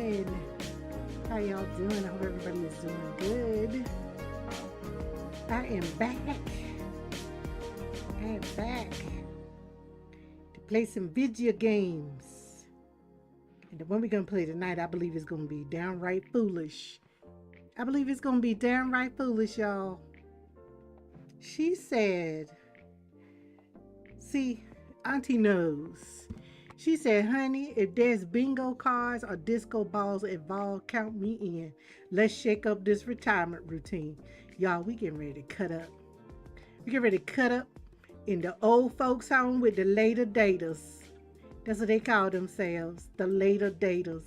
And how y'all doing? I hope everybody is doing good. I am back. I am back to play some video games. And the one we're going to play tonight, I believe is going to be downright foolish. I believe it's going to be downright foolish, y'all. She said, see, Auntie knows. She said, honey, if there's bingo cards or disco balls involved, count me in. Let's shake up this retirement routine. Y'all, we getting ready to cut up. We get ready to cut up in the old folks home with the later daters. That's what they call themselves, the later daters.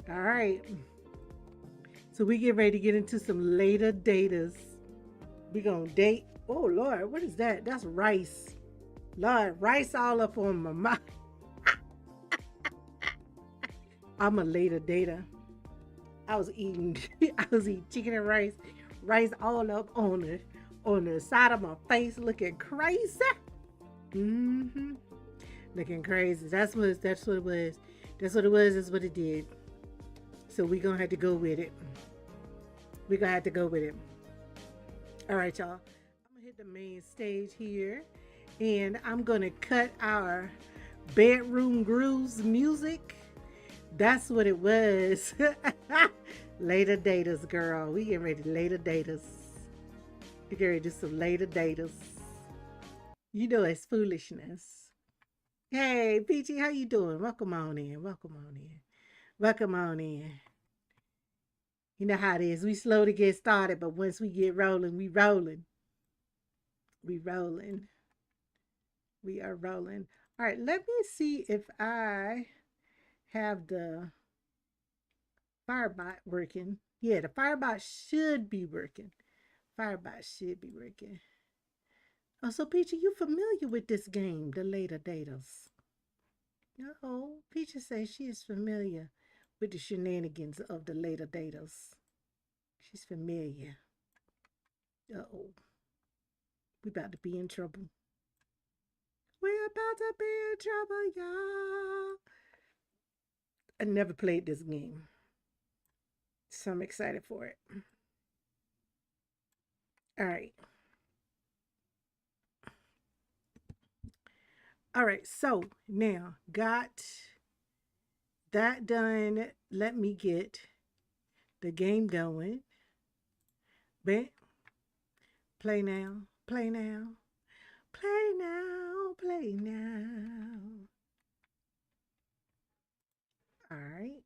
All right. So we get ready to get into some later daters. We gonna date. Oh, Lord, what is that? That's rice. Lord, rice all up on my mouth. I'm a later dater. I was eating chicken and rice all up on the side of my face, looking crazy. Looking crazy. That's what it was. That's what it was. That's what it did. So we're gonna have to go with it. We're gonna have to go with it. All right, y'all. I'm gonna hit the main stage here. And I'm going to cut our bedroom grooves music. That's what it was. Later daters, girl. We getting ready to later daters. We getting ready to do some later daters. You know it's foolishness. Hey, Peachy, how you doing? Welcome on in. Welcome on in. Welcome on in. You know how it is. We slow to get started, but once we get rolling, we rolling. We rolling. We are rolling. All right, let me see if I have the Firebot working. Yeah, the Firebot should be working. Firebot should be working. Oh, so Peachy, you familiar with this game, the later daters? Oh, Peachy says she is familiar with the shenanigans of the later daters. She's familiar. Uh-oh. We about to be in trouble. We're about to be in trouble, y'all. I never played this game, so I'm excited for it. All right. All right, so now got that done. Let me get the game going. But play now, play now. Play now, play now. All right.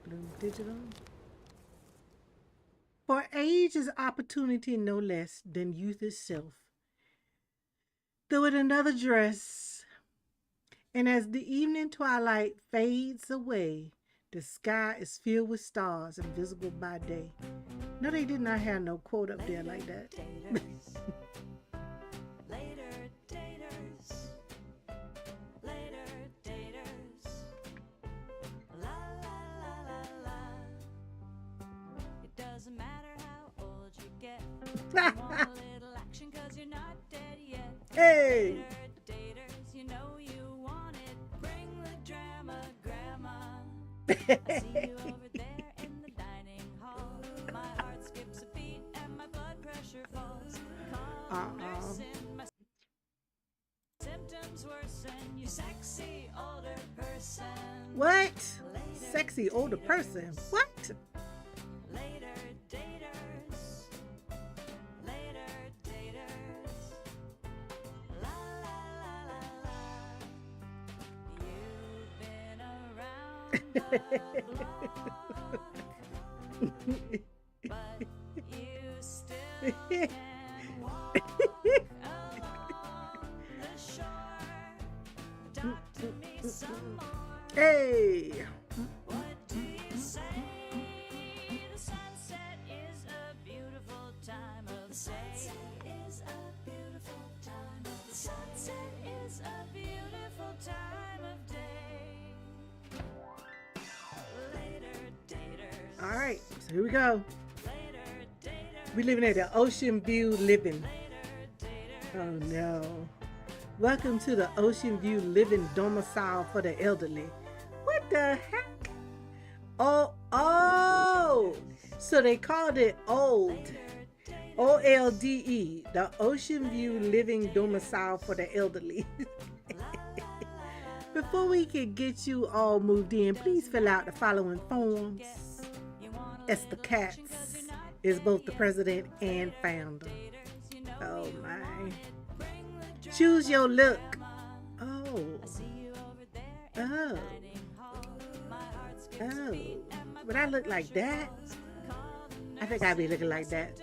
Blue digital. For age is opportunity no less than youth itself. Though in another dress, and as the evening twilight fades away, the sky is filled with stars invisible by day. No, they did not have no quote up there like that. Hey! You know you want it. Bring the drama, grandma. I see you over there in the dining hall. My heart skips a beat and my blood pressure falls. Call nurse in my symptoms worsen. You sexy older person. What? Later sexy older person? What? But you still can walk along the shore. Talk to me some more. Hey! What do you say? The sunset is a beautiful time of the sunset is a beautiful time of the sunset is a beautiful time of day. All right, so here we go. We living at the Ocean View Living. Oh no. Welcome to the Ocean View Living domicile for the elderly. What the heck? Oh. So they called it OLD. OLDE, the Ocean View Living Domicile for the Elderly. Before we can get you all moved in, please fill out the following forms. Esther Katz is both the president and founder. Oh my. Choose your look. Oh. Would I look like that? I think I'd be looking like that.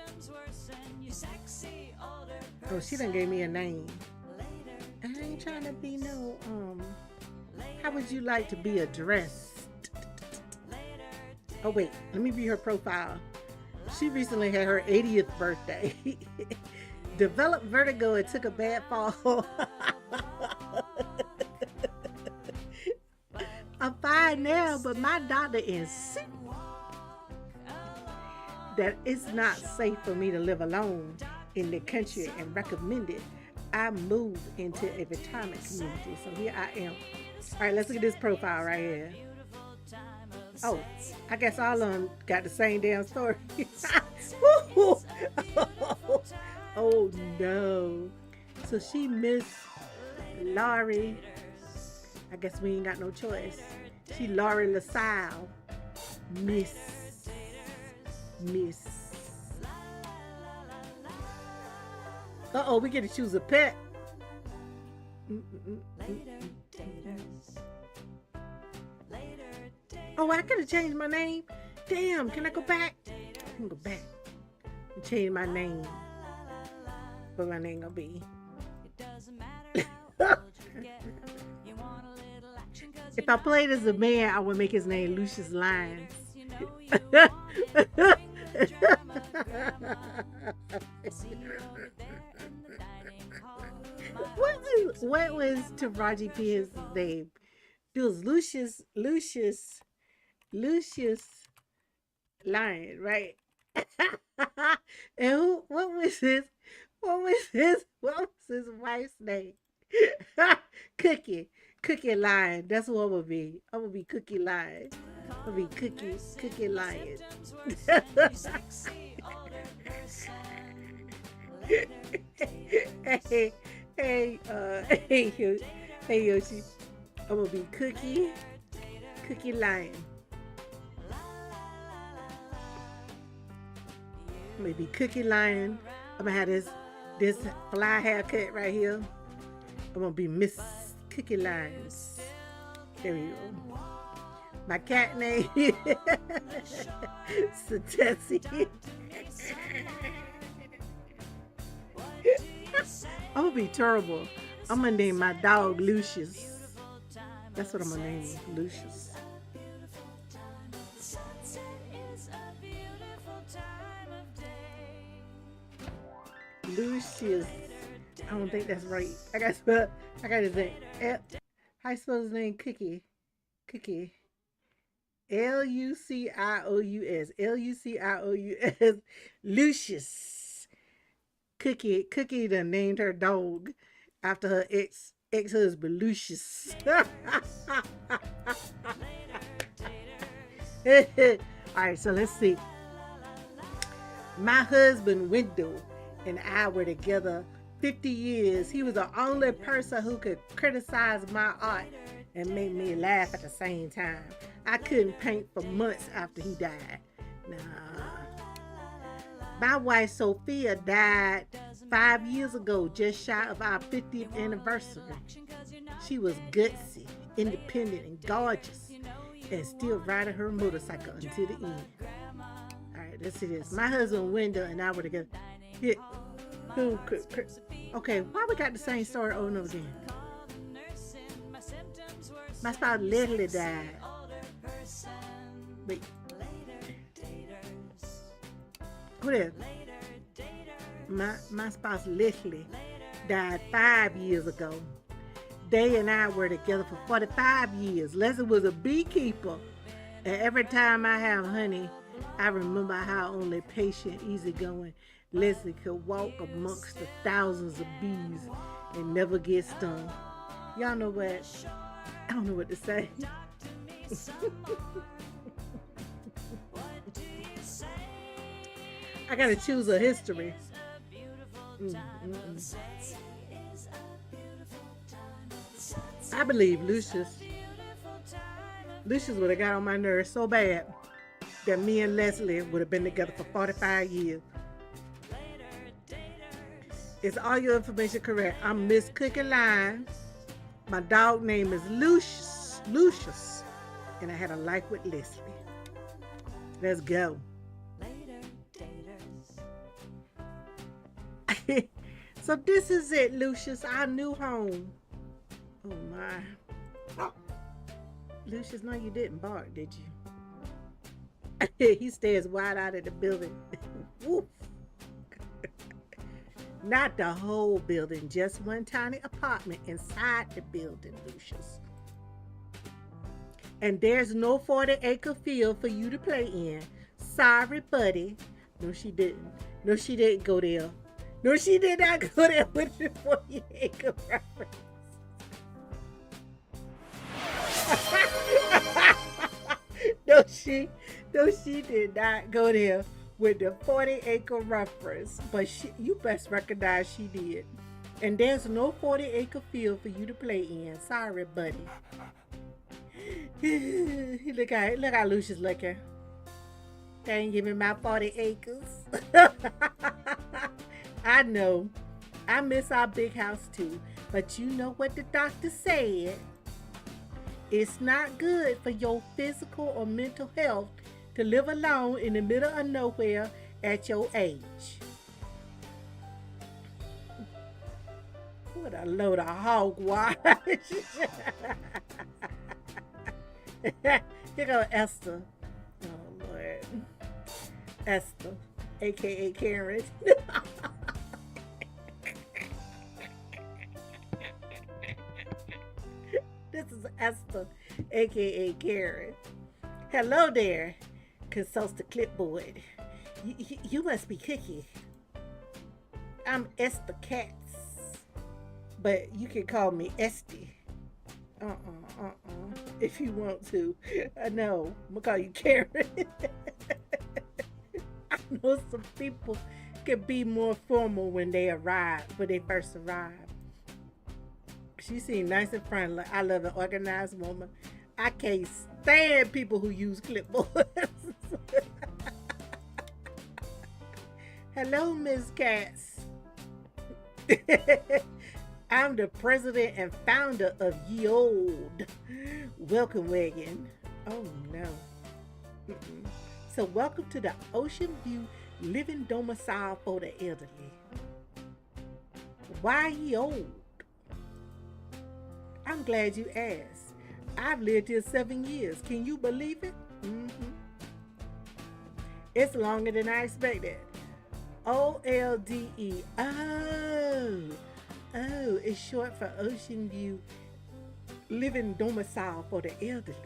Oh, she done gave me a name. I ain't trying to be no, how would you like to be addressed? Oh wait, let me view her profile. She recently had her 80th birthday. Developed vertigo and took a bad fall. I'm fine now, but my doctor insists that it's not safe for me to live alone in the country and recommended I move into a retirement community. So here I am. All right, let's look at this profile right here. Oh, I guess all of them got the same damn story. Oh no. So she missed Laurie. I guess we ain't got no choice. She Laurie LaSalle. Miss. Uh-oh, we get to choose a pet. Oh, I could have changed my name. Damn, can I go back? I can go back and change my name. What my name gonna be? If I played as a man, I would make his name Lucius Lyons. What was Taraji P's name? It was Lucius Lion, right? And what was his wife's name? Cookie Lion. That's what I'm gonna be. I'm gonna be Cookie Lion. I'm gonna be Cookie Lion. Hey, Yoshi. I'm gonna be Cookie Lion. I'm gonna be Cookie Lion. I'm gonna have this fly haircut right here. I'm gonna be Miss Cookie Lions. There we go. My cat name is Satesi. I'm gonna be terrible. I'm gonna name my dog Lucius. That's what I'm gonna name him, Lucius. Lucius. I don't think that's right. I got to think. How you spell his name? Cookie. Lucious. Lucious. Lucius. Cookie done named her dog after her ex-husband, Lucius. Alright, so let's see. My husband, Wendell, and I were together 50 years. He was the only person who could criticize my art and make me laugh at the same time. I couldn't paint for months after he died. Nah. My wife, Sophia, died 5 years ago, just shy of our 50th anniversary. She was gutsy, independent, and gorgeous, and still riding her motorcycle until the end. All right, let's see this. My husband, Wendell, and I were together. Okay, why we got the same story over and over again? My spouse Leslie died. Wait. Who is? My spouse Leslie died 5 years ago. They and I were together for 45 years. Leslie was a beekeeper. And every time I have honey, I remember how only patient, easygoing Leslie could walk amongst the thousands of bees and never get stung. Y'all know what? I don't know what to say. I gotta choose a history. Mm, mm, mm. I believe Lucius would have got on my nerves so bad that me and Leslie would have been together for 45 years. Is all your information correct? I'm Miss Cookie Line. My dog name is Lucius. Lucius. And I had a life with Leslie. Let's go. So this is it, Lucius, our new home. Oh my. Lucius, no, you didn't bark, did you? He stares wide out at the building. Woof. Not the whole building, just one tiny apartment inside the building, Lucius. And there's no 40-acre field for you to play in. Sorry, buddy. No, she didn't. No, she didn't go there. No, she did not go there with the 40-acre reference. No, she did not go there with the 40-acre reference. But you best recognize she did. And there's no 40-acre field for you to play in. Sorry, buddy. Look how Lucius looking. They ain't giving my 40 acres. I know. I miss our big house too. But you know what the doctor said? It's not good for your physical or mental health to live alone in the middle of nowhere at your age. What a load of hogwash. Here go Esther. Oh, Lord. Esther, a.k.a. Karen. This is Esther, a.k.a. Karen. Hello there. Consults the clipboard. You must be Cookie. I'm Esther Katz. But you can call me Esty. If you want to. No, I'm gonna call you Karen. I know some people can be more formal when they first arrive. She seemed nice and friendly. I love an organized woman. I can't stand people who use clipboards. Hello, Ms. Katz. I'm the president and founder of Ye Old Welcome Wagon. Oh no. Mm-mm. So welcome to the Ocean View Living Domicile for the Elderly. Why Ye Old? I'm glad you asked. I've lived here 7 years. Can you believe it? Mm-hmm. It's longer than I expected. OLDE. Oh, it's short for Ocean View Living Domicile for the Elderly.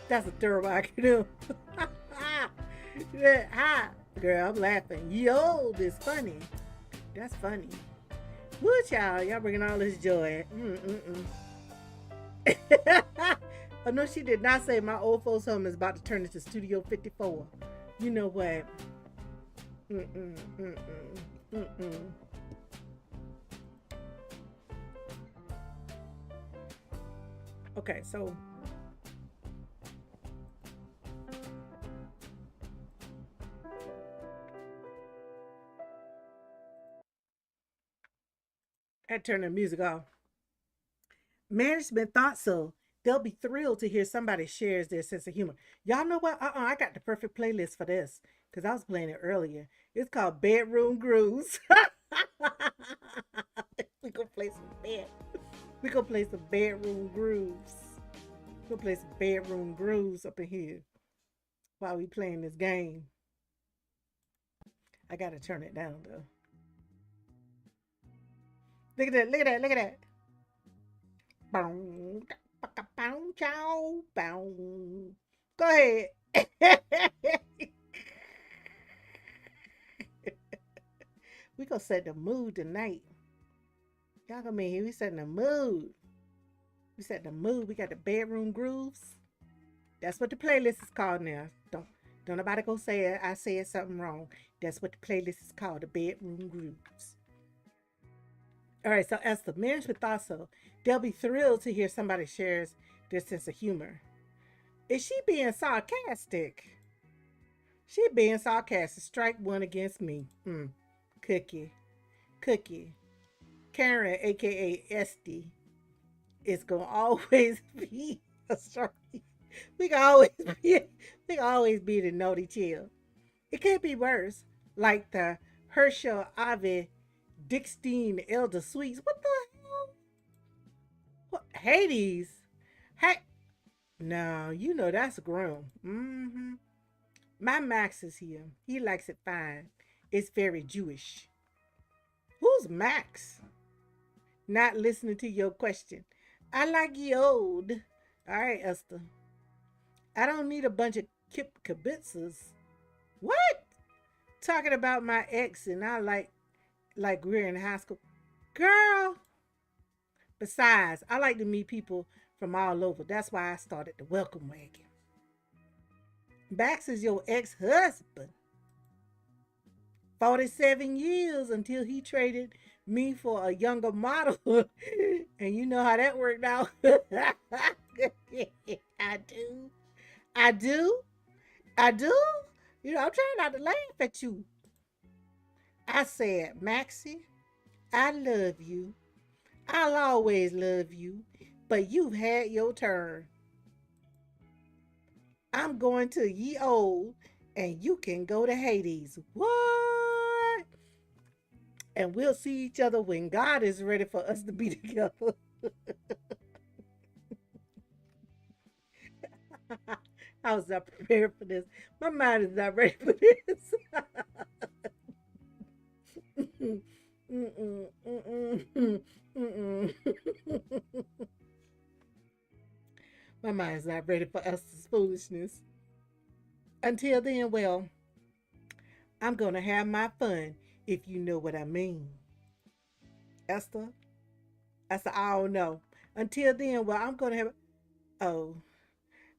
That's a terrible acronym. Hi, girl, I'm laughing. Ye old is funny. That's funny. Woo, y'all bringing all this joy. Oh no, she did not say my old folks home is about to turn into Studio 54. You know what? Okay, so I had to turn the music off. Management thought so. They'll be thrilled to hear somebody shares their sense of humor. Y'all know what? I got the perfect playlist for this because I was playing it earlier. It's called Bedroom Grooves. We gonna play some bedroom grooves. We'll play some bedroom grooves up in here while we playing this game. I gotta turn it down though. Look at that! Look at that! Look at that! Bow, bow, chow, bow. Go ahead. We gonna set the mood tonight. Y'all come in here. We setting the mood. We set the mood. We got the bedroom grooves. That's what the playlist is called now. Don't nobody go say it. I said something wrong. That's what the playlist is called. The bedroom grooves. All right. So as the management thought so, they'll be thrilled to hear somebody shares their sense of humor. Is she being sarcastic? She being sarcastic. Strike one against me. Cookie. Cookie. Karen, aka Esty, is gonna always be a story. We can always be we can always be the naughty chill. It can't be worse. Like the Herschel Ave Dickstein Elder Sweets. What the hell? What Hades? Hey, no, you know that's grown. My Max is here. He likes it fine. It's very Jewish. Who's Max? Not listening to your question. I like you old. All right, Esther. I don't need a bunch of kip kibitzes. What? Talking about my ex and I like we're in high school. Girl. Besides, I like to meet people from all over. That's why I started the welcome wagon. Max is your ex-husband. 47 years until he traded me for a younger model. And you know how that worked out. I do. I do. I do. You know, I'm trying not to laugh at you. I said, Maxie, I love you. I'll always love you. But you've had your turn. I'm going to ye old and you can go to Hades. What? And we'll see each other when God is ready for us to be together. I was not prepared for this. My mind is not ready for this. Mm-mm, mm-mm, mm-mm. My mind's not ready for Esther's foolishness. Until then, well, I'm going to have my fun, if you know what I mean. Esther? I said, I don't know. Until then, well, I'm going to have. Oh,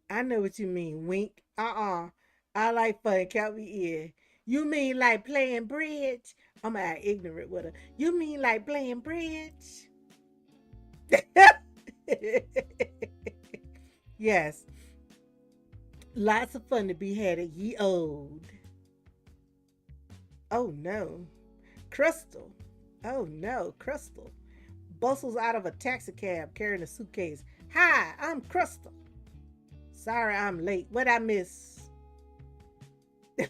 I know what you mean. Wink. I like fun. Count me in. You mean like playing bridge? I'm ignorant with her. You mean like playing bridge? Yes. Lots of fun to be had at ye old. Oh no. Crystal. Oh no, Crystal. Bustles out of a taxi cab carrying a suitcase. Hi, I'm Crystal. Sorry I'm late. What I miss?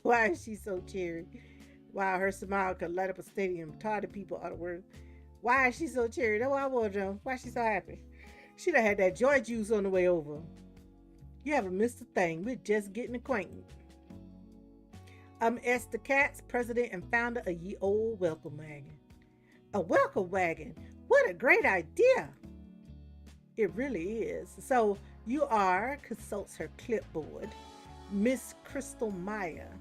Why is she so cheery? Wow, her smile could light up a stadium. Tired of people out of words. Why is she so cheery? That's why I want to know. Why is she so happy? She done had that joy juice on the way over. You haven't missed a thing. We're just getting acquainted. I'm Esther Katz, president and founder of Ye Old Welcome Wagon. A welcome wagon? What a great idea! It really is. So you are, consults her clipboard, Miss Crystal Meyer.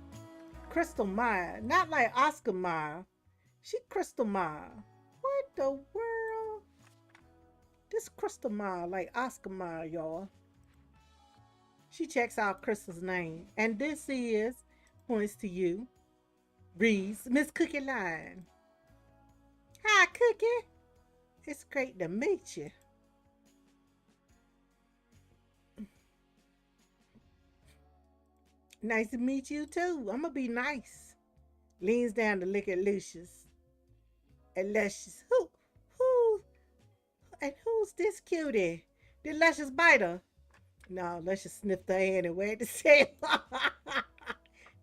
Crystal Meyer, not like Oscar Meyer. She Crystal Meyer. What the world? This Crystal Meyer like Oscar Meyer, y'all. She checks out Crystal's name. And this is, points to you, reads Miss Cookie Line. Hi, Cookie. It's great to meet you. Nice to meet you too. I'm gonna be nice. Leans down to look at Lucius. And Lucius, and who's this cutie? Did Lucius bite her? No, Lucius sniffed her hand and wagged his tail.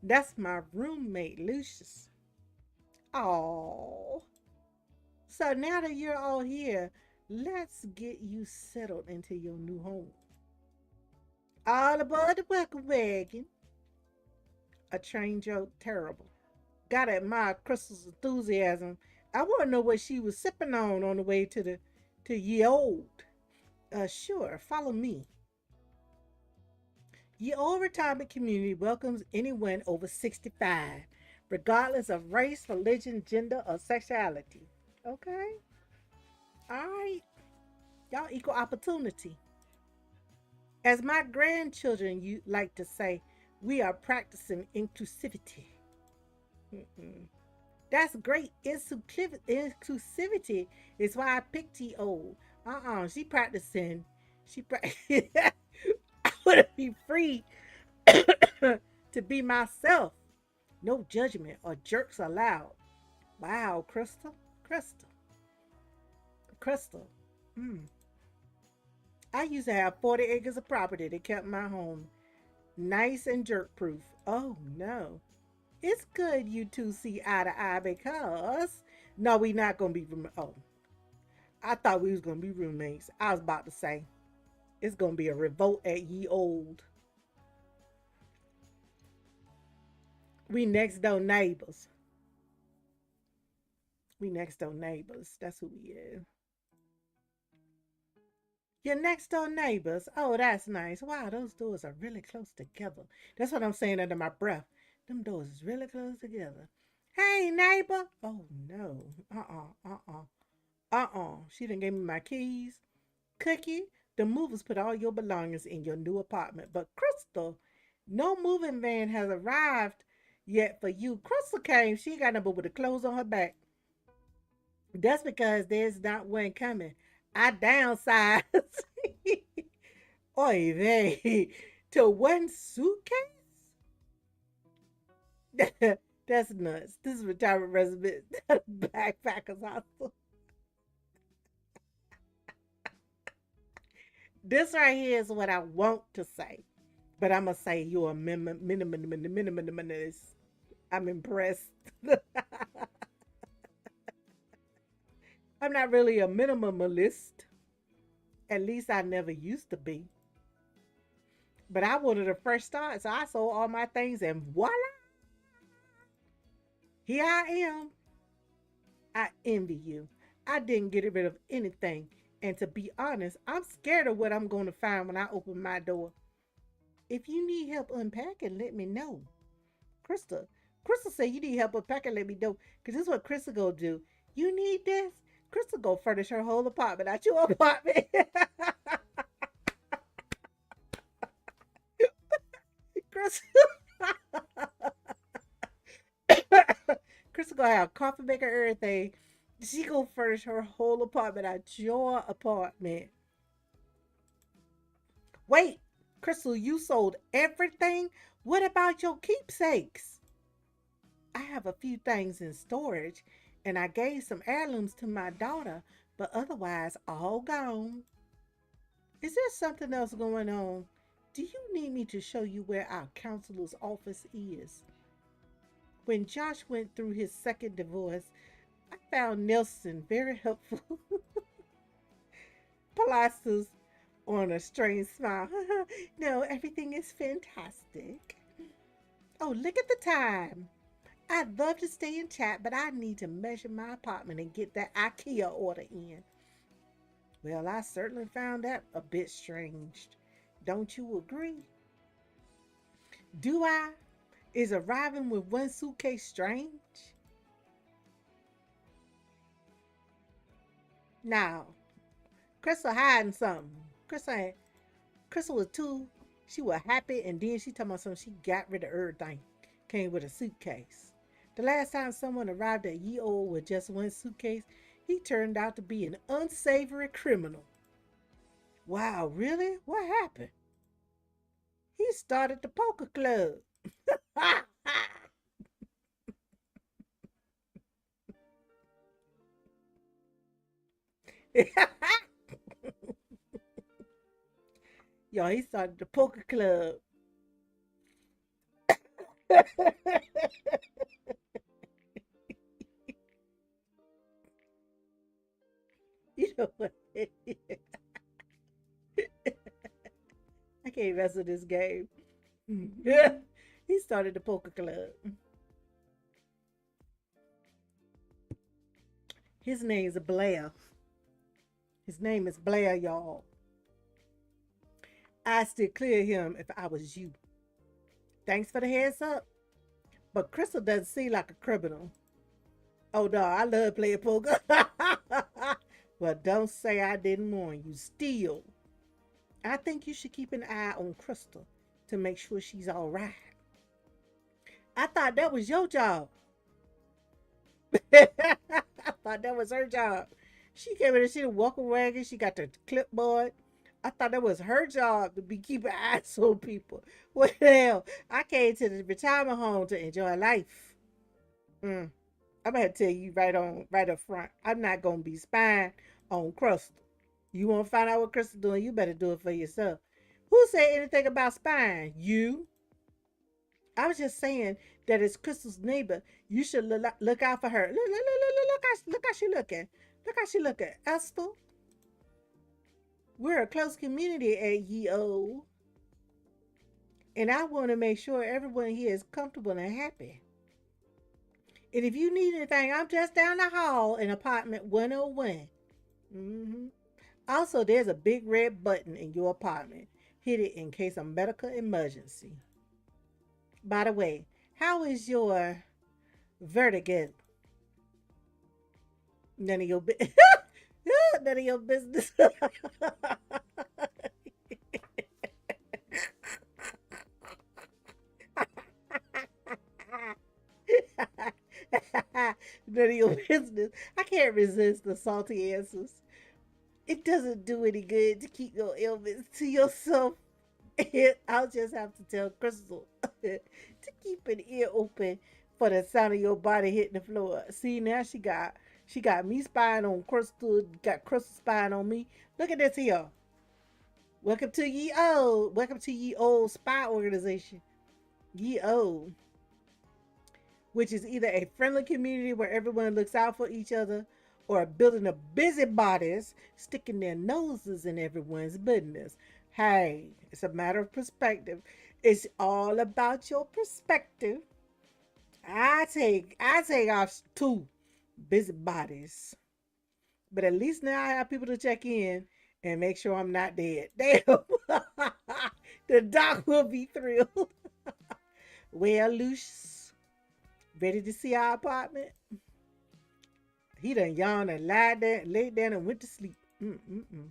That's my roommate, Lucius. Oh. So now that you're all here, let's get you settled into your new home. All aboard the welcome wagon. A train joke, terrible. Gotta admire Crystal's enthusiasm. I want to know what she was sipping on the way to ye old. Sure, follow me. Ye Old Retirement Community welcomes anyone over 65 regardless of race, religion, gender, or sexuality. Okay? All right. Y'all equal opportunity. As my grandchildren you like to say, we are practicing inclusivity. Mm-mm. That's great. Inclusivity is why I picked T.O. She practicing. She I want to be free to be myself. No judgment or jerks allowed. Wow, Crystal. Crystal. Crystal. Mm. I used to have 40 acres of property that kept my home nice and jerk proof. Oh no. It's good you two see eye to eye because no, we not gonna be oh. I thought we was gonna be roommates. I was about to say it's gonna be a revolt at ye old. We next door neighbors. We next door neighbors. That's who we is. Your next door neighbors. Oh, that's nice. Wow, those doors are really close together. That's what I'm saying under my breath. Them doors is really close together. Hey, neighbor. Oh no. She done gave me my keys. Cookie, the movers put all your belongings in your new apartment. But Crystal, no moving van has arrived yet for you. Crystal came. She ain't got nothing but the clothes on her back. That's because there's not one coming. I downsized. Oy vey. To one suitcase? That's nuts. This is retirement resident backpackers hostel. This right here is what I want to say. But I'm gonna say you're a minimalist. I'm impressed. I'm not really a minimalist. At least I never used to be. But I wanted a fresh start, so I sold all my things and voila, here I am. I envy you. I didn't get rid of anything. And to be honest, I'm scared of what I'm going to find when I open my door. If you need help unpacking, let me know. Krista. Krista said you need help unpacking, let me know. Because this is what Krista go do. You need this? Krista go furnish her whole apartment out your apartment. Krista. Krista gonna have coffee maker, everything. She gonna furnish her whole apartment out your apartment. Wait, Crystal, you sold everything? What about your keepsakes? I have a few things in storage, and I gave some heirlooms to my daughter, but otherwise, all gone. Is there something else going on? Do you need me to show you where our counselor's office is? When Josh went through his second divorce, I found Nelson very helpful. Plasters on a strange smile. No, everything is fantastic. Oh, look at the time. I'd love to stay and chat, but I need to measure my apartment and get that IKEA order in. Well, I certainly found that a bit strange. Don't you agree? Do I? Is arriving with one suitcase strange? Now, Crystal hiding something. Crystal was too. She was happy, and then she told me something. She got rid of everything. Came with a suitcase. The last time someone arrived at Ye Old with just one suitcase, he turned out to be an unsavory criminal. Wow, really? What happened? He started the poker club. Yo, he started the poker club. You know what? I can't mess with this game. Yeah. He started the poker club. His name's Blair. His name is Blair, y'all. I still clear him if I was you. Thanks for the heads up. But Crystal doesn't seem like a criminal. Oh no, I love playing poker. But don't say I didn't warn you. Still, I think you should keep an eye on Crystal to make sure she's all right. I thought that was your job. I thought that was her job. She came in and she the welcome wagon. She got the clipboard. I thought that was her job to be keeping eyes on people. What the hell? I came to the retirement home to enjoy life. Mm. I'm gonna tell you right up front. I'm not gonna be spying on Crystal. You want to find out what Crystal doing? You better do it for yourself. Who said anything about spying? You. I was just saying that as Crystal's neighbor, you should look out for her. Look how she looking. Look how she looking. Esther, we're a close community at YEO, and I want to make sure everyone here is comfortable and happy. And if you need anything, I'm just down the hall in apartment 101. Mm-hmm. Also, there's a big red button in your apartment. Hit it in case of medical emergency. By the way, how is your vertigo? None of your business. None of your business. None of your business. I can't resist the salty answers. It doesn't do any good to keep your ailments to yourself. I'll just have to tell Crystal to keep an ear open for the sound of your body hitting the floor. See, now she got me spying on Crystal, got Crystal spying on me. Look at this here. Welcome to ye old. Welcome to ye old spy organization. Ye old, which is either a friendly community where everyone looks out for each other, or a building of busybodies sticking their noses in everyone's business. Hey, it's a matter of perspective. It's all about your perspective. I take off two busybodies, but at least now I have people to check in and make sure I'm not dead. Damn, the doc will be thrilled. Well, Lucius, ready to see our apartment? He done yawned and lied there, laid down and went to sleep. Mm-mm-mm.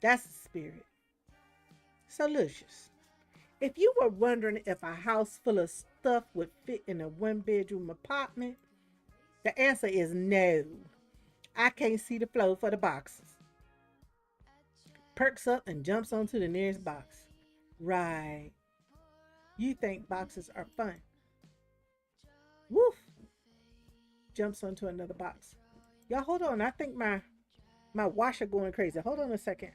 That's the spirit. So, Lucius, if you were wondering if a house full of stuff would fit in a one-bedroom apartment, the answer is no. I can't see the flow for the boxes. Perks up and jumps onto the nearest box. Right. You think boxes are fun. Woof. Jumps onto another box. Y'all hold on. I think my washer going crazy. Hold on a second.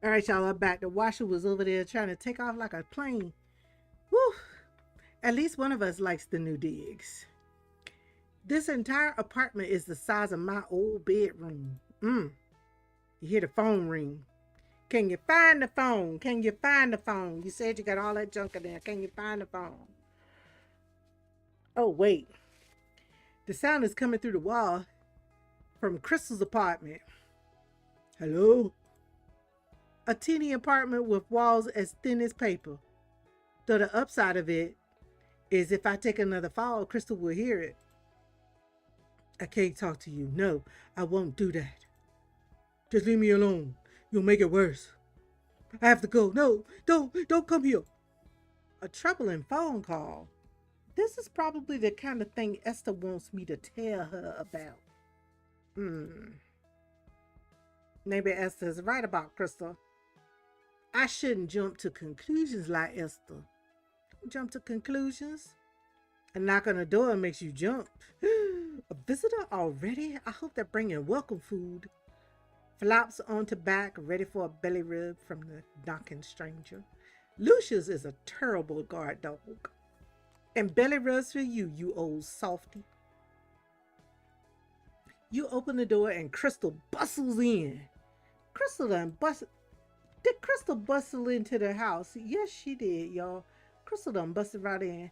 All right, y'all, I'm back. The washer was over there trying to take off like a plane. Whew. At least one of us likes the new digs. This entire apartment is the size of my old bedroom. You hear the phone ring. Can you find the phone? Can you find the phone? You said you got all that junk in there. Can you find the phone? Oh, wait. The sound is coming through the wall from Crystal's apartment. Hello? A teeny apartment with walls as thin as paper. Though the upside of it is if I take another fall, Crystal will hear it. I can't talk to you. No, I won't do that. Just leave me alone. You'll make it worse. I have to go. No, don't come here. A troubling phone call. This is probably the kind of thing Esther wants me to tell her about. Maybe Esther's right about Crystal. I shouldn't jump to conclusions like Esther. Jump to conclusions? A knock on the door makes you jump. A visitor already? I hope they're bringing welcome food. Flops onto back, ready for a belly rub from the knocking stranger. Lucius is a terrible guard dog. And belly rubs for you, you old softy. You open the door and Crystal bustles in. Crystal done busted. Did Crystal bustle into the house? Yes, she did, y'all. Crystal done busted right in.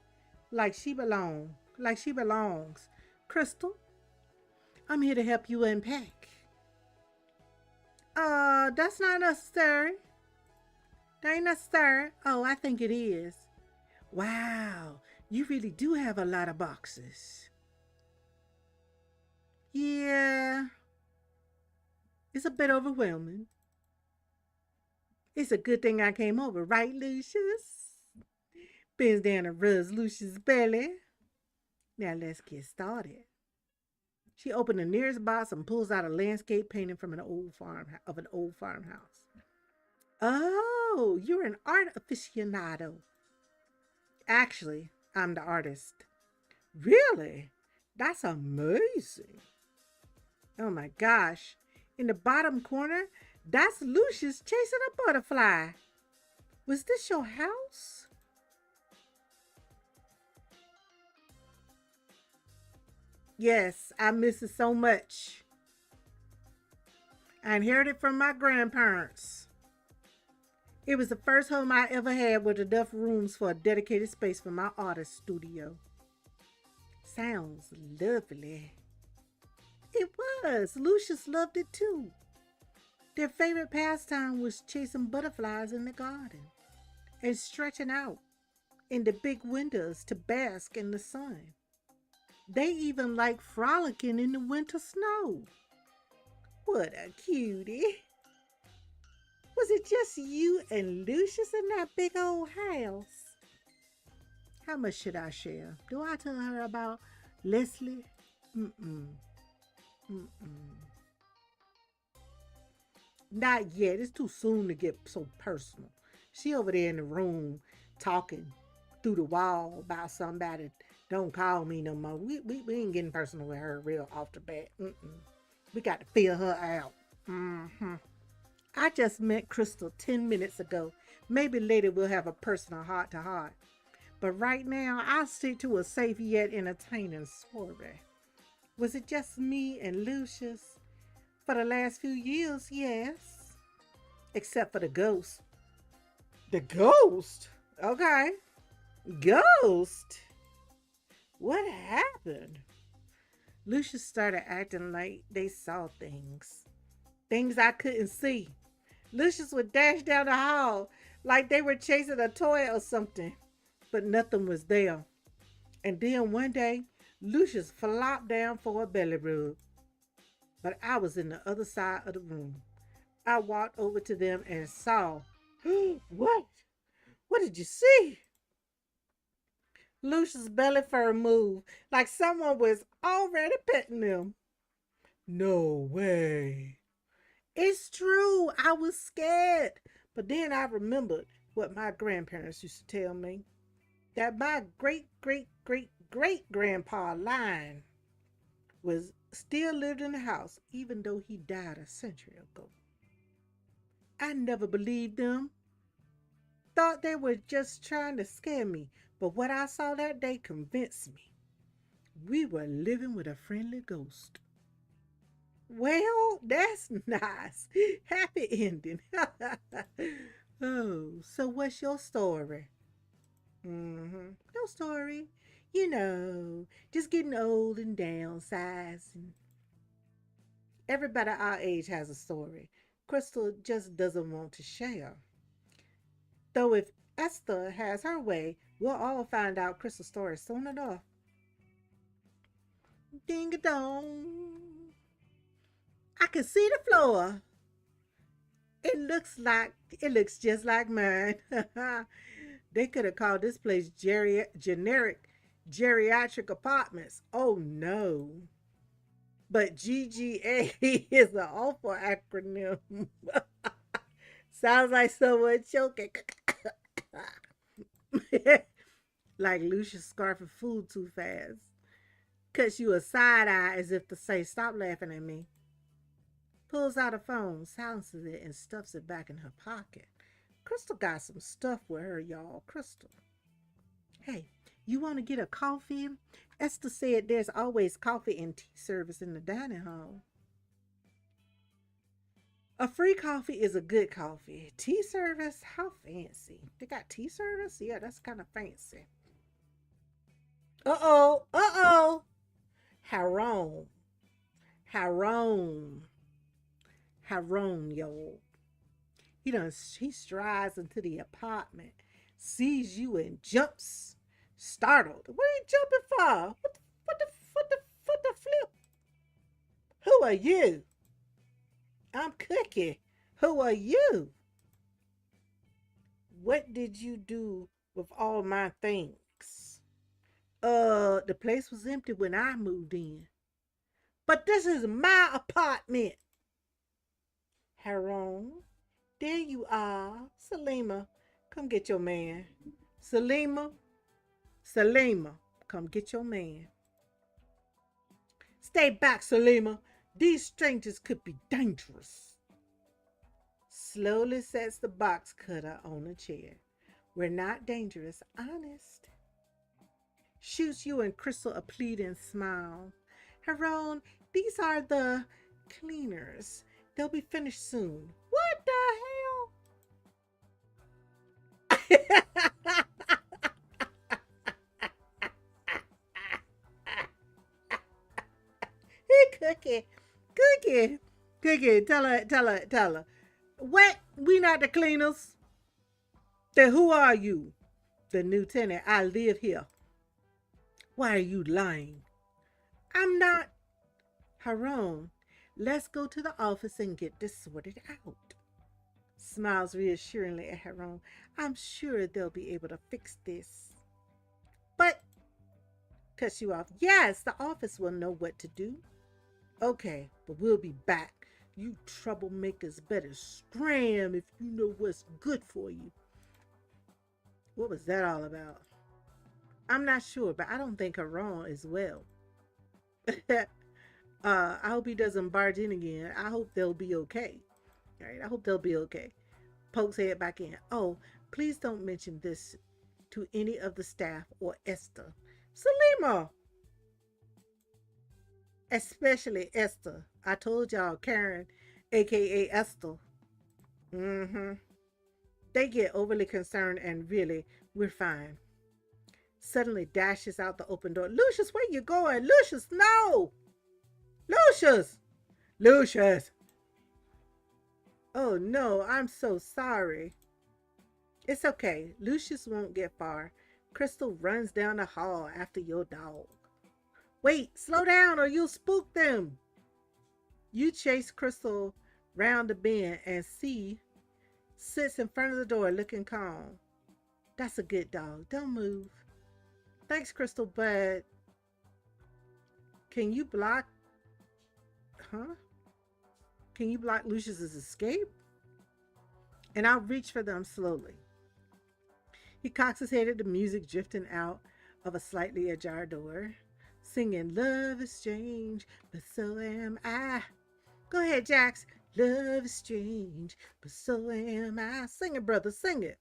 Like she belongs. Like she belongs. Crystal, I'm here to help you unpack. That's not necessary. That ain't necessary. Oh, I think it is. Wow, you really do have a lot of boxes. Yeah. It's a bit overwhelming. It's a good thing I came over, right, Lucius? Bends down and rubs Lucius' belly. Now let's get started. She opened the nearest box and pulls out a landscape painting from an old farmhouse. Oh, you're an art aficionado. Actually, I'm the artist. Really? That's amazing. Oh my gosh. In the bottom corner, that's Lucius chasing a butterfly. Was this your house? Yes, I miss it so much. I inherited from my grandparents. It was the first home I ever had with enough rooms for a dedicated space for my artist studio. Sounds lovely. It was. Lucius loved it too. Their favorite pastime was chasing butterflies in the garden and stretching out in the big windows to bask in the sun. They even liked frolicking in the winter snow. What a cutie. Was it just you and Lucius in that big old house? How much should I share? Do I tell her about Leslie? Not yet. It's too soon to get so personal. She over there in the room talking through the wall about somebody. Don't call me no more. We ain't getting personal with her real off the bat. We got to feel her out. I just met Crystal 10 minutes ago. Maybe later we'll have a personal heart-to-heart. But right now, I'll stick to a safe yet entertaining story. Was it just me and Lucius? For the last few years, yes. Except for the ghost. The ghost? Okay. Ghost? What happened? Lucius started acting like they saw things. Things I couldn't see. Lucius would dash down the hall like they were chasing a toy or something. But nothing was there. And then one day, Lucius flopped down for a belly rub. But I was in the other side of the room. I walked over to them and saw. What? What did you see? Lucius' belly fur moved like someone was already petting him. No way. It's true. I was scared. But then I remembered what my grandparents used to tell me. That my great-great-great-great-grandpa Lion still lived in the house, even though he died a century ago. I never believed them. Thought they were just trying to scare me, but what I saw that day convinced me. We were living with a friendly ghost. Well, that's nice. Happy ending. Oh, so what's your story? No story. You know, just getting old and downsizing. Everybody our age has a story. Crystal just doesn't want to share. Though if Esther has her way, we'll all find out Crystal's story soon enough. Ding a dong. I can see the floor. It looks just like mine. They could have called this place generic geriatric apartments. Oh no. But GGA is an awful acronym. Sounds like someone choking. Like Lucius scarfing food too fast. Cuts you a side eye as if to say, stop laughing at me. Pulls out a phone, silences it, and stuffs it back in her pocket. Crystal got some stuff with her, y'all. Crystal. Hey, you want to get a coffee? Esther said there's always coffee and tea service in the dining hall. A free coffee is a good coffee. Tea service? How fancy. They got tea service? Yeah, that's kind of fancy. Uh-oh. Uh-oh. Haram. Haram. Haram, y'all. He strides into the apartment, sees you and jumps, startled. What are you jumping for? What the flip? Who are you? I'm Cookie. Who are you? What did you do with all my things? The place was empty when I moved in. But this is my apartment. Haram, there you are. Salima, come get your man. Salima, come get your man. Stay back, Salima. These strangers could be dangerous. Slowly sets the box cutter on a chair. We're not dangerous, honest. Shoots you and Crystal a pleading smile. Haran, these are the cleaners. They'll be finished soon. What the hell? Hey, Cookie, tell her. What? We not the cleaners? Then who are you? The lieutenant. I live here. Why are you lying? I'm not. Haran, let's go to the office and get this sorted out. Smiles reassuringly at Haran. I'm sure they'll be able to fix this. But, cuts you off. Yes, the office will know what to do. Okay, but we'll be back. You troublemakers better scram if you know what's good for you. What was that all about? I'm not sure, but I don't think Haran is well. I hope he doesn't barge in again. I hope they'll be okay. All right, I hope they'll be okay. Pokes head back in. Oh, please don't mention this to any of the staff or Esther. Salima! Especially Esther. I told y'all, Karen, aka Esther. They get overly concerned and really, we're fine. Suddenly dashes out the open door. Lucius, where you going? Lucius, no! Lucius! Oh no, I'm so sorry. It's okay. Lucius won't get far. Crystal runs down the hall after your dog. Wait, slow down or you'll spook them. You chase Crystal round the bend and see sits in front of the door looking calm. That's a good dog. Don't move. Thanks, Crystal, but can you block? Huh? Can you block Lucius's escape? And I'll reach for them slowly. He cocks his head at the music drifting out of a slightly ajar door, singing, love is strange, but so am I. Go ahead, Jax. Love is strange, but so am I. Sing it, brother, sing it.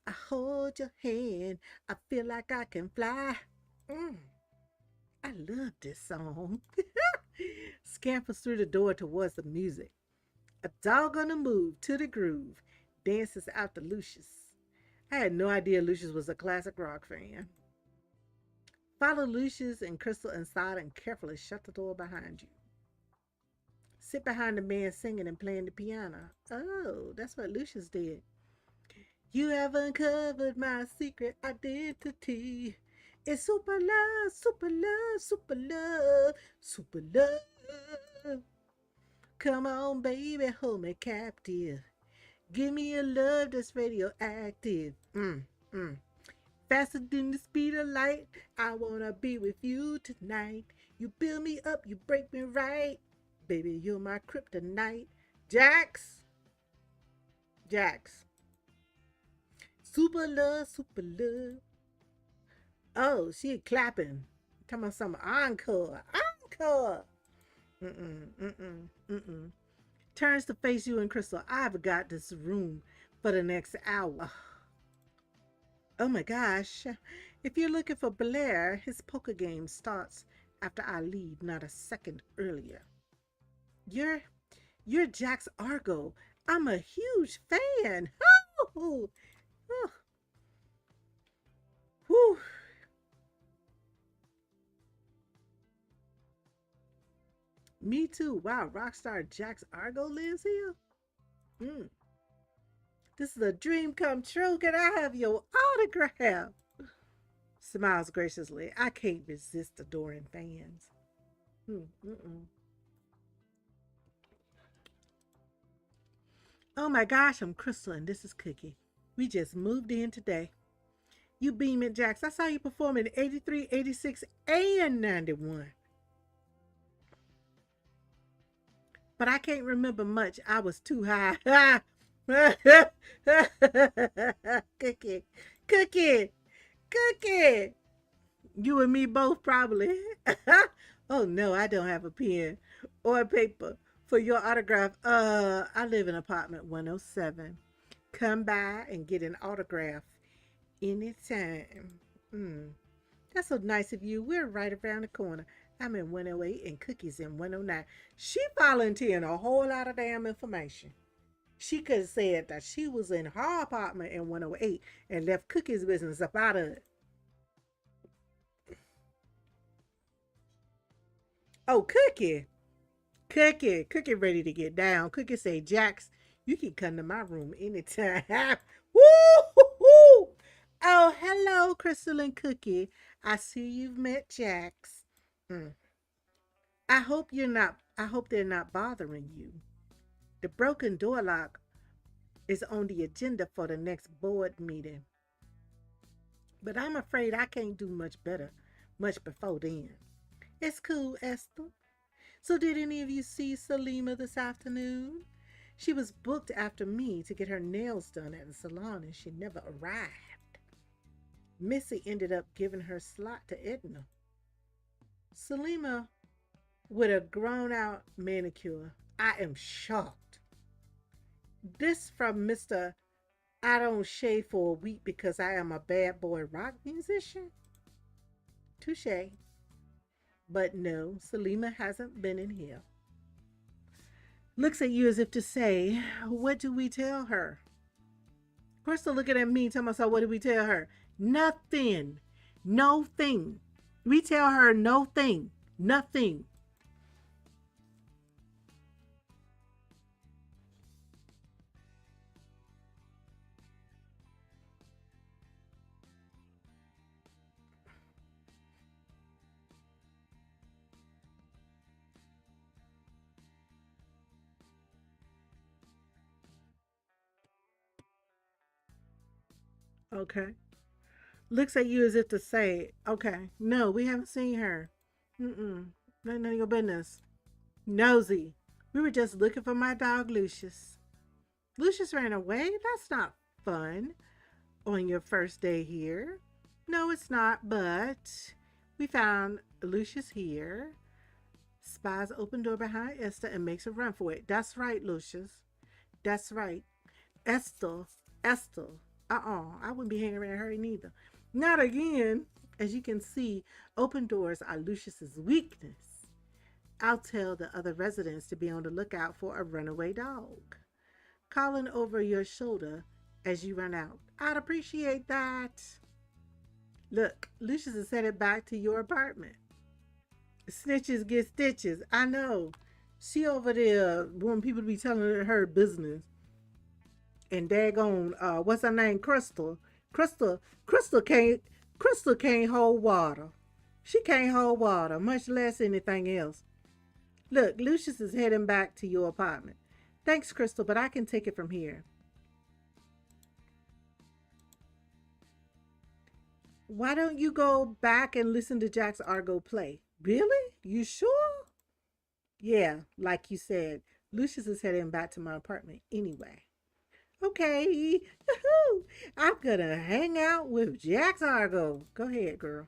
I hold your hand, I feel like I can fly. Mm, I love this song. Scampers through the door towards the music. A dog on the move to the groove. Dances after Lucius. I had no idea Lucius was a classic rock fan. Follow Lucius and Crystal inside and carefully shut the door behind you. Sit behind the man singing and playing the piano. Oh, that's what Lucius did. You have uncovered my secret identity. It's super love, super love, super love, super love. Come on, baby, hold me captive. Give me a love that's radioactive. Mm. Faster than the speed of light. I wanna be with you tonight. You build me up, you break me right. Baby, you're my kryptonite. Jax. Jax. Super love, super love. Oh, she clapping. Talking about some encore. Encore. Mm-mm. Turns to face you and Crystal. I've got this room for the next hour. Oh my gosh. If you're looking for Blair, his poker game starts after I leave, not a second earlier. You're Jax Argo. I'm a huge fan. Oh, oh, whew. Me too. Wow, rockstar Jax Argo lives here? Mm. This is a dream come true. Can I have your autograph? Smiles graciously. I can't resist adoring fans. Mm-mm. Oh my gosh, I'm Crystal and this is Cookie. We just moved in today. You beam at Jax. I saw you perform in 83, 86, and 91. But I can't remember much. I was too high. Cookie. Cookie. Cookie. You and me both probably. Oh no, I don't have a pen or paper for your autograph. I live in apartment 107. Come by and get an autograph anytime. Mm. That's so nice of you. We're right around the corner. I'm in 108 and Cookie's in 109. She volunteering a whole lot of damn information. She could have said that she was in her apartment in 108 and left Cookie's business up out of it. Oh, Cookie. Cookie ready to get down. Cookie say, Jax, you can come to my room anytime. Woo! Oh, hello, Crystal and Cookie. I see you've met Jax. Mm. I hope they're not bothering you. The broken door lock is on the agenda for the next board meeting. But I'm afraid I can't do much before then. It's cool, Esther. So did any of you see Salima this afternoon? She was booked after me to get her nails done at the salon and she never arrived. Missy ended up giving her slot to Edna. Salima with a grown out manicure. I am shocked. This from Mr. I don't shave for a week because I am a bad boy rock musician? Touche. But no, Salima hasn't been in here. Looks at you as if to say, what do we tell her? Crystal looking at me, telling myself, what do we tell her? Nothing. No thing. We tell her no thing. Nothing. Okay. Looks at you as if to say, okay, no, we haven't seen her. Mm-mm. None of your business. Nosy. We were just looking for my dog, Lucius. Lucius ran away? That's not fun on your first day here. No, it's not, but we found Lucius here. spies open door behind Esther and makes a run for it. That's right, Lucius. That's right. Esther, Esther. I wouldn't be hanging around her neither. Not again. As you can see, open doors are Lucius's weakness. I'll tell the other residents to be on the lookout for a runaway dog. Calling over your shoulder as you run out. I'd appreciate that. Look, Lucius is headed back to your apartment. Snitches get stitches. I know. She over there wanting people to be telling her business. And daggone, what's her name? Crystal. Crystal can't hold water. She can't hold water, much less anything else. Look, Lucius is heading back to your apartment. Thanks, Crystal, but I can take it from here. Why don't you go back and listen to Jack's Argo play? Really? You sure? Yeah, like you said, Lucius is heading back to my apartment anyway. Okay, I'm gonna hang out with Jack's Argo. Go ahead, girl.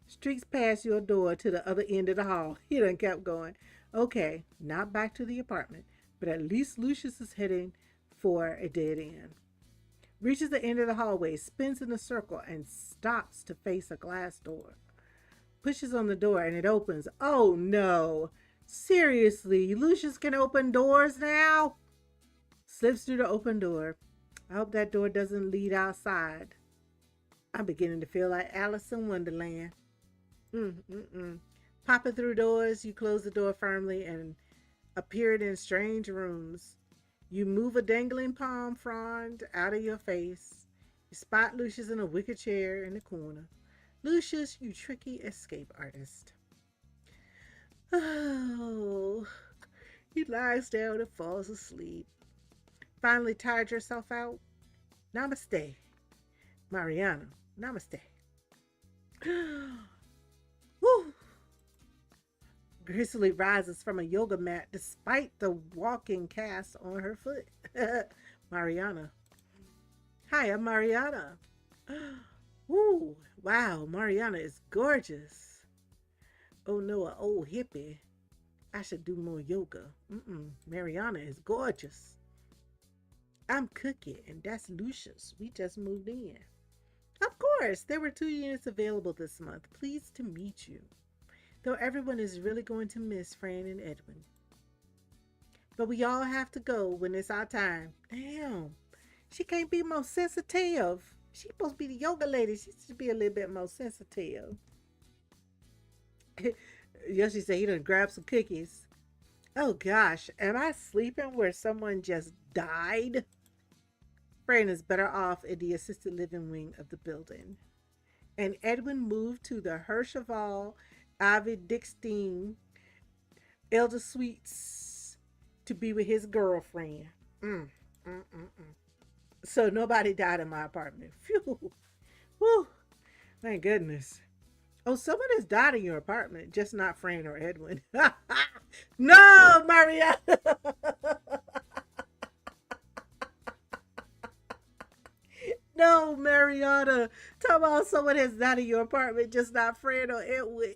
Streaks past your door to the other end of the hall. He done kept going. Okay, not back to the apartment, but at least Lucius is heading for a dead end. Reaches the end of the hallway, spins in a circle, and stops to face a glass door. Pushes on the door and it opens. Oh no! Seriously, Lucius can open doors now? Slips through the open door. I hope that door doesn't lead outside. I'm beginning to feel like Alice in Wonderland. Popping through doors, you close the door firmly and appeared in strange rooms. You move a dangling palm frond out of your face. You spot Lucius in a wicker chair in the corner. Lucius, you tricky escape artist. Oh, he lies down and falls asleep. Finally tired yourself out? Namaste. Mariana, namaste. Woo! Gracefully rises from a yoga mat despite the walking cast on her foot. Mariana. Hi, I'm Mariana. Woo! Wow, Mariana is gorgeous. Oh no, an old hippie. I should do more yoga. Mariana is gorgeous. I'm Cookie, and that's Lucius. We just moved in. Of course, there were 2 units available this month. Pleased to meet you. Though everyone is really going to miss Fran and Edwin. But we all have to go when it's our time. Damn, she can't be more sensitive. She's supposed to be the yoga lady. She should be a little bit more sensitive. Yoshi said he done grabbed some cookies. Oh gosh, am I sleeping where someone just died? Fran is better off in the assisted living wing of the building. And Edwin moved to the Hirschval Ivy Dickstein Elder Suites to be with his girlfriend. So nobody died in my apartment. Phew. Whew. Thank goodness. Oh, someone has died in your apartment, just not Fran or Edwin. No, Maria. No, Mariana. Talk about someone has died in your apartment, just not Fran or Edwin.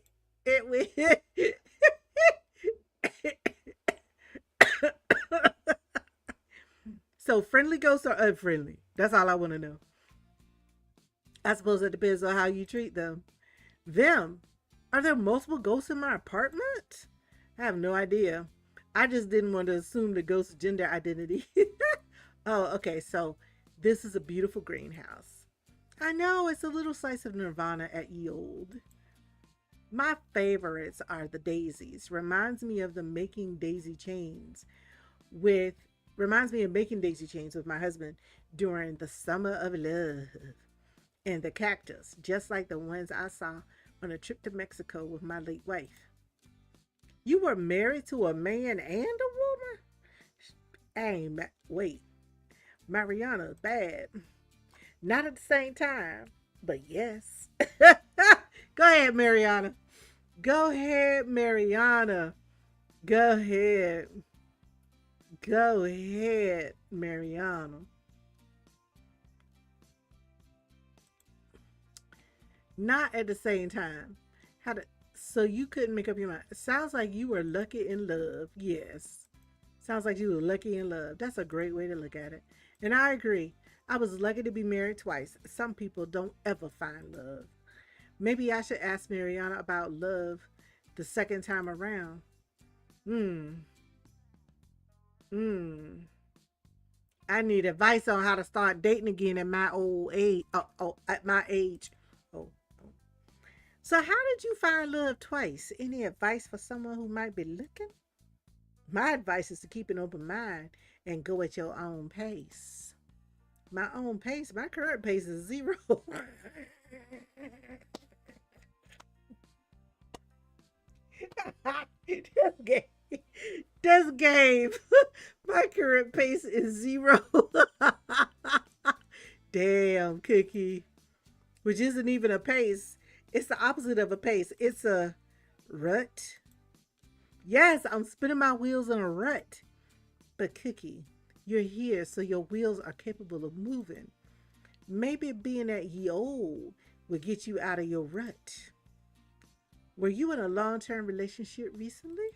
So friendly ghosts or unfriendly? That's all I want to know. I suppose it depends on how you treat them. Them? Are there multiple ghosts in my apartment? I have no idea. I just didn't want to assume the ghost's gender identity. Oh, okay. So this is a beautiful greenhouse. I know it's a little slice of nirvana at ye old. My favorites are the daisies. Reminds me of making daisy chains with my husband during the summer of love. And the cactus, just like the ones I saw on a trip to Mexico with my late wife. You were married to a man and a woman? Wait. Mariana, bad. Not at the same time, but yes. Go ahead, Mariana. Go ahead, Mariana. Go ahead. Go ahead, Mariana. Not at the same time. So you couldn't make up your mind. Sounds like you were lucky in love. Yes. Sounds like you were lucky in love. That's a great way to look at it. And I agree. I was lucky to be married twice. Some people don't ever find love. Maybe I should ask Mariana about love the second time around. Hmm. Hmm. I need advice on how to start dating again at my old age. At my age. Oh, oh. So, how did you find love twice? Any advice for someone who might be looking? My advice is to keep an open mind and go at your own pace. My own pace, my current pace is zero. That's game. That's game. My current pace is zero. Damn, Cookie. Which isn't even a pace. It's the opposite of a pace. It's a rut. Yes, I'm spinning my wheels in a rut. But Cookie, you're here, so your wheels are capable of moving. Maybe being at ye old will get you out of your rut. Were you in a long-term relationship recently?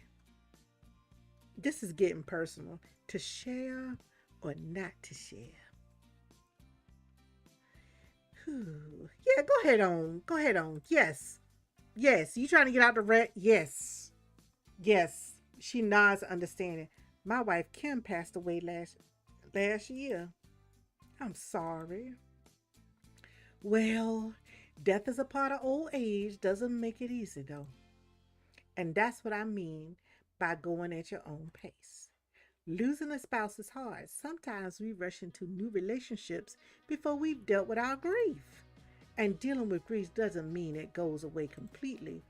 This is getting personal. To share or not to share? Whew. Yeah, go ahead on. Go ahead on. Yes. Yes. You trying to get out the rut? Yes. Yes. She nods understanding. My wife Kim passed away last year. I'm sorry. Well, death is a part of old age. Doesn't make it easy though. And that's what I mean by going at your own pace. Losing a spouse is hard. Sometimes we rush into new relationships before we've dealt with our grief. And dealing with grief doesn't mean it goes away completely.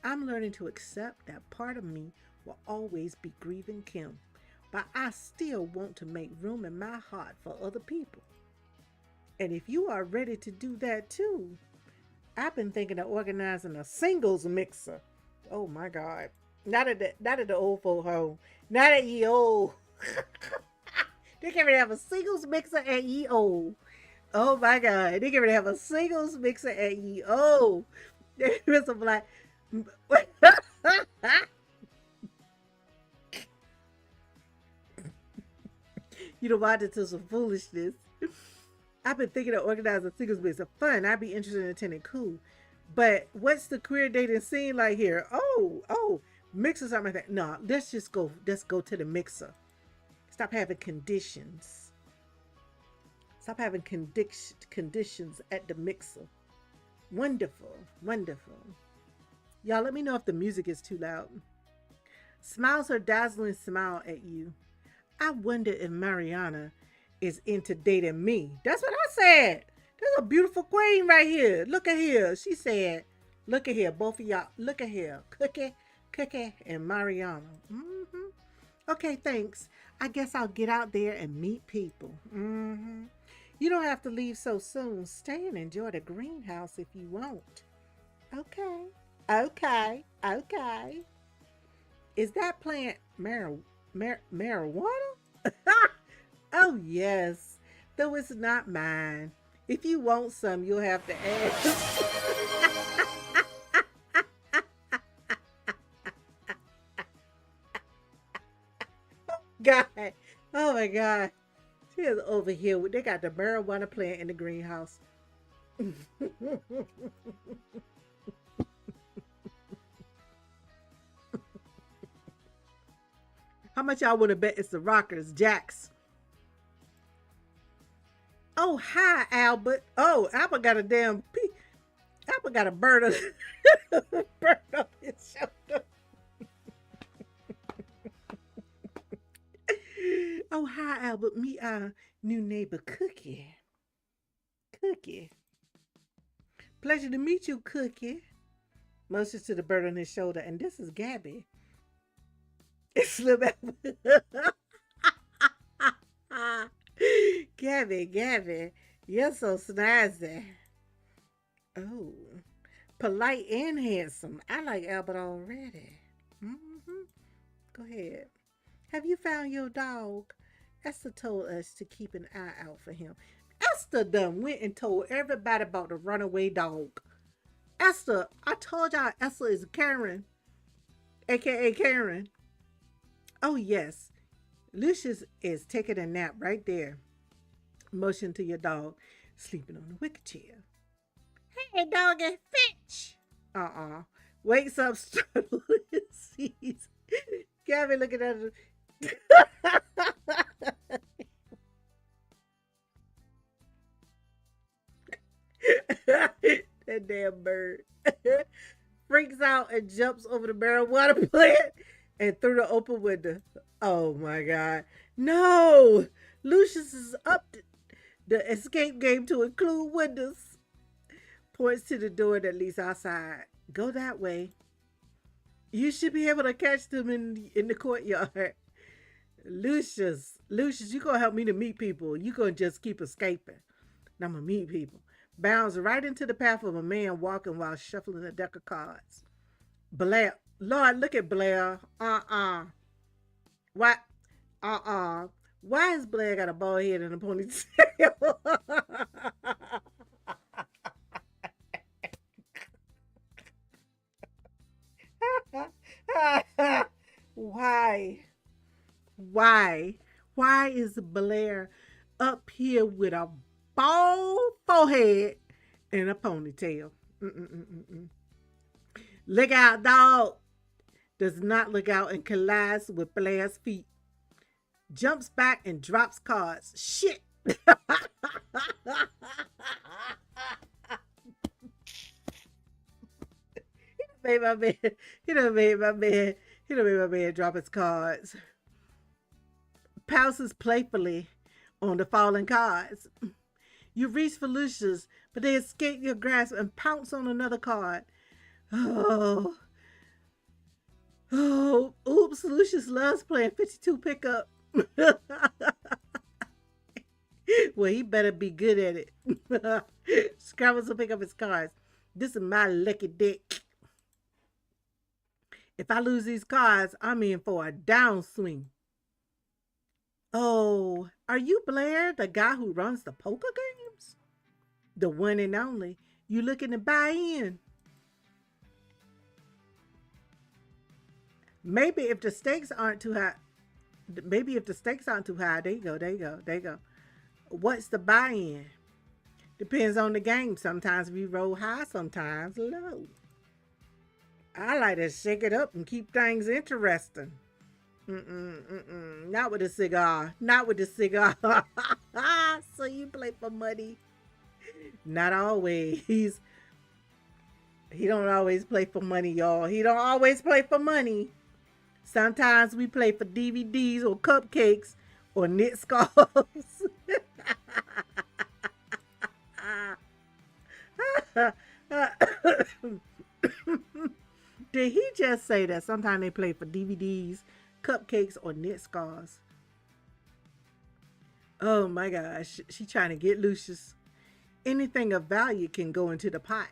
I'm learning to accept that part of me will always be grieving Kim, but I still want to make room in my heart for other people. And if you are ready to do that too, I've been thinking of organizing a singles mixer. Oh my God. Not at the old folk home. Not at ye old. They can have a singles mixer at ye old. Oh my God. They can have a singles mixer at ye old. There's some like you know why this is some foolishness. I've been thinking of organizing singles mixer. Fun. I'd be interested in attending. Cool. But what's the queer dating scene like here? Oh, mix or something like that. No, let's just go. Let's go to the mixer. Stop having conditions. Stop having conditions at the mixer. Wonderful, wonderful. Y'all, let me know if the music is too loud. Smiles her dazzling smile at you. I wonder if Mariana is into dating me. That's what I said. There's a beautiful queen right here. Look at here. She said, look at here, both of y'all. Look at here. Cookie, and Mariana. Okay, thanks. I guess I'll get out there and meet people. You don't have to leave so soon. Stay and enjoy the greenhouse if you want. Okay. Is that plant marijuana? Oh, yes. Though it's not mine. If you want some, you'll have to ask. God. Oh my God. She is over here. They got the marijuana plant in the greenhouse. How much y'all want to bet it's the Rockers, Jacks? Oh, hi, Albert. Oh, Albert got a damn Albert got a bird bird up his shoulder. Oh, hi, Albert. Meet our new neighbor, Cookie. Cookie. Pleasure to meet you, Cookie. Motions to the bird on his shoulder. And this is Gabby. It's Slim Albert. Gabby, you're so snazzy. Oh, polite and handsome. I like Albert already. Go ahead. Have you found your dog? Esther told us to keep an eye out for him. Esther done went and told everybody about the runaway dog. Esther, I told y'all Esther is Karen, aka Karen. Oh, yes. Lucius is taking a nap right there. Motion to your dog, sleeping on the wicker chair. Hey, doggy, fetch. Uh-uh. Wakes up, struggling, sees Gabby looking at him. That damn bird. Freaks out and jumps over the marijuana plant and through the open window. Oh my God. No! Lucius is up the escape game to include windows. Points to the door that leads outside. Go that way. You should be able to catch them in the courtyard. Lucius, you gonna help me to meet people. You gonna just keep escaping. And I'm gonna meet people. Bounds right into the path of a man walking while shuffling a deck of cards. Blair, Lord, look at Blair. Why? Why has Blair got a bald head and a ponytail? Why? Why? Why is Blair up here with a bald forehead and a ponytail? Look out, dog. Does not look out and collides with Blair's feet. Jumps back and drops cards. Shit. Made my man. He done made my man. He done made my man drop his cards. Pounces playfully on the fallen cards. You reach for Lucius, but they escape your grasp and pounce on another card. Oh. Oh, oops, Lucius loves playing 52 pickup. Well, he better be good at it. Scrambles to pick up his cards. This is my lucky dick. If I lose these cards, I'm in for a downswing. Oh, are you Blair, the guy who runs the poker games? The one and only. You looking to buy in? Maybe if the stakes aren't too high. There you go. What's the buy-in? Depends on the game. Sometimes we roll high, sometimes low. I like to shake it up and keep things interesting. Not with a cigar. Not with the cigar. So you play for money? Not always. He don't always play for money, y'all. He don't always play for money. Sometimes we play for DVDs or cupcakes or knit scarves. Did he just say that sometimes they play for DVDs, cupcakes, or knit scarves? Oh my gosh, she trying to get Lucius. Anything of value can go into the pot.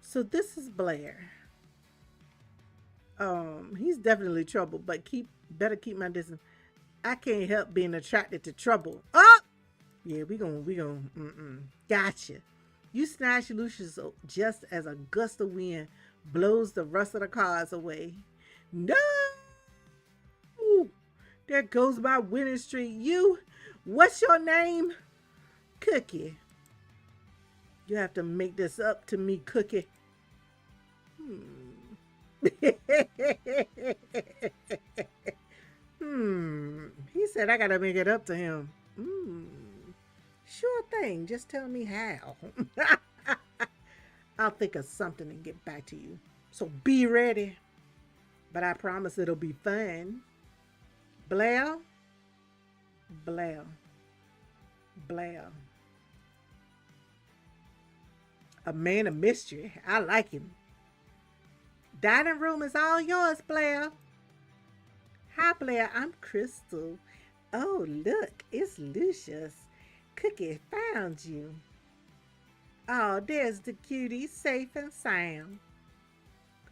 So this is Blair. He's definitely trouble, but better keep my distance. I can't help being attracted to trouble. Oh! Yeah, we gon' Gotcha. You snatch Lucius just as a gust of wind blows the rest of the cards away. No! There goes my winning streak. What's your name? Cookie. You have to make this up to me, Cookie. He said I gotta make it up to him. Sure thing. Just tell me how. I'll think of something and get back to you. So be ready. But I promise it'll be fun. Blair. A man of mystery. I like him. Dining room is all yours, Blair. Hi, Blair. I'm Crystal. Oh, look. It's Lucius. Cookie found you. Oh, there's the cutie, safe and sound.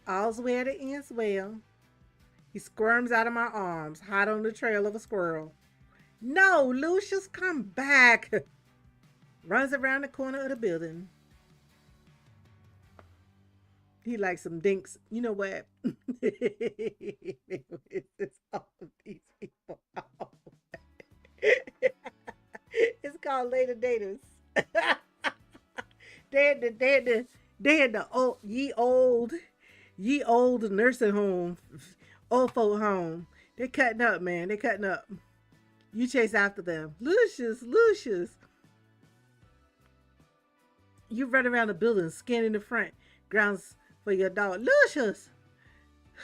All's well that ends well. He squirms out of my arms, hot on the trail of a squirrel. No, Lucius, come back. Runs around the corner of the building. He likes some dinks. You know what? It's all of these people. It's called later daters. They had the ye old nursing home, old folk home. They cutting up, man. They cutting up. You chase after them. Lucius, Lucius. You run around the building scanning the front grounds for your dog. Lucius!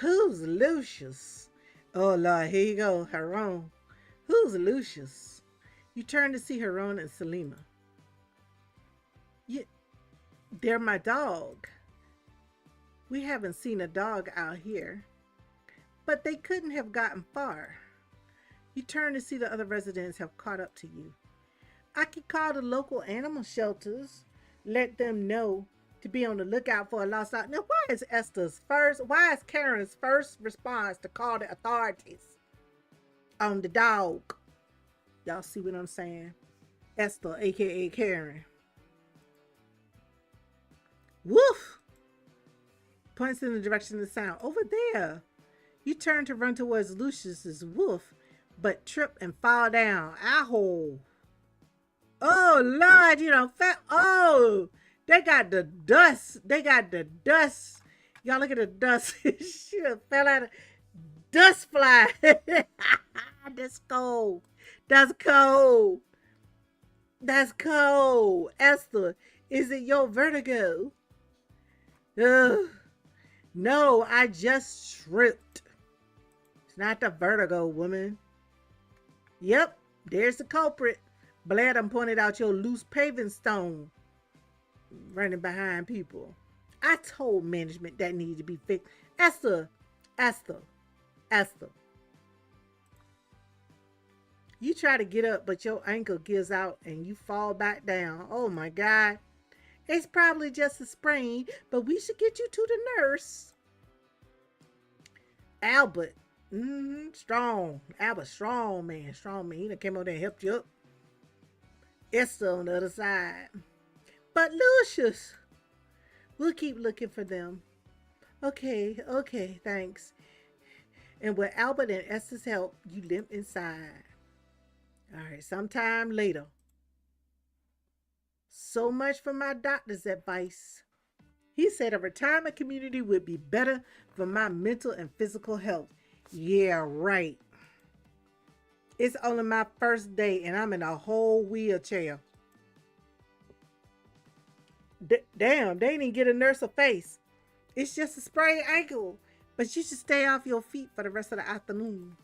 Who's Lucius? Oh, Lord, here you go, Haron. Who's Lucius? You turn to see Haron and Selima. They're my dog. We haven't seen a dog out here, but they couldn't have gotten far. You turn to see the other residents have caught up to you. I could call the local animal shelters, let them know to be on the lookout for a lost dog. Now, why is Karen's first response to call the authorities on the dog? Y'all see what I'm saying? Esther, aka Karen. Woof! Points in the direction of the sound. Over there. You turn to run towards Lucius's woof, but trip and fall down. Ow! Oh, Lord, oh, they got the dust. Y'all look at the dust. Shit, fell out of dust fly. That's cold. That's cold. That's cold. Esther, is it your vertigo? No, I just tripped. It's not the vertigo, woman. Yep, there's the culprit. Blair done pointed out your loose paving stone running behind people. I told management that needed to be fixed. Esther. You try to get up, but your ankle gives out and you fall back down. Oh my God. It's probably just a sprain, but we should get you to the nurse. Albert. Strong. Albert, strong man. He done came over there and helped you up. Esther on the other side. But Lucius, we'll keep looking for them. Okay, thanks. And with Albert and Esther's help, you limp inside. All right, sometime later. So much for my doctor's advice. He said a retirement community would be better for my mental and physical health. Yeah, right. It's only my first day and I'm in a whole wheelchair. Damn, they didn't get a nurse a face. It's just a sprained ankle, but you should stay off your feet for the rest of the afternoon.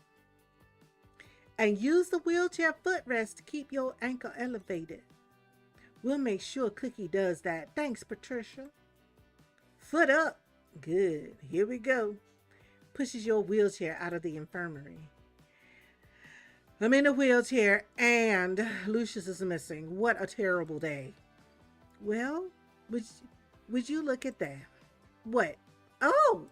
And use the wheelchair footrest to keep your ankle elevated. We'll make sure Cookie does that. Thanks, Patricia. Foot up. Good. Here we go. Pushes your wheelchair out of the infirmary. I'm in a wheelchair and Lucius is missing. What a terrible day. Well, would you look at that? What? Oh!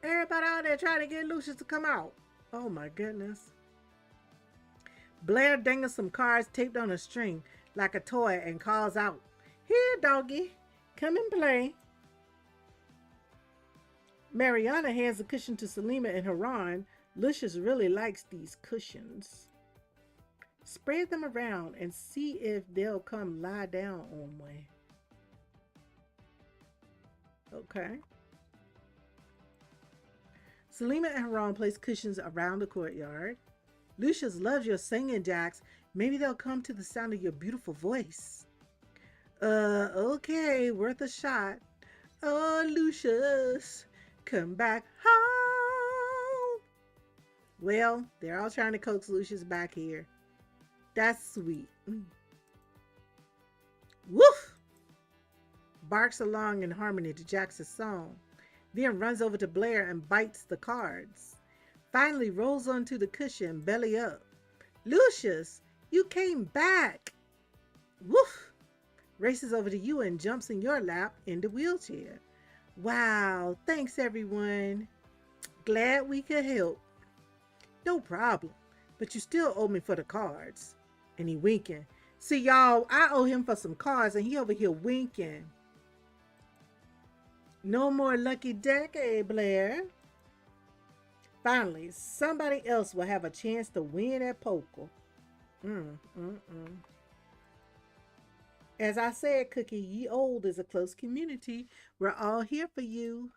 Everybody out there trying to get Lucius to come out. Oh my goodness. Blair dangles some cards taped on a string like a toy and calls out, "Here, doggy, come and play." Mariana hands a cushion to Selima and Haran. Lucius really likes these cushions. Spread them around and see if they'll come lie down on one. Okay. Selima and Haran place cushions around the courtyard. Lucius loves your singing, Jax. Maybe they'll come to the sound of your beautiful voice. Okay, worth a shot. Oh, Lucius, come back home. Well, they're all trying to coax Lucius back here. That's sweet. Woof! Barks along in harmony to Jax's song. Then runs over to Blair and bites the cards. Finally rolls onto the cushion, belly up. Lucius, you came back. Woof! Races over to you and jumps in your lap in the wheelchair. Wow, thanks everyone. Glad we could help. No problem, but you still owe me for the cards. And he winking. See, y'all, I owe him for some cards, and he over here winking. No more lucky decade, Blair. Finally, somebody else will have a chance to win at poker. Mm, mm, mm. As I said, Cookie, ye old is a close community. We're all here for you.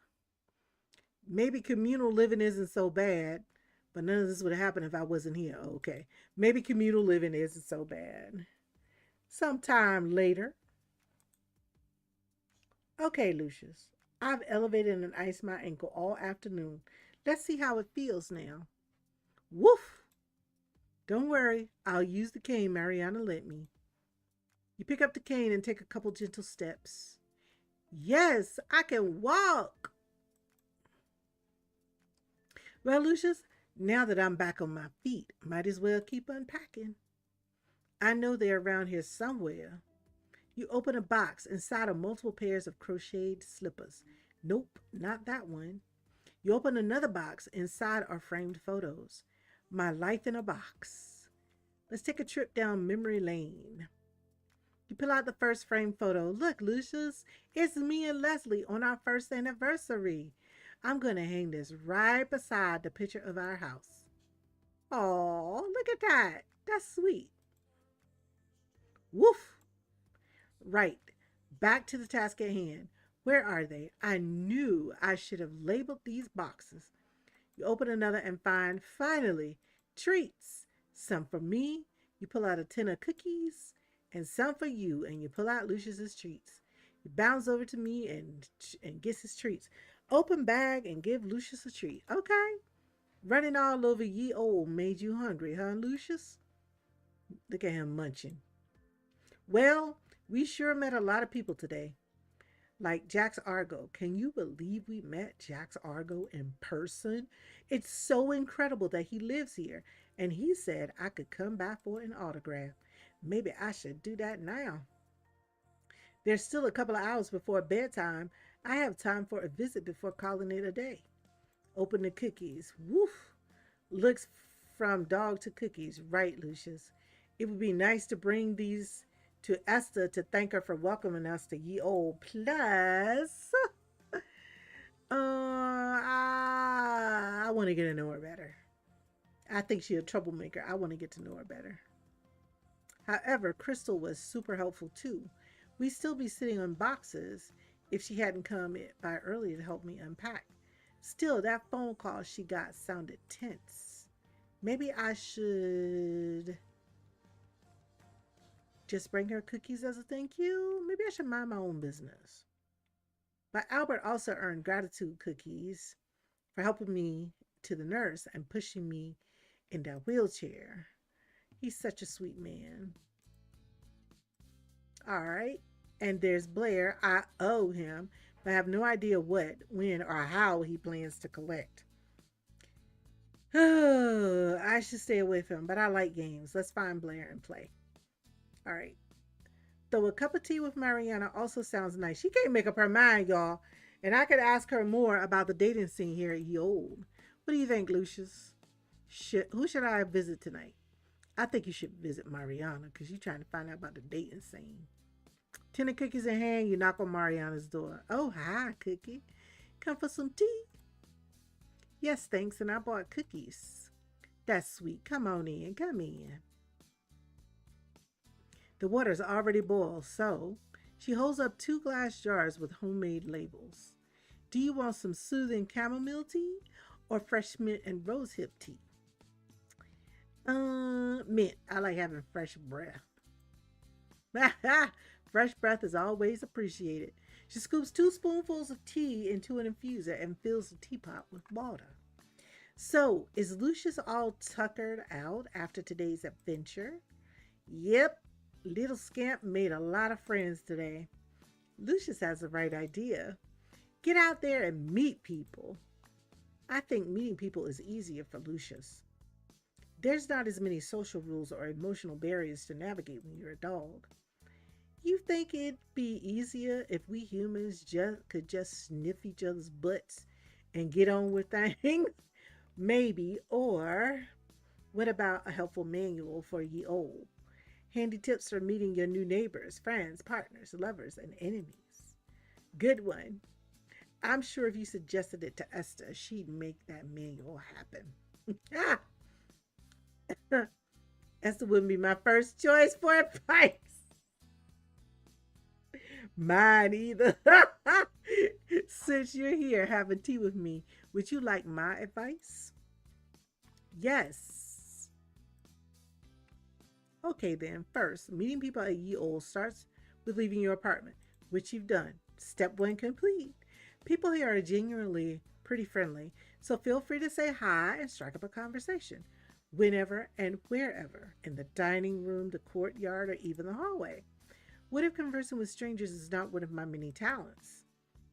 Maybe communal living isn't so bad, but none of this would happen if I wasn't here. Okay. Maybe communal living isn't so bad. Sometime later. Okay, Lucius. I've elevated and iced my ankle all afternoon. Let's see how it feels now. Woof! Don't worry, I'll use the cane Mariana lent me. You pick up the cane and take a couple gentle steps. Yes, I can walk. Well, Lucius, now that I'm back on my feet, might as well keep unpacking. I know they're around here somewhere. You open a box inside of multiple pairs of crocheted slippers. Nope, not that one. You open another box inside are framed photos. My life in a box. Let's take a trip down memory lane. You pull out the first framed photo. Look, Lucius, it's me and Leslie on our first anniversary. I'm going to hang this right beside the picture of our house. Oh, look at that. That's sweet. Woof. Right. Back to the task at hand. Where are they? I knew I should have labeled these boxes. You open another and find, finally, treats. Some for me. You pull out a tin of cookies. And some for you. And you pull out Lucius's treats. You bounce over to me and gets his treats. Open bag and give Lucius a treat. Okay. Running all over ye old made you hungry, huh, Lucius? Look at him munching. Well, we sure met a lot of people today. Like Jax Argo. Can you believe we met Jax Argo in person? It's so incredible that he lives here. And he said I could come by for an autograph. Maybe I should do that now. There's still a couple of hours before bedtime. I have time for a visit before calling it a day. Open the cookies. Woof. Looks from dog to cookies. Right, Lucius. It would be nice to bring these to Esther to thank her for welcoming us to ye old. Plus, I want to get to know her better. I think she's a troublemaker. I want to get to know her better. However, Crystal was super helpful too. We'd still be sitting on boxes if she hadn't come by early to help me unpack. Still, that phone call she got sounded tense. Maybe I should just bring her cookies as a thank you. Maybe I should mind my own business. But Albert also earned gratitude cookies for helping me to the nurse and pushing me in that wheelchair. He's such a sweet man. All right. And there's Blair. I owe him, but I have no idea what, when, or how he plans to collect. Oh, I should stay away from him, but I like games. Let's find Blair and play. All right. Though a cup of tea with Mariana also sounds nice. She can't make up her mind, y'all. And I could ask her more about the dating scene here at Ye Old. What do you think, Lucius? Who should I visit tonight? I think you should visit Mariana because you're trying to find out about the dating scene. 10 of cookies in hand, you knock on Mariana's door. Oh, hi, Cookie. Come for some tea? Yes, thanks, and I bought cookies. That's sweet. Come on in, come in. The water's already boiled, so she holds up 2 glass jars with homemade labels. Do you want some soothing chamomile tea or fresh mint and rosehip tea? Mint. I like having fresh breath. Fresh breath is always appreciated. She scoops 2 spoonfuls of tea into an infuser and fills the teapot with water. So, is Lucius all tuckered out after today's adventure? Yep, little scamp made a lot of friends today. Lucius has the right idea. Get out there and meet people. I think meeting people is easier for Lucius. There's not as many social rules or emotional barriers to navigate when you're a dog. You think it'd be easier if we humans could just sniff each other's butts and get on with things? Maybe. Or what about a helpful manual for ye old? Handy tips for meeting your new neighbors, friends, partners, lovers, and enemies. Good one. I'm sure if you suggested it to Esther, she'd make that manual happen. Esther wouldn't be my first choice for advice. Mine either. Since you're here having tea with me, would you like my advice? Yes. Okay, then. First, meeting people at ye old starts with leaving your apartment, which you've done. Step one complete. People here are genuinely pretty friendly, so feel free to say hi and strike up a conversation whenever and wherever, in the dining room, the courtyard, or even the hallway. What if conversing with strangers is not one of my many talents?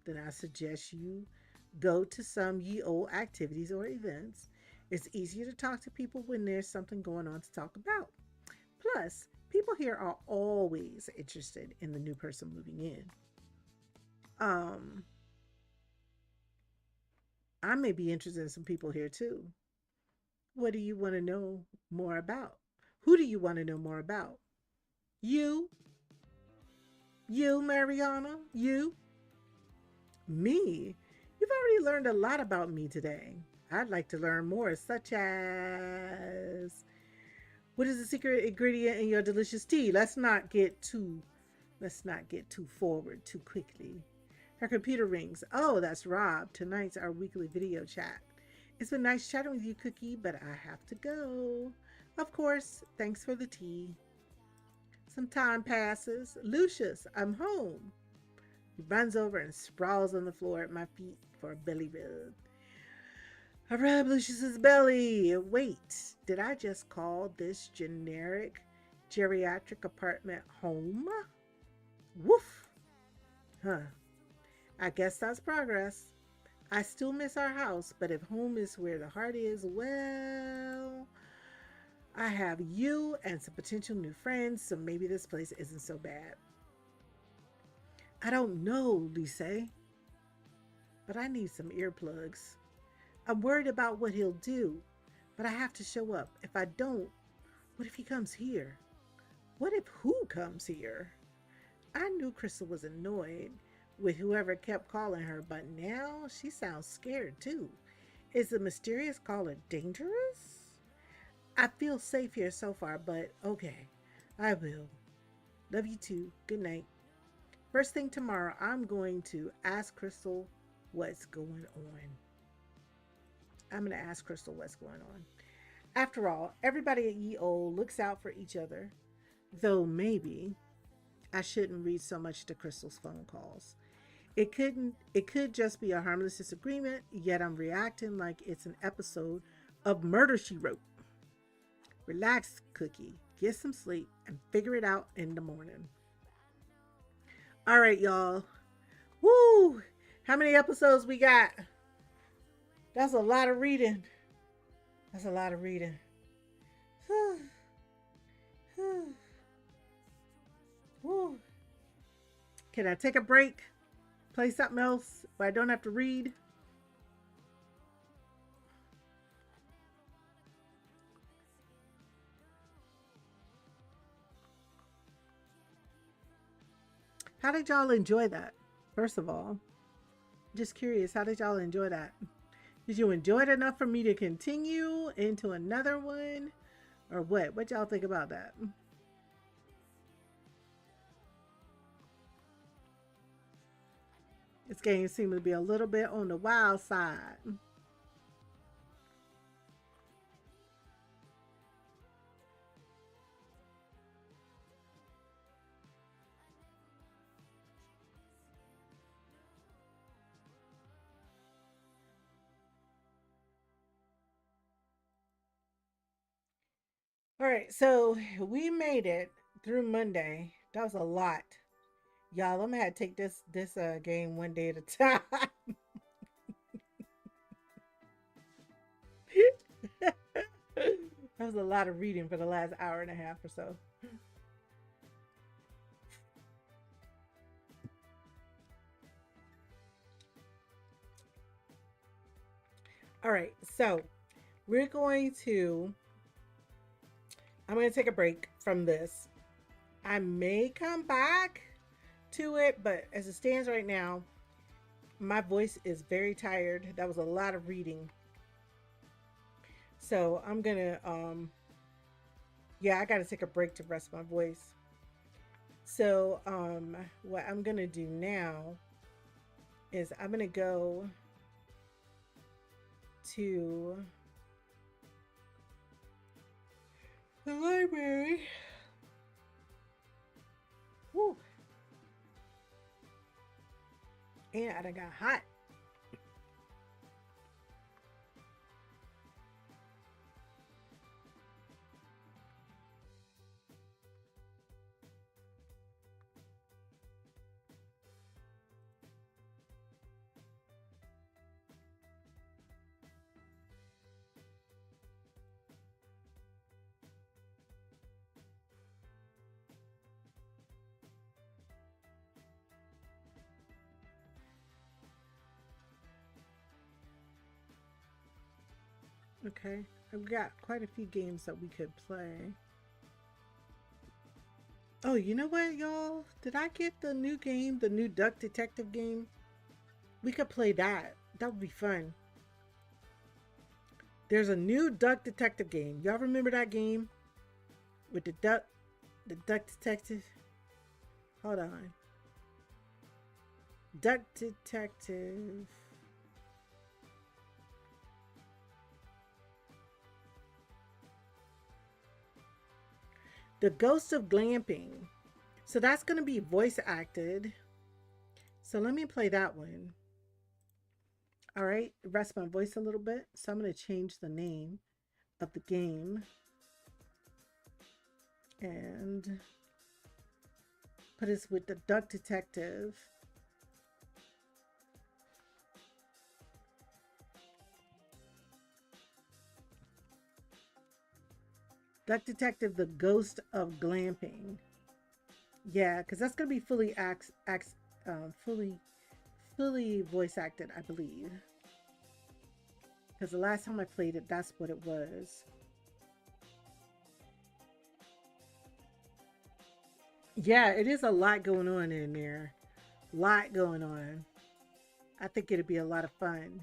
Then I suggest you go to some ye old activities or events. It's easier to talk to people when there's something going on to talk about. Plus, people here are always interested in the new person moving in. Um, I may be interested in some people here too. What do you want to know more about? Who do you want to know more about? You? You, Mariana? You? Me? You've already learned a lot about me today. I'd like to learn more, such as what is the secret ingredient in your delicious tea? Let's not get too forward too quickly. Her computer rings. Oh, that's Rob. Tonight's our weekly video chat. It's been nice chatting with you, Cookie, but I have to go. Of course, thanks for the tea. Some time passes. Lucius, I'm home. He runs over and sprawls on the floor at my feet for a belly rub. I rub Lucius's belly. Wait, did I just call this generic geriatric apartment home? Woof. Huh. I guess that's progress. I still miss our house, but if home is where the heart is, well, I have you and some potential new friends, so maybe this place isn't so bad. I don't know, Lise, but I need some earplugs. I'm worried about what he'll do, but I have to show up. If I don't, what if he comes here? What if who comes here? I knew Crystal was annoyed with whoever kept calling her, but now she sounds scared too. Is the mysterious caller dangerous? I feel safe here so far, but okay, I will. Love you too. Good night. First thing tomorrow, I'm going to ask Crystal what's going on. I'm going to ask Crystal what's going on. After all, everybody at EO looks out for each other, though maybe I shouldn't read so much to Crystal's phone calls. It could just be a harmless disagreement, yet I'm reacting like it's an episode of Murder, She Wrote. Relax, Cookie. Get some sleep and figure it out in the morning. All right, y'all. Woo! How many episodes we got? That's a lot of reading. That's a lot of reading. Woo. Can I take a break? Play something else where I don't have to read? How did y'all enjoy that? First of all, just curious, how did y'all enjoy that? Did you enjoy it enough for me to continue into another one? Or what? What y'all think about that? This game seemed to be a little bit on the wild side. All right, so we made it through Monday. That was a lot. Y'all, I'm gonna have to take this game one day at a time. That was a lot of reading for the last hour and a half or so. All right, so we're going to I'm going to take a break from this I may come back to it, but as it stands right now, my voice is very tired. That was a lot of reading. So I'm gonna yeah, I gotta take a break to rest my voice. So what I'm gonna do now is I'm gonna go to the library. Woo. And I got hot. Okay, I've got quite a few games that we could play. Oh, you know what, y'all? Did I get the new game, the new Duck Detective game? We could play that. That would be fun. There's a new Duck Detective game. Y'all remember that game with the Duck Detective? Hold on. Duck Detective. The Ghost of Glamping. So that's going to be voice acted. So let me play that one. All right, rest my voice a little bit. So I'm going to change the name of the game and put us with the Duck Detective. Duck Detective, the Ghost of Glamping. Yeah, because that's going to be fully voice acted, I believe. Because the last time I played it, that's what it was. Yeah, it is a lot going on in there. Lot going on. I think it'd be a lot of fun.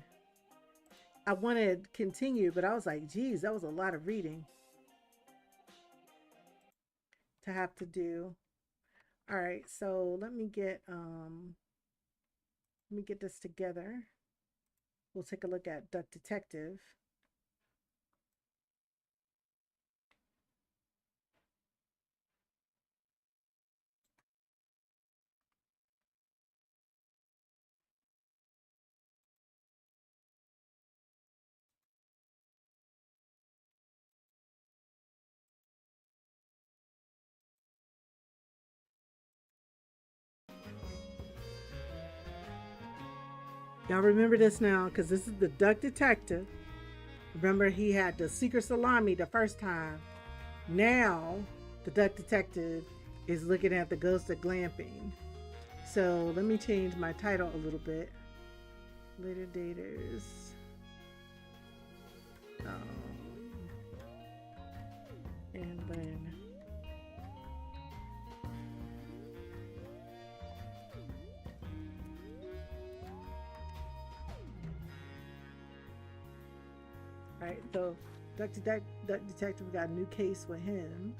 I wanted to continue, but I was like, geez, that was a lot of reading to have to do. All right, so let me get this together. We'll take a look at Duck Detective. Y'all remember this now because this is the Duck Detective. Remember, he had the secret salami the first time. Now, the Duck Detective is looking at the ghost of glamping. So, let me change my title a little bit. Later Daters. And then right, so Duck Detective got a new case with him.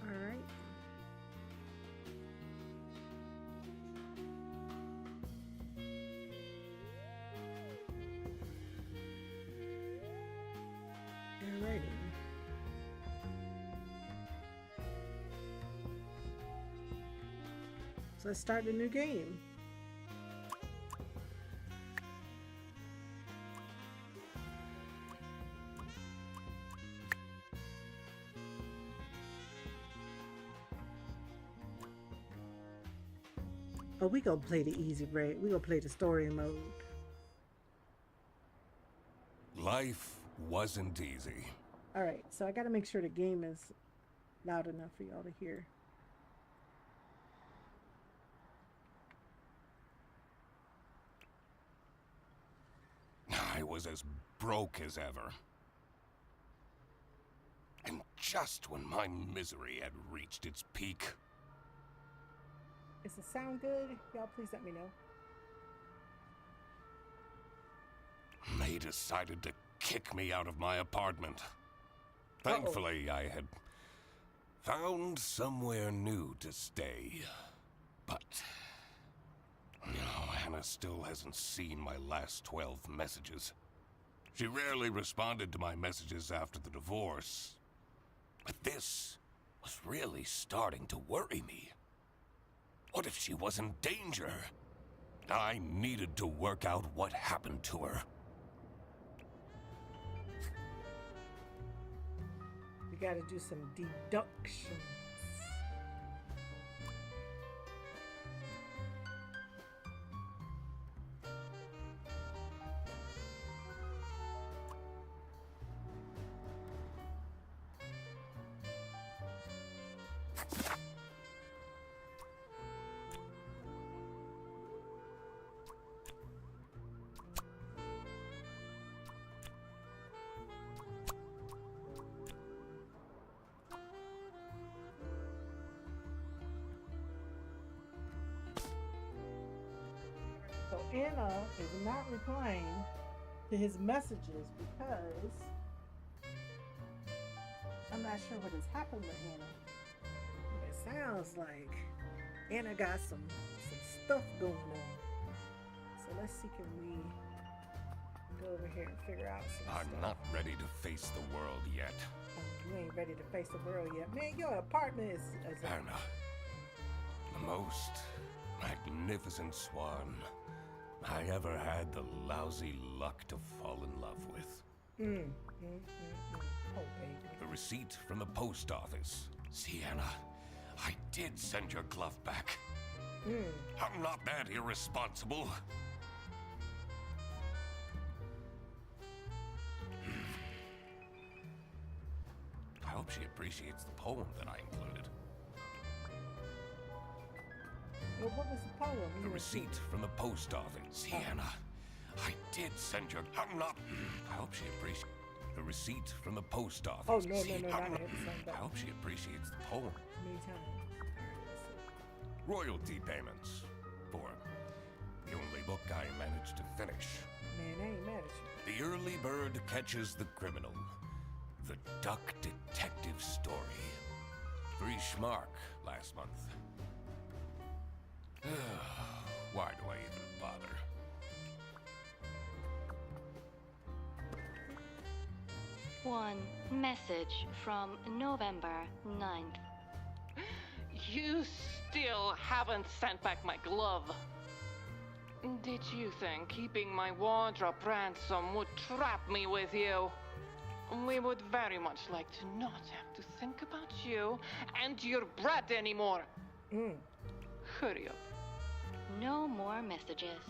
All right. Alrighty. So let's start a new game. Oh, we gonna play the easy rate. We gonna play the story mode. Life wasn't easy. All right, so I gotta make sure the game is loud enough for y'all to hear. I was as broke as ever. And just when my misery had reached its peak. Does it sound good? Y'all please let me know. They decided to kick me out of my apartment. Thankfully, I had found somewhere new to stay. But no, Hannah still hasn't seen my last 12 messages. She rarely responded to my messages after the divorce. But this was really starting to worry me. What if she was in danger? I needed to work out what happened to her. We gotta do some deductions. So Anna is not replying to his messages because I'm not sure what has happened with Anna. It sounds like Anna got some stuff going on. So let's see, can we go over here and figure out some I'm stuff? not ready to face the world yet. You ain't ready to face the world yet. Man, your apartment is Hannah, the most magnificent swan I ever had the lousy luck to fall in love with. Oh, baby. The receipt from the post office. See, Hannah, I did send your glove back. I'm not that irresponsible. I hope she appreciates the poem that I included. Well, what was the poem? The receipt from the post office. See, Hannah, I did send your... I'm not... I hope she appreciates... The receipt from the post office. Oh, no, See, no, I'm not not- him, son, I hope she appreciates the poem. Many times. Royalty payments for the only book I managed to finish. Man, I ain't mad at you. The Early Bird Catches the Criminal. The Duck Detective Story. 3 schmark last month. Why do I even bother? One message from November 9th. You still haven't sent back my glove. Did you think keeping my wardrobe ransom would trap me with you? We would very much like to not have to think about you and your bread anymore. Hurry up. No more messages.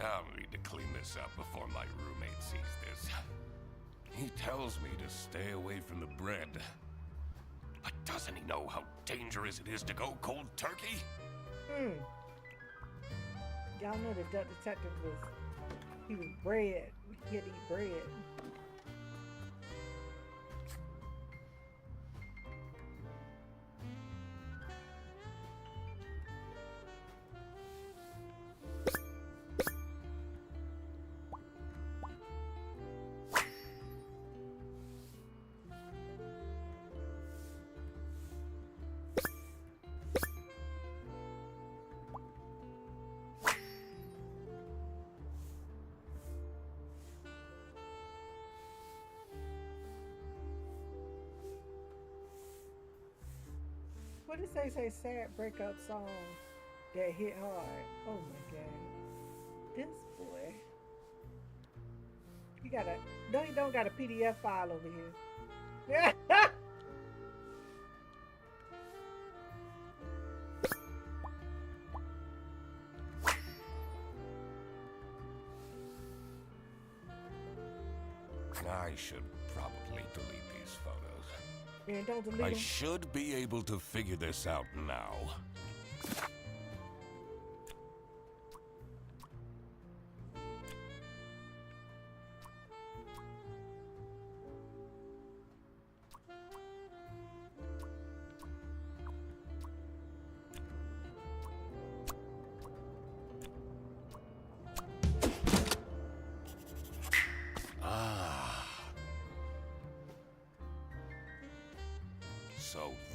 I'll need to clean this up before my roommate sees this. He tells me to stay away from the bread. But doesn't he know how dangerous it is to go cold turkey? Y'all know the duck detective he was bread. He had to eat bread. What did they say? Sad breakup song that hit hard. Oh my god. This boy. You got a you don't got a PDF file over here. I should probably delete these photos. Man, don't delete I them. should be able to figure this out now.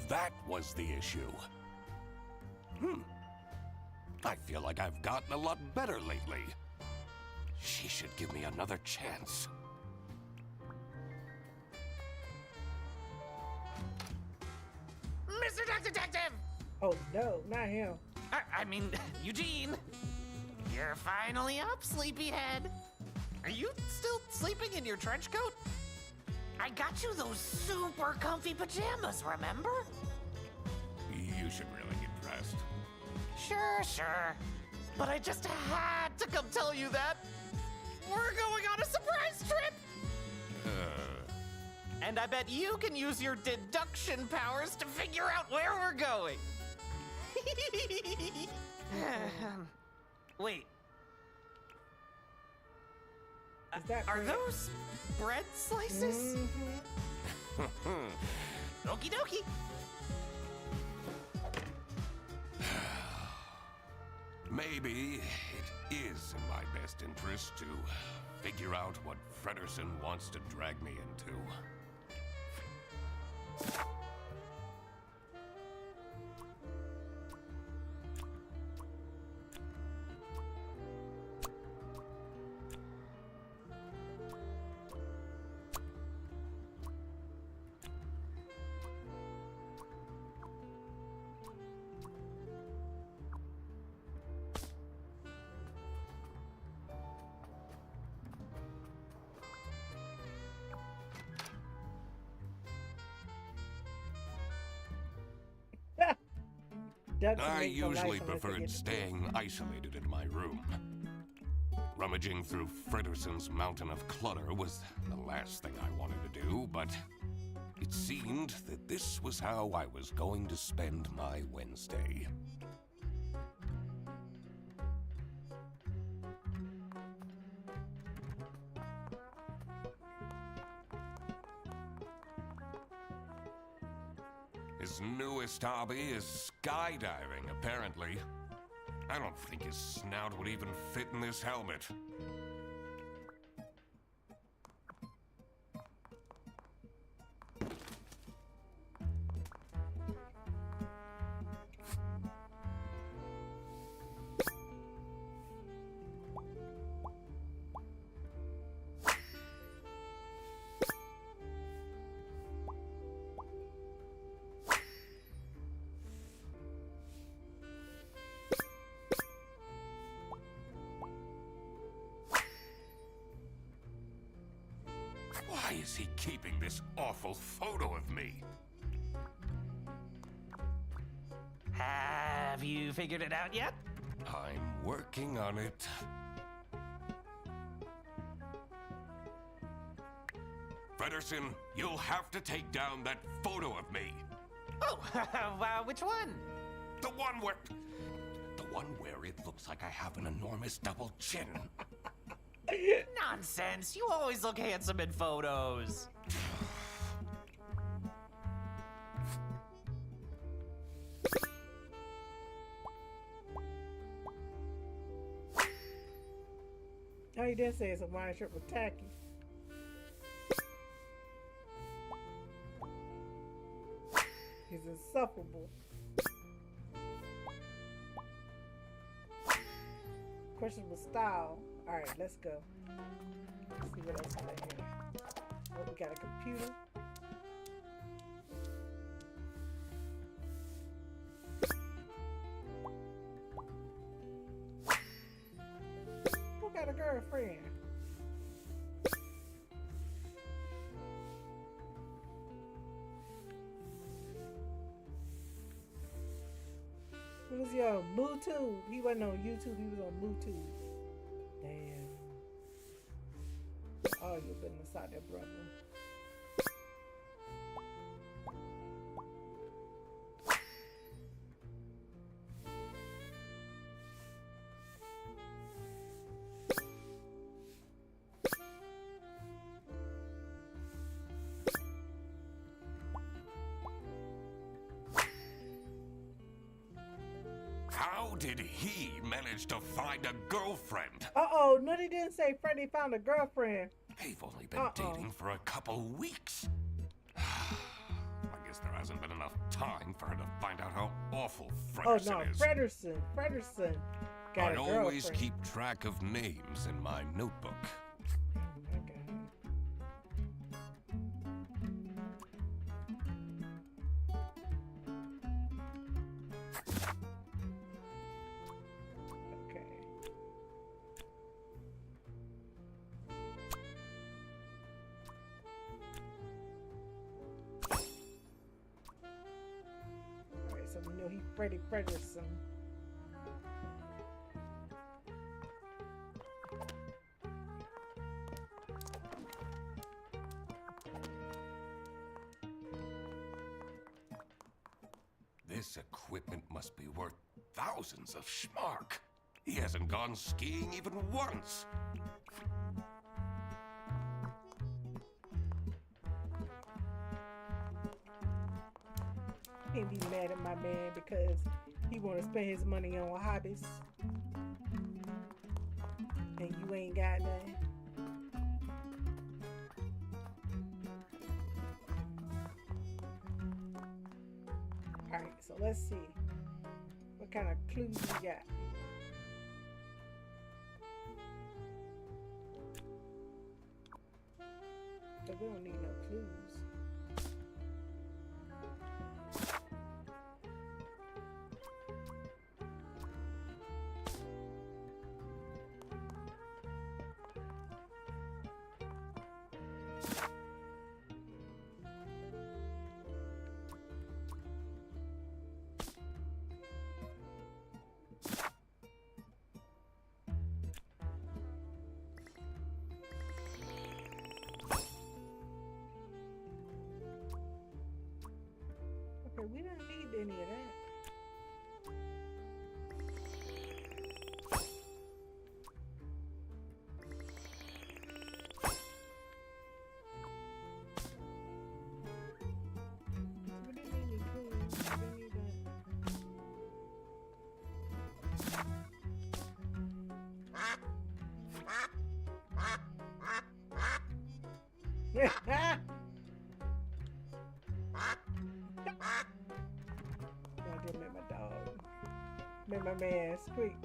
that was the issue. I feel like I've gotten a lot better lately. She should give me another chance. Mr. Detective! Oh no, not him. I mean, Eugene. You're finally up, sleepyhead. Are you still sleeping in your trench coat? I got you those super comfy pajamas, remember? You should really get dressed. Sure. But I just had to come tell you that we're going on a surprise trip! And I bet you can use your deduction powers to figure out where we're going. Wait. Is that Are bread? those bread slices? Okie dokie. Maybe it is in my best interest to figure out what Frederson wants to drag me into. Ducks I make for life usually unless they preferred get staying isolated in my room. Rummaging through Frederson's mountain of clutter was the last thing I wanted to do, but it seemed that this was how I was going to spend my Wednesday. His newest hobby is skydiving, apparently. I don't think his snout would even fit in this helmet. Why is he keeping this awful photo of me? Have you figured it out yet? I'm working on it. Frederson, you'll have to take down that photo of me. Oh, which one? The one where it looks like I have an enormous double chin. Nonsense. You always look handsome in photos. Oh, he did say it's a wine shirt with tacky. He's insufferable. Questionable style. Alright, let's go. Let's see what else is in here. Oh, we got a computer. Who got a girlfriend? What was he on? MooTube. He wasn't on YouTube, he was on MooTube. Damn. Oh, your business out there, brother. How did he manage to find a girlfriend? Uh-oh, no, they didn't say Freddie found a girlfriend. They've only been dating for a couple weeks. I guess there hasn't been enough time for her to find out how awful Oh Fredersen no, is. Fredersen got I a always girlfriend. keep track of names in my notebook. Okay. Okay. Alright, so we know he's Freddie Fredersen. This equipment must be worth thousands of schmark. He hasn't gone skiing even once. Can't be mad at my man because he want to spend his money on hobbies. And you ain't got none. Alright, so let's see. What kind of clues we got? So we don't need no clues. Okay, we don't need any of that. We didn't need any clues. We didn't need that. I did make my dog. Made my man squeak.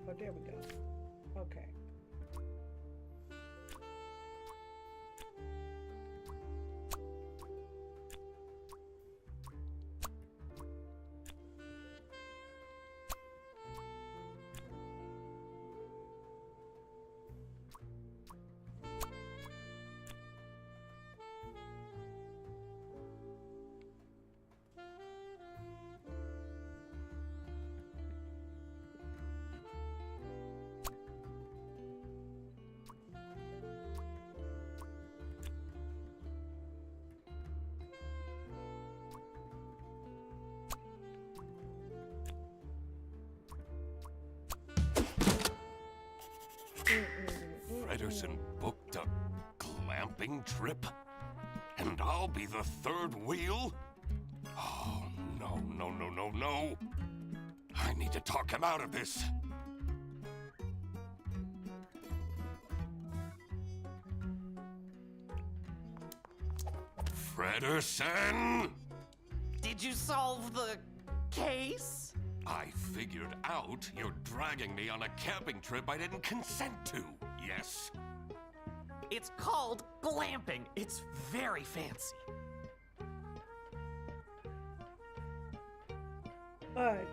Oh, there we go. Okay. Fredersen booked a glamping trip? And I'll be the third wheel? Oh, no, no, no, no, no. I need to talk him out of this. Fredersen! Did you solve the case? I figured out you're dragging me on a camping trip I didn't consent to, yes? It's called glamping. It's very fancy.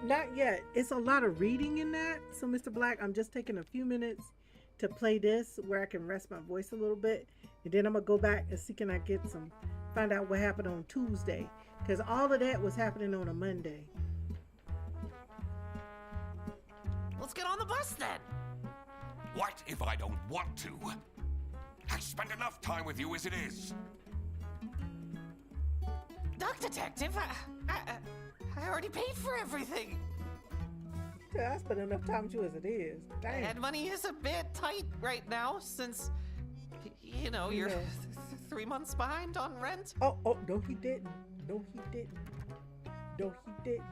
Not yet. It's a lot of reading in that. So, Mr. Black, I'm just taking a few minutes to play this where I can rest my voice a little bit. And then I'm going to go back and see can I get find out what happened on Tuesday. Because all of that was happening on a Monday. Let's get on the bus then. What if I don't want to? I spend enough time with you as it is. Duck Detective, I already paid for everything. Yeah, I spent enough time with you as it is. Damn. And money is a bit tight right now since You know, you're Yeah. 3 months behind on rent. Oh, no, he didn't. No, he didn't. No, he didn't.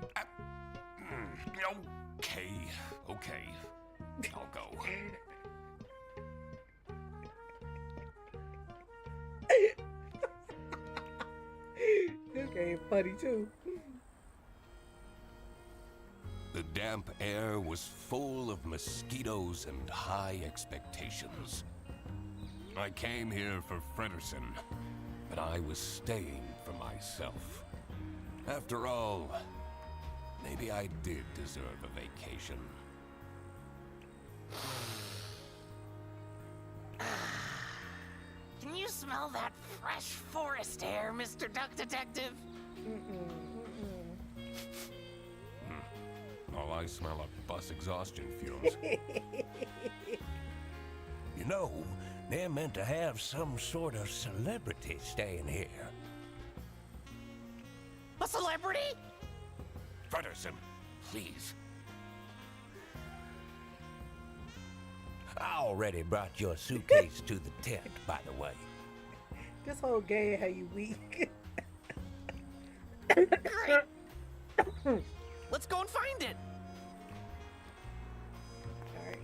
Okay. I'll go. This game funny too. The damp air was full of mosquitoes and high expectations. I came here for Fredersen, but I was staying for myself. After all, maybe I did deserve a vacation. Can you smell that fresh forest air, Mr. Duck Detective? All I smell are bus exhaustion fumes. You know, they're meant to have some sort of celebrity staying here. A celebrity? Fredersen, please. I already brought your suitcase to the tent, by the way. This whole game had you weak. Great. Let's go and find it. Alright.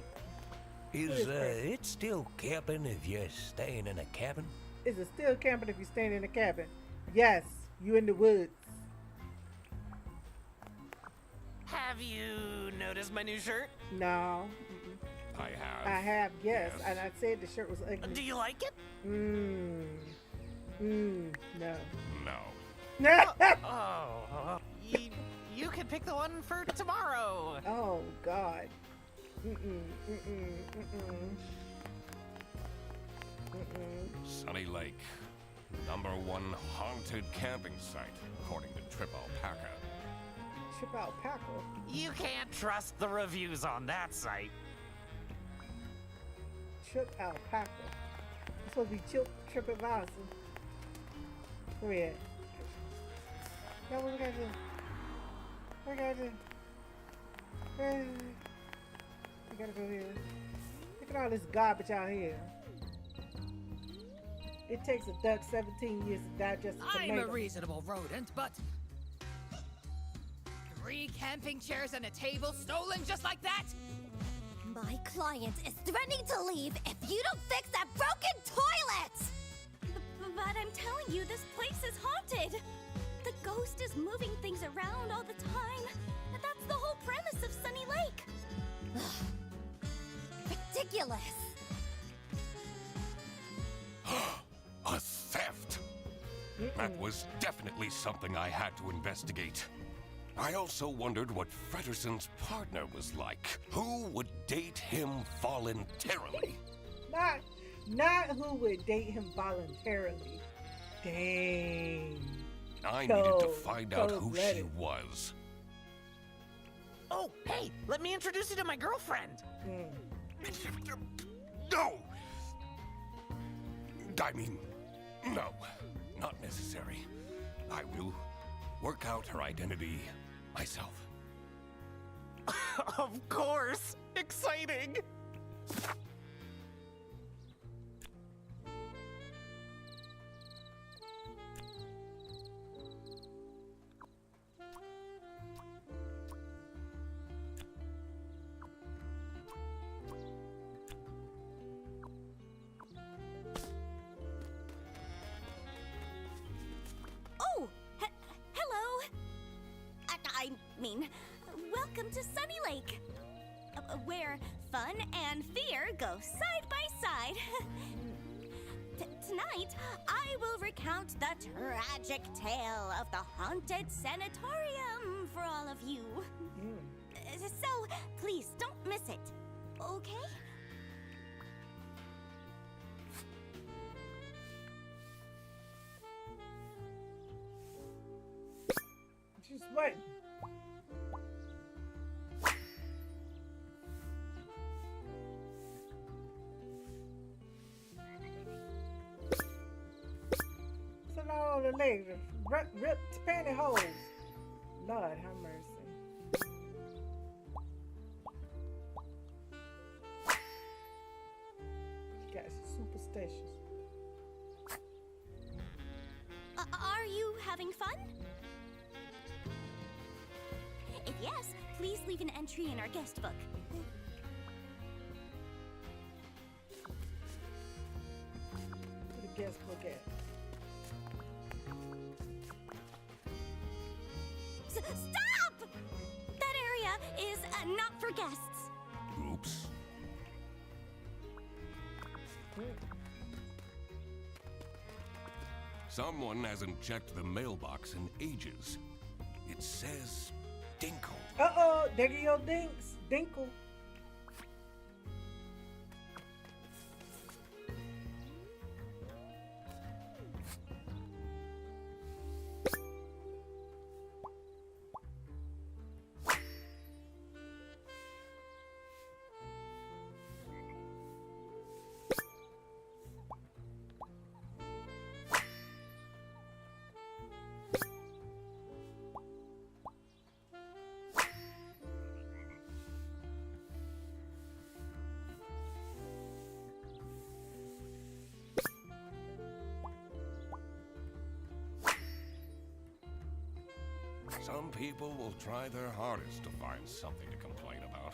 Is it still camping if you're staying in a cabin? Is it still camping if you're staying in a cabin? Yes, you in the woods. Have you noticed my new shirt? No. I I have, yes. Yes. And I said the shirt was Do ugly. you like it? No. No. Oh, you can pick the one for tomorrow. Oh, God. Sunny Lake, #1 haunted camping site, according to Trip Alpaca. Trip Alpaca. You can't trust the reviews on that site. Trip Alpaca. It's supposed to be Trip Advisor. Where we at? Now what we gotta do? We gotta do? We gotta go here. Look at all this garbage out here. It takes a duck 17 years to digest a I'm tomato. a reasonable rodent, but 3 camping chairs and a table stolen just like that? My client is threatening to leave if you don't fix that broken toilet! But I'm telling you, this place is haunted. The ghost is moving things around all the time. And that's the whole premise of Sunny Lake. Ridiculous! A theft! That was definitely something I had to investigate. I also wondered what Fredersen's partner was like. Who would date him voluntarily? Not who would date him voluntarily. Dang. I needed to find out who she was. Oh, hey, let me introduce you to my girlfriend. No! I mean, no, not necessary. I will work out her identity myself. Of course! Exciting! Oh, hello. I mean, welcome to Sunny Lake, where fun and fear go side by side. Tonight, I will recount the tragic tale of the haunted sanatorium for all of you. So, please don't miss it, okay? Just what? Sit all the legs, ripped pantyhose. Lord have mercy. She got super infestations. Are you having fun? If yes, please leave an entry in our guest book. Where the guest book at? Stop! That area is not for guests. Oops. Someone hasn't checked the mailbox in ages. It says Dinkle. Uh-oh, there go your dinks. Dinkle. Some people will try their hardest to find something to complain about.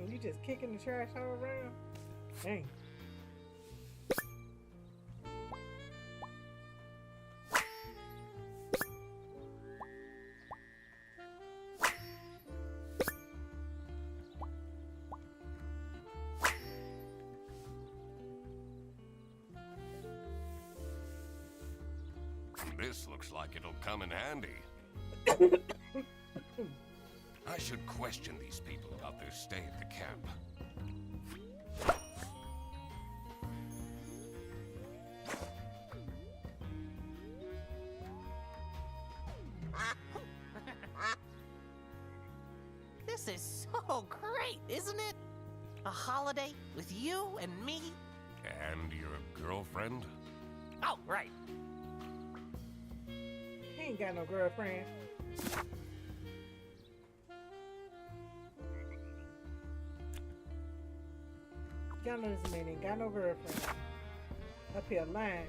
You just kicking the trash all around? Dang. This looks like it'll come in handy. I should question these people about their stay at the camp. This is so great, isn't it? A holiday with you and me. And your girlfriend? Oh, right. He ain't got no girlfriend. Y'all know this man ain't got no girlfriend. Up here lying.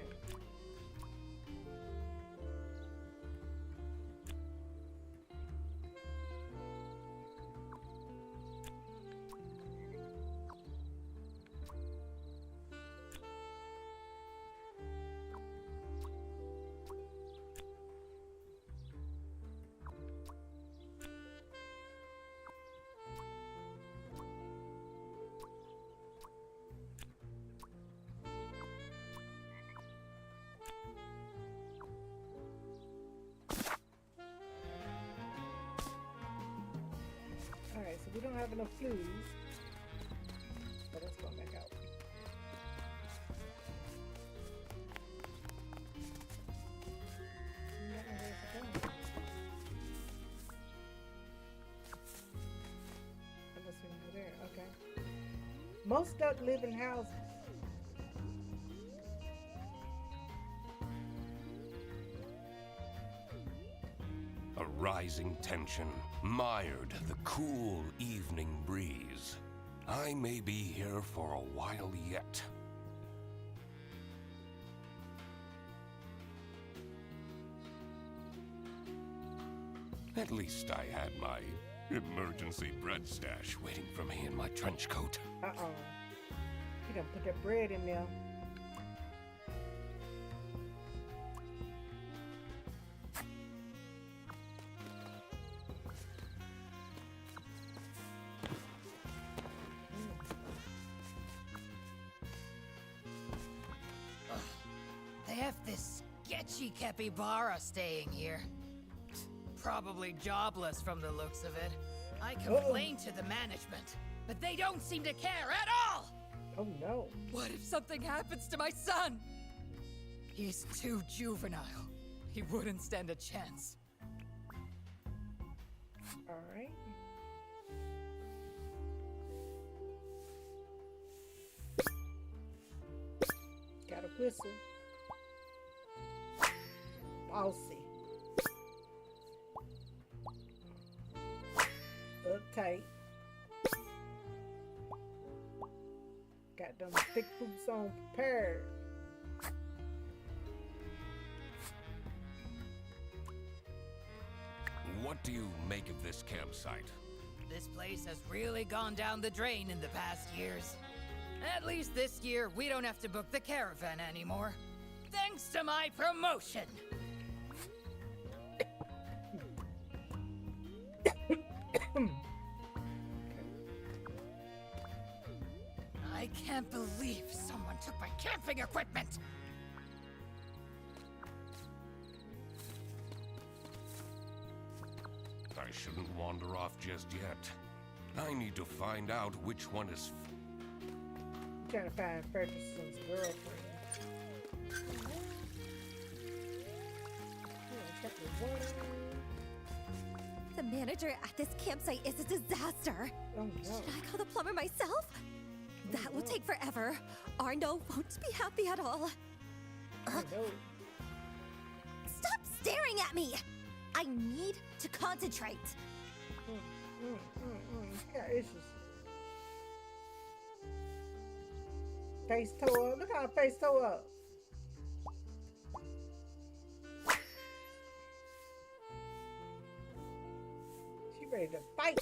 Alright, so we don't have enough flues. So let's go back out. Unless we can go there, okay. Most duck live in houses. A rising tension mired the cool evening breeze. I may be here for a while yet. At least I had my emergency bread stash waiting for me in my trench coat. Uh-oh. You done put that bread in there. They have this sketchy capybara staying here. Probably jobless from the looks of it. I complained to the management, but they don't seem to care at all! Oh no. What if something happens to my son? He's too juvenile. He wouldn't stand a chance. Alright. Got a whistle. bossy. Uptight. Got them thick boots on prepared. What do you make of this campsite? This place has really gone down the drain in the past years. At least this year, we don't have to book the caravan anymore. Thanks to my promotion! I can't believe someone took my camping equipment! I shouldn't wander off just yet. I need to find out which one is. Trying to find Ferguson's girlfriend. The manager at this campsite is a disaster. Oh no. Should I call the plumber myself? That will take forever. Arno won't be happy at all. Oh no. Stop staring at me! I need to concentrate. Got issues. Face toe up. Look how her face toe up. She ready to fight.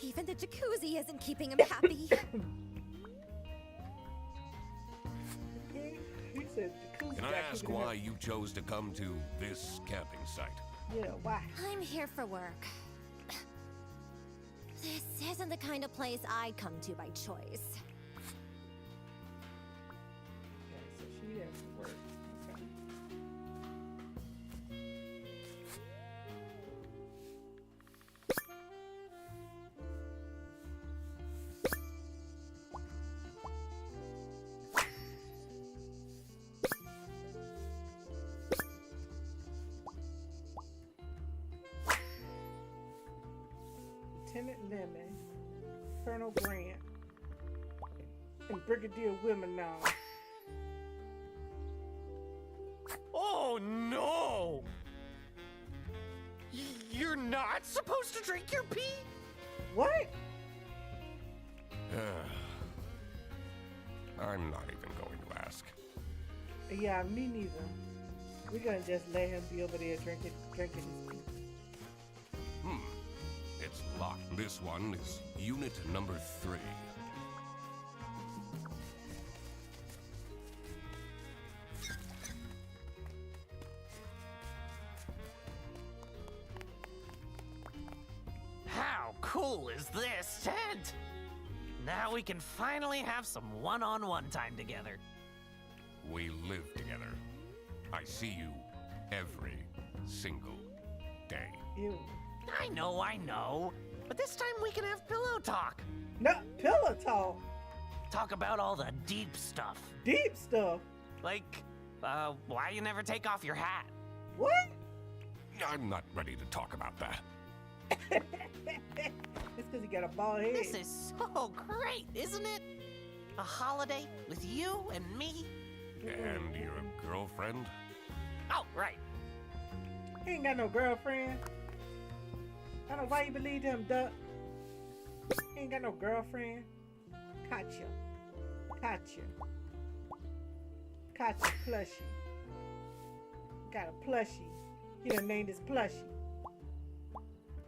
Even the jacuzzi isn't keeping him happy. He said jacuzzi. Can I ask why you chose to come to this camping site? Yeah, why? I'm here for work. This isn't the kind of place I'd come to by choice. Okay, so she there for work. Okay. Lieutenant Lemon, Colonel Grant, and Brigadier Wilmenau. Oh no! You're not supposed to drink your pee? What? I'm not even going to ask. Yeah, me neither. We're gonna just let him be over there drinking his pee. It's locked. This one is unit number 3. How cool is this tent? Now we can finally have some one-on-one time together. We live together. I see you every single day. Ew. I know. But this time we can have pillow talk. No, pillow talk. Talk about all the deep stuff. Deep stuff. Like, why you never take off your hat? What? I'm not ready to talk about that. It's because he got a bald head. This is so great, isn't it? A holiday with you and me. And your girlfriend? Oh, right. He ain't got no girlfriend. I don't know why you believe him, Duck. He ain't got no girlfriend. Katya plushie. Got a plushie. He done named his plushie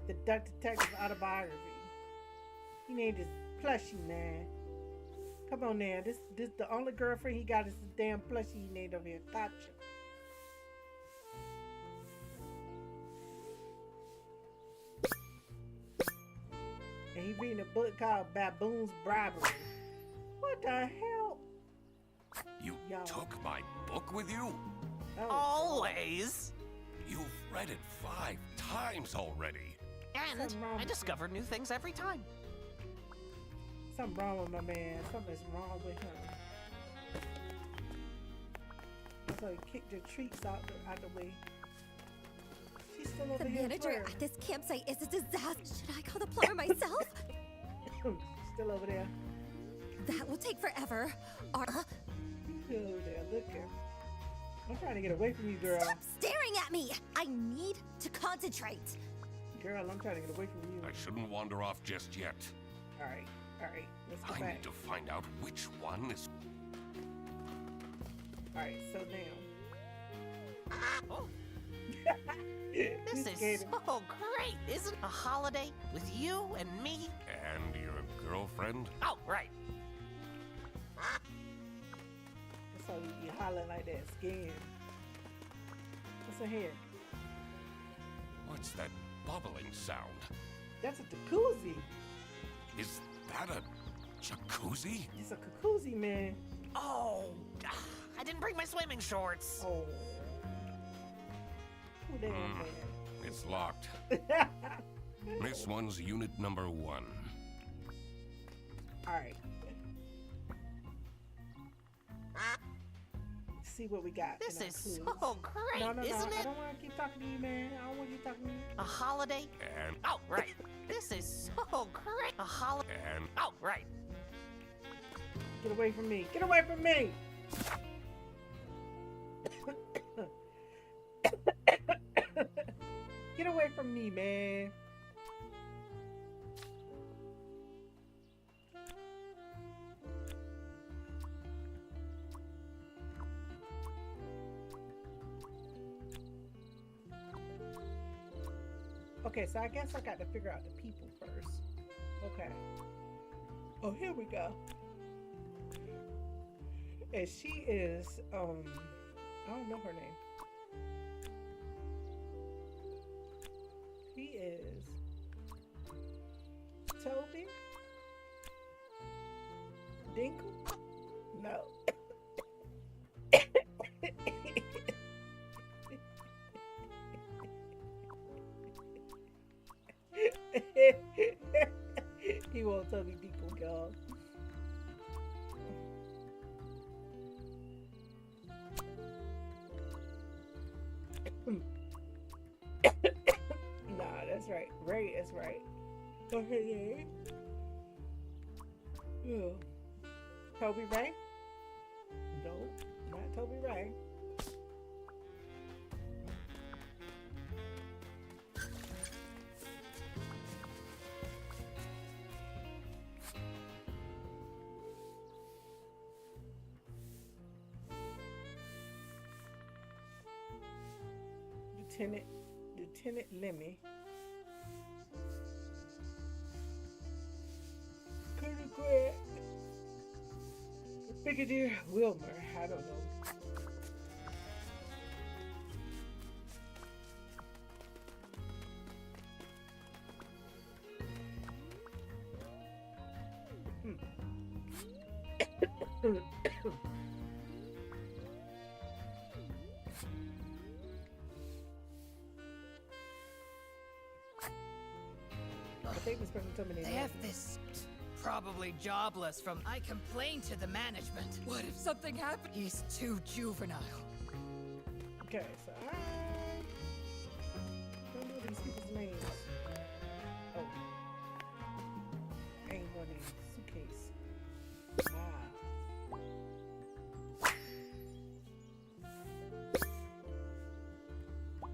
the Duck Detective autobiography. He named his plushie, man. Come on now. This the only girlfriend he got is the damn plushie he named over here, Katya. And he reading a book called Baboon's Bribery. What the hell? You Yo. took my book with you? Oh, Always. You've read it 5 times already. And Something wrong I with discover new things every time. Something wrong with my man. Something's wrong with him. So he kicked the treats out the way. She's still over The here. manager at this campsite is a disaster. Should I call the plumber myself? Still over there. That will take forever. Still over there looking. I'm trying to get away from you, girl. Stop staring at me! I need to concentrate. Girl, I'm trying to get away from you. I shouldn't wander off just yet. Alright, let's go I back. need to find out which one is... Alright, so now. Oh, You this is scared him. so great! Isn't a holiday with you and me? And your girlfriend? Oh, right. That's how you hollering like that, scared. What's in here? What's that bubbling sound? That's a jacuzzi. Is that a jacuzzi? It's a jacuzzi, man. Oh, I didn't bring my swimming shorts. Oh. Who damn man. It's locked. This one's unit number 1. Alright. See what we got. This in our is clues. so great, No, isn't I it? don't want to keep talking to you, man. I don't want you talking to me. A holiday? And... Oh, right. This is so great. A holiday. And... Oh, right. Get away from me. Get away from me. Get away from me, man. Okay, so I guess I got to figure out the people first. Okay. Oh, here we go. And she is, I don't know her name. He is Toby? Dinkle? No. He won't tell me Dinkle, y'all. Nah, that's right. Ray is right. Okay. Yeah. Toby Ray? No, not Toby Ray. Lieutenant Lemmy. Colonel Grant. Brigadier Wilmer. I don't know. I think this person told me They have this probably jobless from I complained to the management. What if something happened? He's too juvenile. Okay, so I don't know these people's names. Oh. Ain't one in suitcase.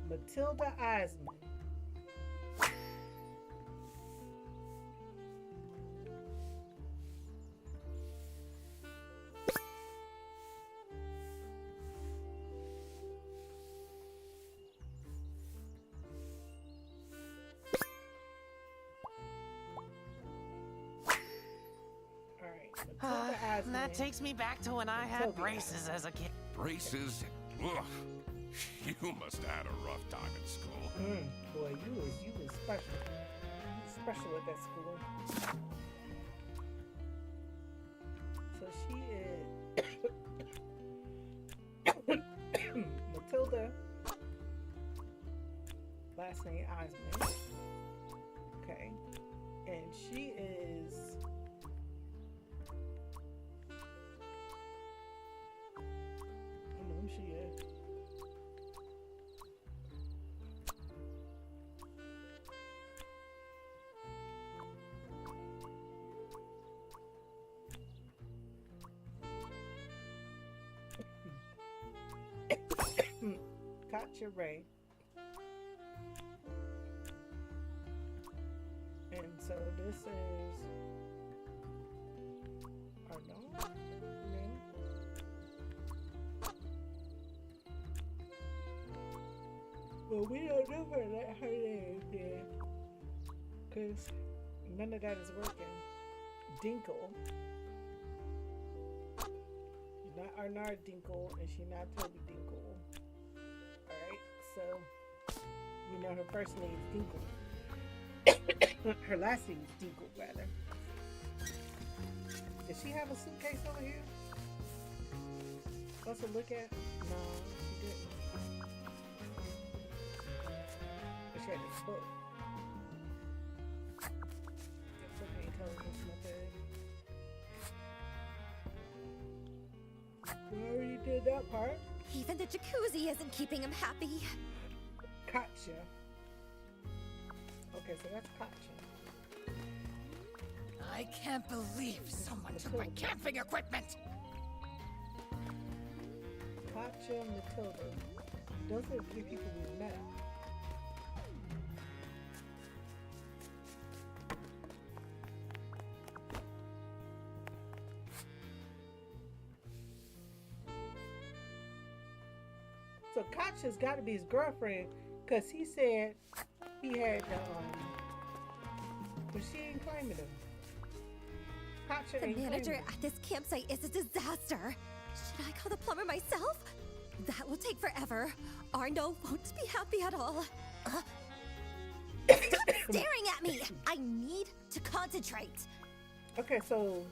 Matilda Eisman. That takes me back to when I had braces as a kid. Braces? Ugh. You must have had a rough time at school. Boy, you was special. You was special at that school. So she is Matilda. Last name Eisman. Okay. And she is Katya Ray. And so this is Arnold name. Well, we don't know her name there, because none of that is working. Dinkle. She's not Arnard Dinkle, and she's not Toby Dinkle. Alright, so we know her first name is Dinkle. Her last name is Dinkle, rather. Does she have a suitcase over here? Supposed to look at? No, she didn't. But she had this book. This book ain't telling us nothing. We already did that part. Even the jacuzzi isn't keeping him happy. Katya. Okay, so that's Katya. I can't believe someone took my camping equipment! Katya, Matilda. Those are the three people we met. So Katya's got to be his girlfriend, because he said he had, but she ain't claiming him. Katya The ain't manager claiming him. at this campsite is a disaster. Should I call the plumber myself? That will take forever. Arno won't be happy at all. Stop staring at me! I need to concentrate. Okay, so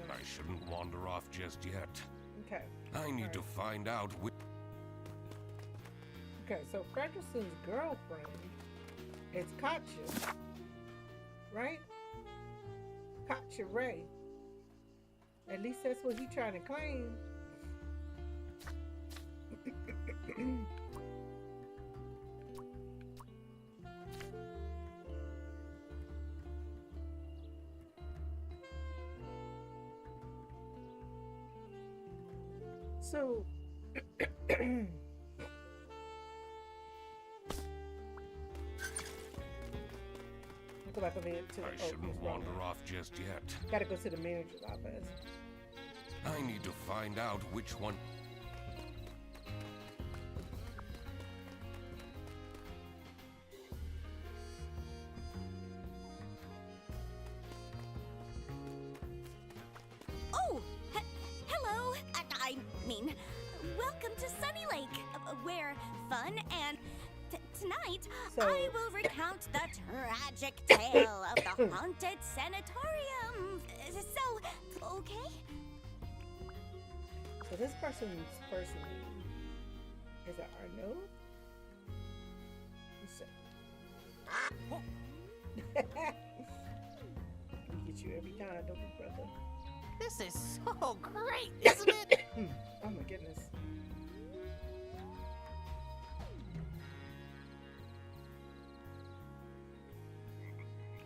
I shouldn't wander off just yet. okay. I need to find out which. Okay, so Fredrickson's girlfriend is Katya, right? Katya Ray. At least that's what he trying to claim. So go back over here to I shouldn't wander off just yet. Gotta go to the manager's office. I need to find out which one. Oh, hello. I mean, welcome to Sunny Lake, where fun and tonight I will recount the tragic tale of the haunted sanatorium. So, okay? So this person's first name is it Arno? We get you every time, don't we, brother? This is so great, isn't it? Oh my goodness.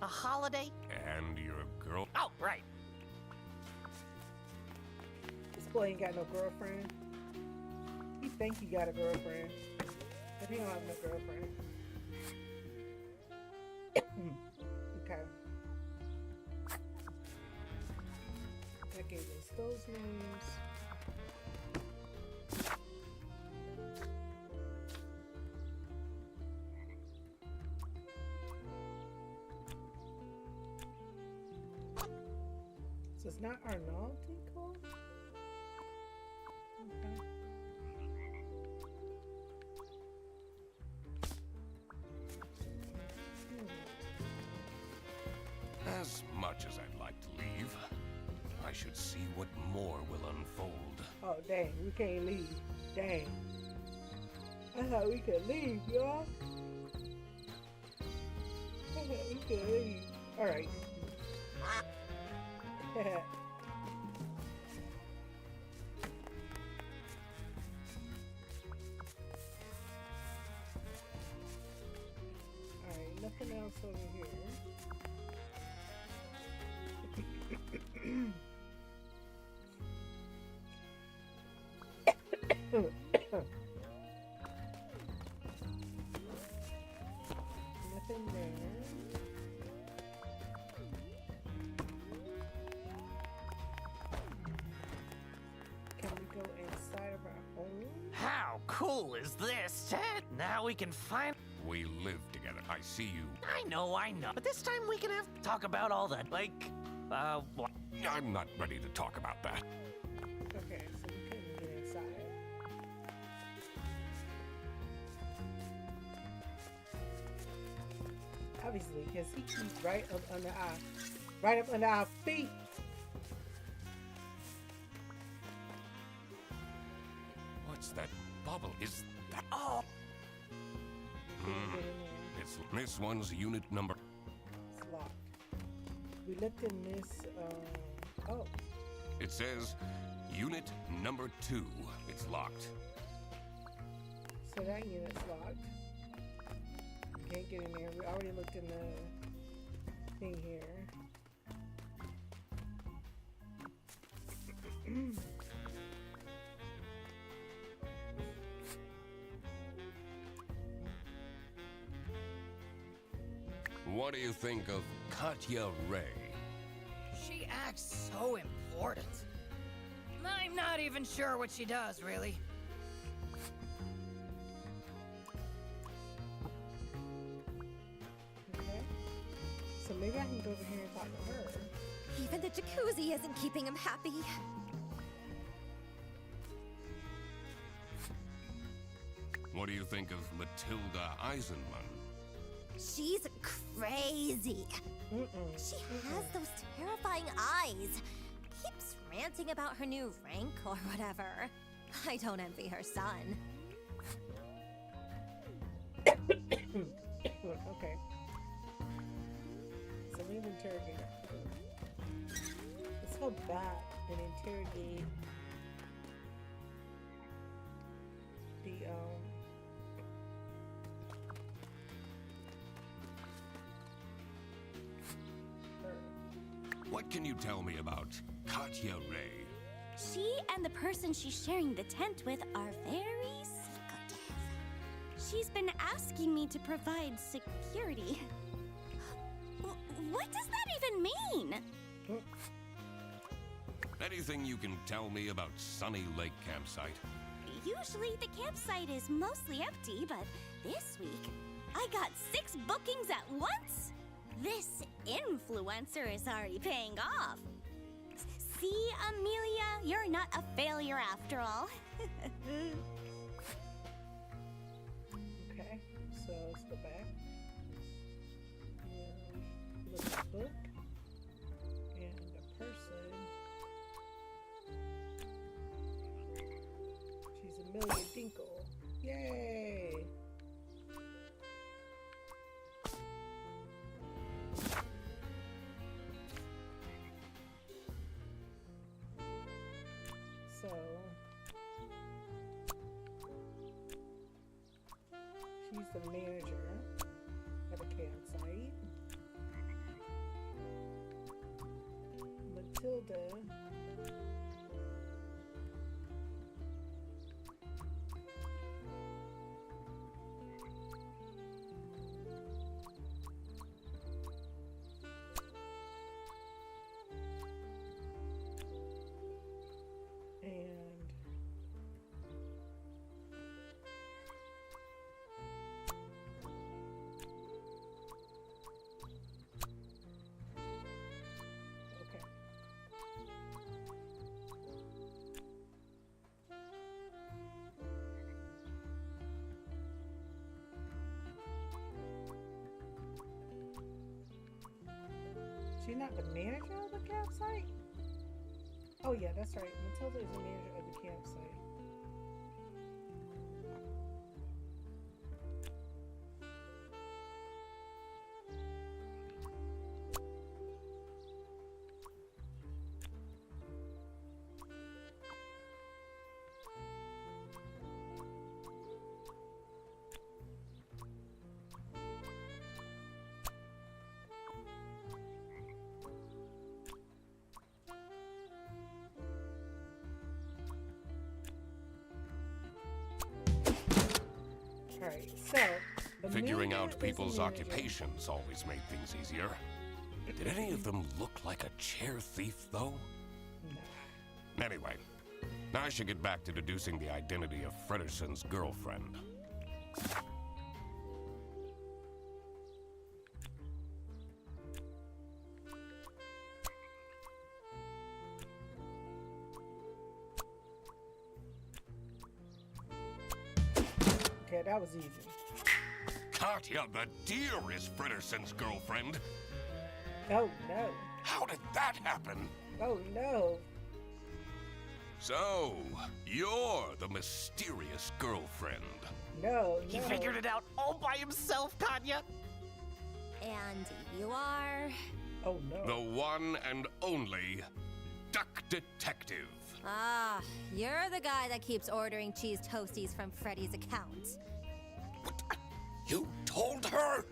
A holiday? And your girl. Oh, right. This boy ain't got no girlfriend. He think he got a girlfriend, but he don't have no girlfriend. Okay. That gave us those names. So it's not Arnold Tinkle? Okay. As much as I'd like to leave, I should see what more will unfold. Oh, dang, we can't leave. Dang. I thought we could leave, y'all. I thought we could leave. Alright. what's over here? Nothing there. Can we go inside of our home? How cool is this, Ted? Now we can find. We live together. I see you. I know. But this time we can talk about all that. Like, what? I'm not ready to talk about that. Okay, so we couldn't get inside. Obviously, because he keeps right up under our feet. What's that bubble? Is that... Oh, Couldn't get in there. It's this one's unit number. It's locked. We looked in this, oh, It says unit number 2. It's locked. so that unit's locked. Can't get in there. We already looked in the thing here. What do you think of Katya Ray? She acts so important. I'm not even sure what she does, really. Okay. So maybe I can go over here and talk to her. Even the jacuzzi isn't keeping him happy. What do you think of Matilda Eisenman? She's crazy. She has those terrifying eyes. Keeps ranting about her new rank or whatever. I don't envy her son. Okay. So we've interrogated her. Let's go back and interrogate the her. What can you tell me about Katya Ray? She and the person she's sharing the tent with are very secretive. She's been asking me to provide security. What does that even mean? Anything you can tell me about Sunny Lake Campsite? Usually the campsite is mostly empty, but this week I got 6 bookings at once. This influencer is already paying off. See, Amelia, you're not a failure after all. Okay, so let's go back. Look at the book and the person. She's Amelia Dinkle. Yay! So she's the manager at a campsite. Matilda and okay. She's not the manager of the campsite? Oh yeah, that's right. Matilda is the manager of the campsite. right, so Figuring Amelia out is people's the manager. occupations always made things easier. Did any of them look like a chair thief, though? Nah. Anyway, I should get back to deducing the identity of Frederson's girlfriend. Okay, that was easy. Katya the deer is Frederson's girlfriend. Oh no. How did that happen? Oh no. So, you're the mysterious girlfriend. No, He no. figured it out all by himself, Katya. And you are. Oh no. The one and only Duck Detective. Ah, you're the guy that keeps ordering cheese toasties from Freddy's account. What? You told her?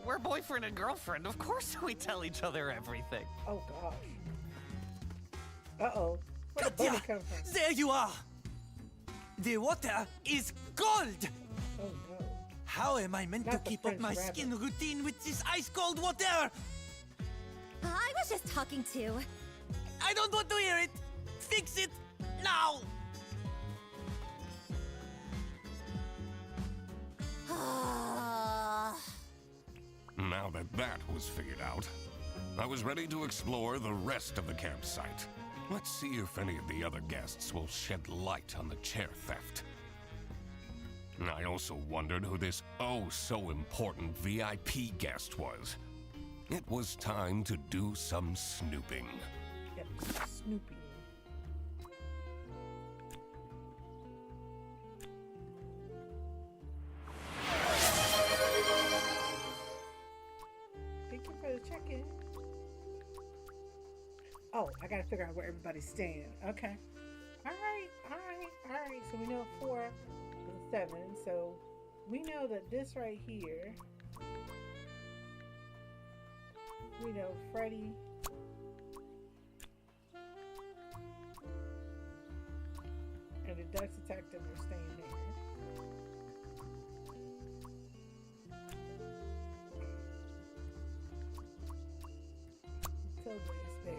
We're boyfriend and girlfriend. Of course we tell each other everything. Oh gosh. Uh-oh. Where did the bunny come from? There you are! The water is cold! Oh no. How am I meant Not to the keep up French my rabbit. skin routine with this ice-cold water? I was just talking to. I don't want to hear it! Fix it now! Now that that was figured out, I was ready to explore the rest of the campsite. Let's see if any of the other guests will shed light on the chair theft. I also wondered who this oh-so-important VIP guest was. It was time to do some snooping. Yep, Snoopy. Thank you for the check-in. Oh, I gotta figure out where everybody's staying. Okay. Alright. So we know 4 is 7. So we know that this right here, we know Freddy and the Dutch detective are staying there. Tilda is there.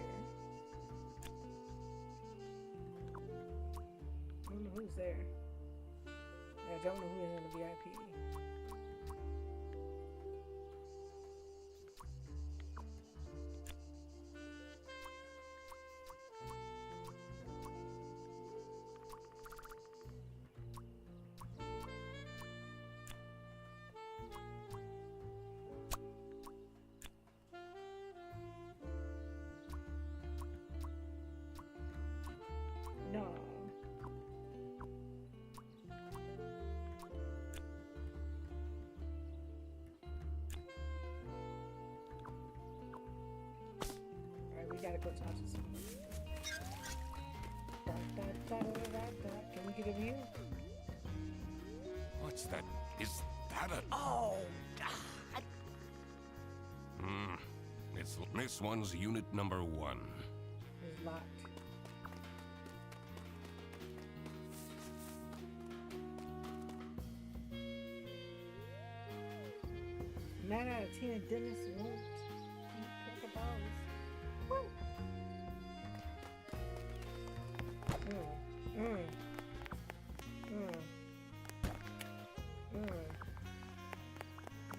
I don't know who's there. I don't know who is in the VIP. No. Alright, we gotta go talk to somebody. Can we get a view? What's that? Is that a... Oh, This one's unit number 1. It's locked. Nine out of 10 dentists won't eat cracker balls. Woo!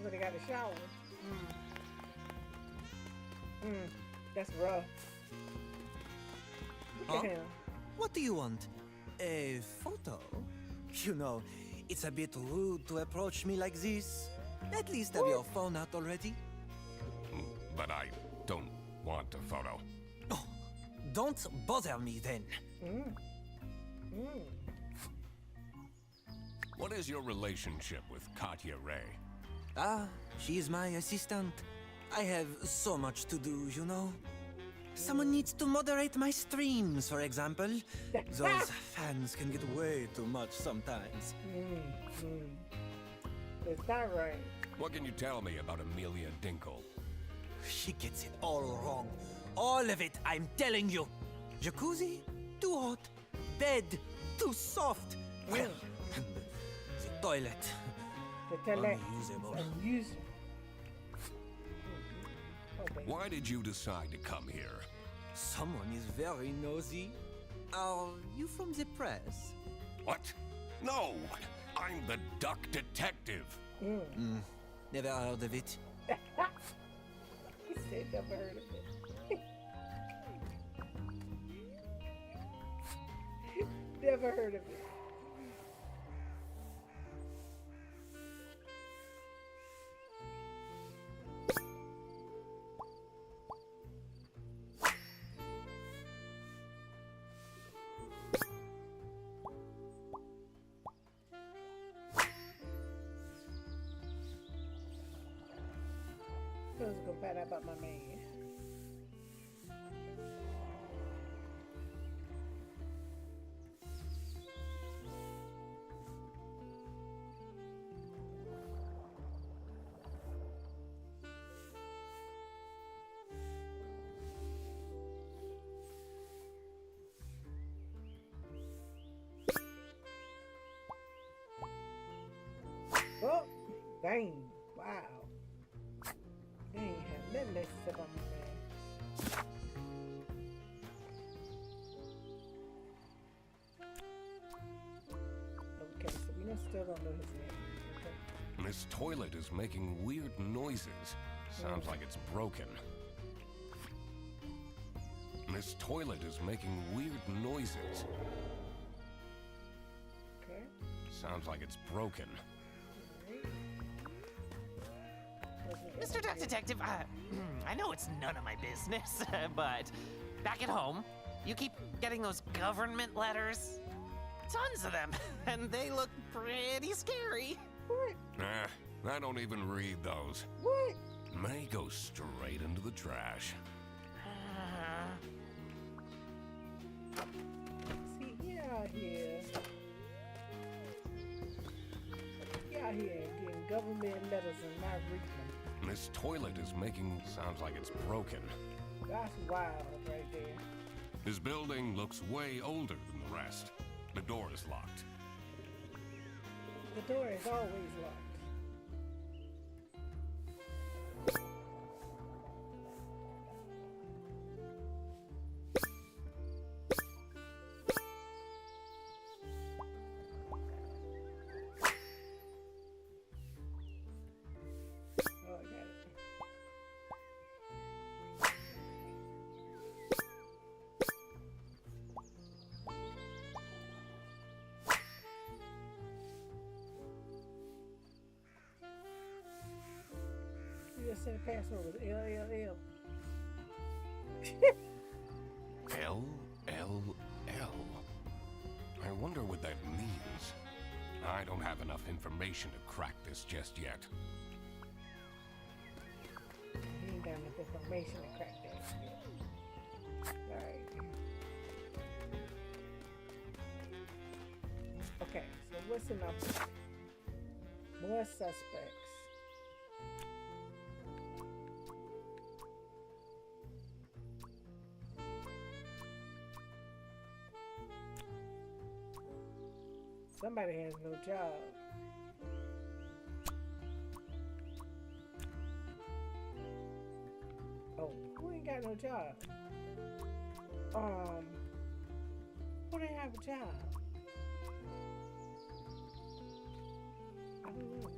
But they got a shower. That's rough. Look Huh? at him. What do you want? A photo? You know, it's a bit rude to approach me like this. At least have your phone out already. But I don't want a photo. Oh, don't bother me then. What is your relationship with Katya Ray? Ah, she's my assistant. I have so much to do, you know. Someone needs to moderate my streams, for example. Those fans can get way too much sometimes. Is that right? What can you tell me about Amelia Dinkle? She gets it all wrong. All of it, I'm telling you. Jacuzzi, too hot. Bed, too soft. Well, and the toilet, The toilet Unusable. is unusable. Okay. Why did you decide to come here? Someone is very nosy. Are you from the press? What? No! I'm the duck detective. Never heard of it. He said never heard of it. Never heard of it. I was gonna find out about my man. Oh, dang! Wow. They ain't have nothing to say about my man. Okay, so we still don't know his name. Okay. This toilet is making weird noises. Sounds like it's broken. This toilet is making weird noises. Okay. Sounds like it's broken. Mr. Duck Detective, I know it's none of my business, but back at home, you keep getting those government letters. Tons of them, and they look pretty scary. What? I don't even read those. What? May go straight into the trash. See, he out here. He out here getting government letters and not reading them. This toilet is making sounds like it's broken. That's wild right there. This building looks way older than the rest. The door is locked. The door is always locked. Oh, I got it. You just said the password was LLL. L. I wonder what that means. I don't have enough information to crack this just yet. He ain't got enough information to crack that shit. Alright. Okay, so what's the number? More suspects. Somebody has no job. Oh, who ain't got no job? Who didn't have a job? I don't know.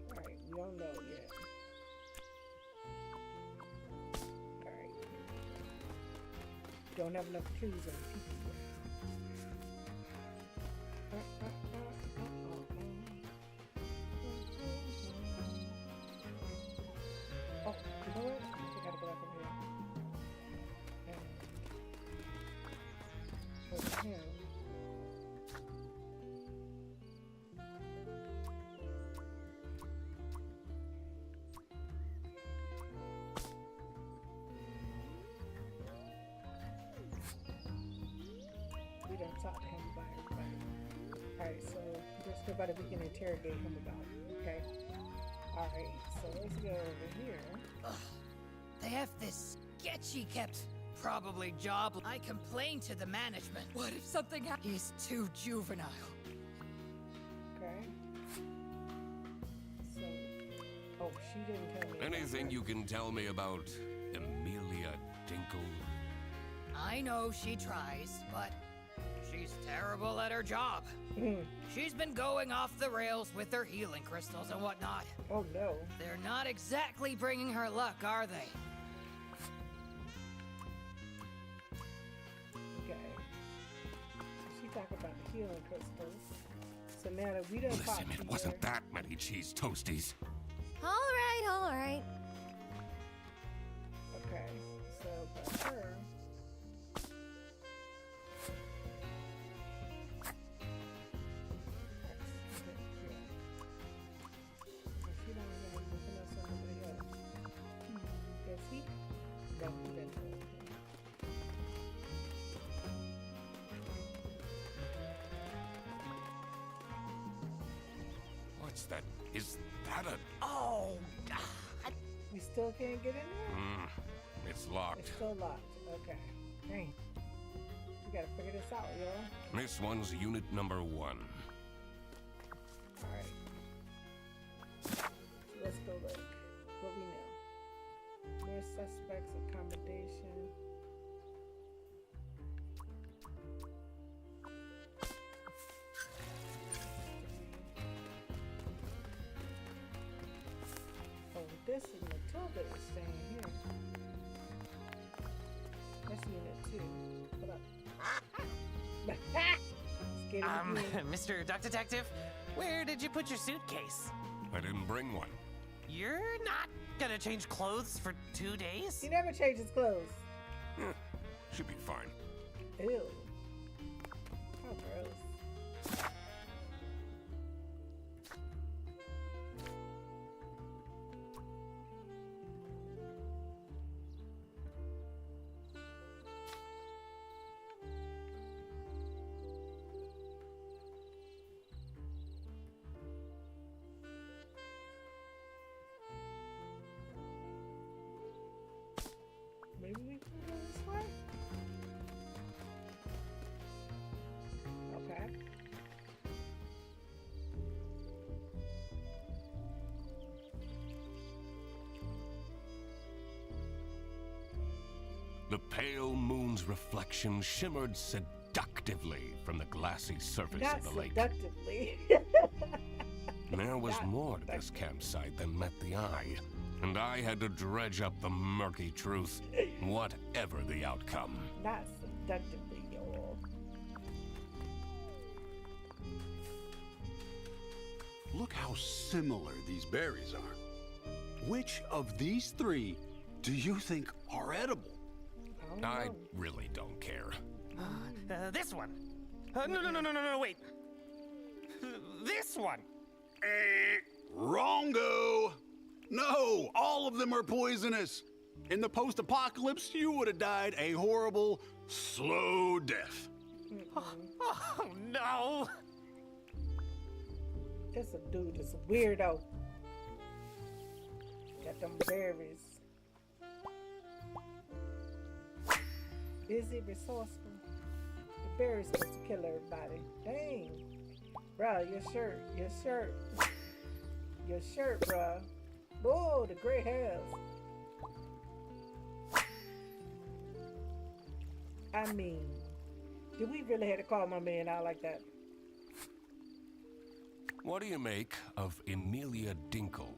Alright, we don't know yet. Alright. Don't have enough clues on people. Oh, you know what? I gotta go back over here. For him. We don't talk to him about everybody. Alright, so there's nobody we can interrogate him about. Okay. Alright, so let's go over here. Ugh, they have this sketchy kept. Probably jobless. I complained to the management. What if something happens? He's too juvenile. Okay. So, oh, she didn't tell me. Anything you can tell me about Amelia Dinkle? I know she tries, but she's terrible at her job. She's been going off the rails with her healing crystals and whatnot. Oh no. They're not exactly bringing her luck, are they? Okay. She talked about the healing crystals. So now that we done Listen, popped it here- wasn't that many cheese toasties. All right. Okay. So for her. She don't have nothing else on nobody else. Does he? No, he doesn't. What's that? Is that a... Oh, We still can't get in there? It's locked. It's still locked. Okay. Dang. We gotta figure this out, y'all. This one's unit number 1. Alright. So let's go look. What we know. More suspects, accommodation. Oh, this is Matilda is staying here. That's unit 2. Hold up. Scared of me. Mr. Duck Detective, where did you put your suitcase? I didn't bring one. You're not gonna change clothes for 2 days? He never changes clothes. Should be fine. Ew. How gross. Maybe we can go this way? Okay. The pale moon's reflection shimmered seductively from the glassy surface Not of the lake. seductively. There was Not more to this campsite than met the eye, and I had to dredge up the murky truth, whatever the outcome. Not seductively, y'all. Look how similar these berries are. Which of these 3 do you think are edible? I really don't care. This one. No, wait. This one. Wrongo! No, all of them are poisonous. In the post-apocalypse, you would have died a horrible, slow death. Oh, no. This a dude, this a weirdo. Got them berries. Busy, resourceful. The berries supposed to kill everybody. Dang. Bruh, your shirt, bruh. Whoa, the gray hairs. I mean, did we really have to call my man out like that? What do you make of Amelia Dinkle?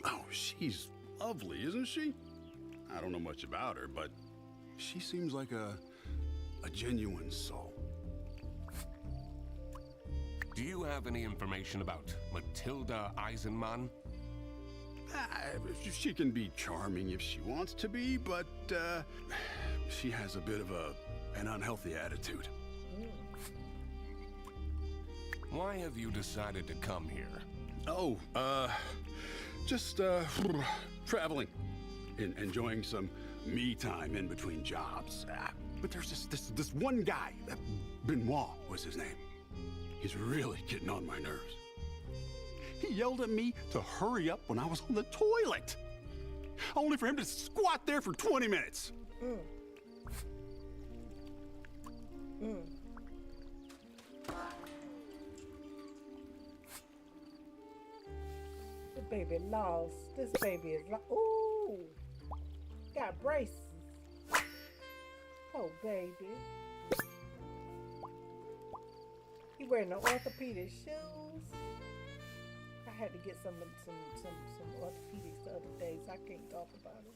Oh, she's lovely, isn't she? I don't know much about her, but she seems like a genuine soul. Do you have any information about Matilda Eisenman? She can be charming if she wants to be, but she has a bit of an unhealthy attitude. Why have you decided to come here? Oh, just traveling, enjoying some me time in between jobs. But there's this one guy, Benoit was his name. He's really getting on my nerves. He yelled at me to hurry up when I was on the toilet. only for him to squat there for 20 minutes. This baby lost. This baby is lost. Ooh, got braces. Oh, baby. He wearing the orthopedic shoes. I had to get some orthopedics the other day, so I can't talk about it.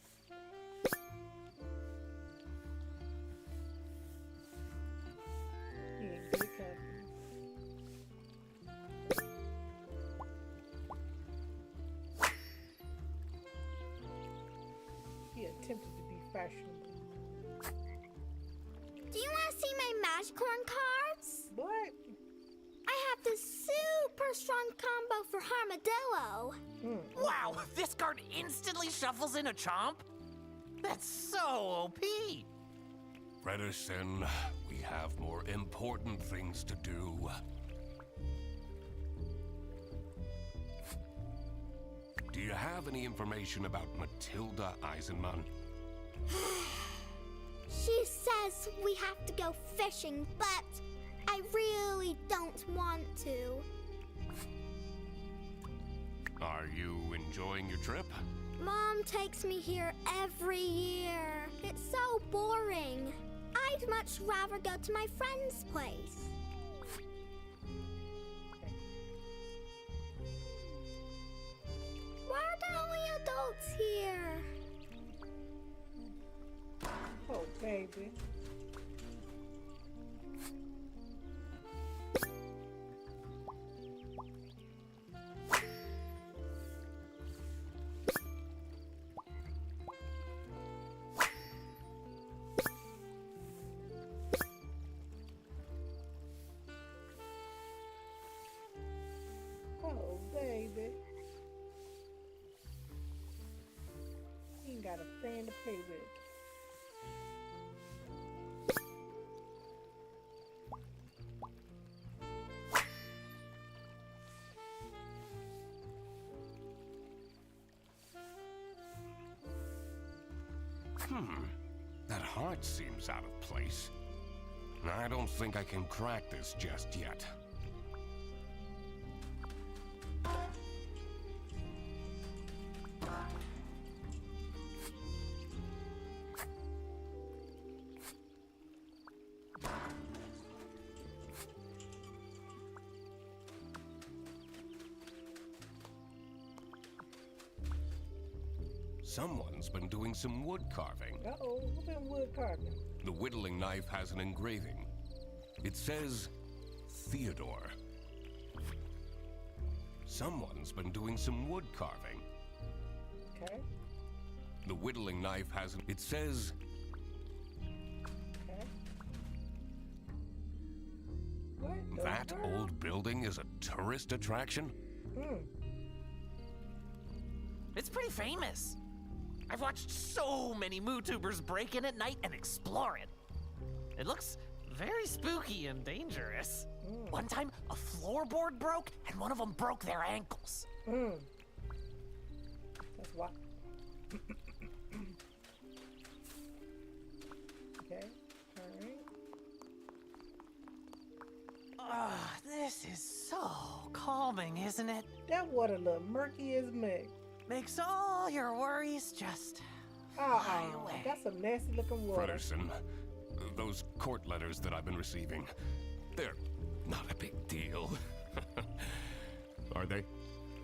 He in good company. He attempted to be fashionable. Do you want to see my Magicorn cards? What? I have this super strong combo for Armadillo. Wow, this card instantly shuffles in a chomp? That's so OP! Fredderson, we have more important things to do. Do you have any information about Matilda Eisenman? She says we have to go fishing, but I really don't want to. Are you enjoying your trip? Mom takes me here every year. It's so boring. I'd much rather go to my friend's place. Why are the only adults here? Oh, baby. Oh, baby. He ain't got a fan to play with. That heart seems out of place. I don't think I can crack this just yet. Someone's been doing some wood carving. Uh-oh, what's been wood carving? The whittling knife has an engraving. It says Theodore. Someone's been doing some wood carving. Okay. The whittling knife has an... It says... Okay. What the That world? old building is a tourist attraction? It's pretty famous. I've watched so many MooTubers break in at night and explore it. It looks very spooky and dangerous. One time, a floorboard broke and one of them broke their ankles. That's why. Okay, alright. This is so calming, isn't it? That water look murky as milk. Makes all your worries just fly away. That's some nasty looking water. Fredderson, those court letters that I've been receiving, they're not a big deal. Are they?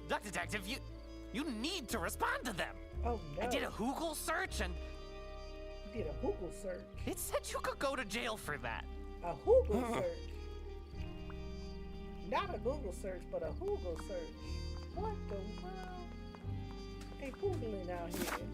Duck Detective, you need to respond to them. Oh no. I did a Google search and... You did a Google search? It said you could go to jail for that. A Google search? Not a Google search, but a Google search. What the world? They Googling out here.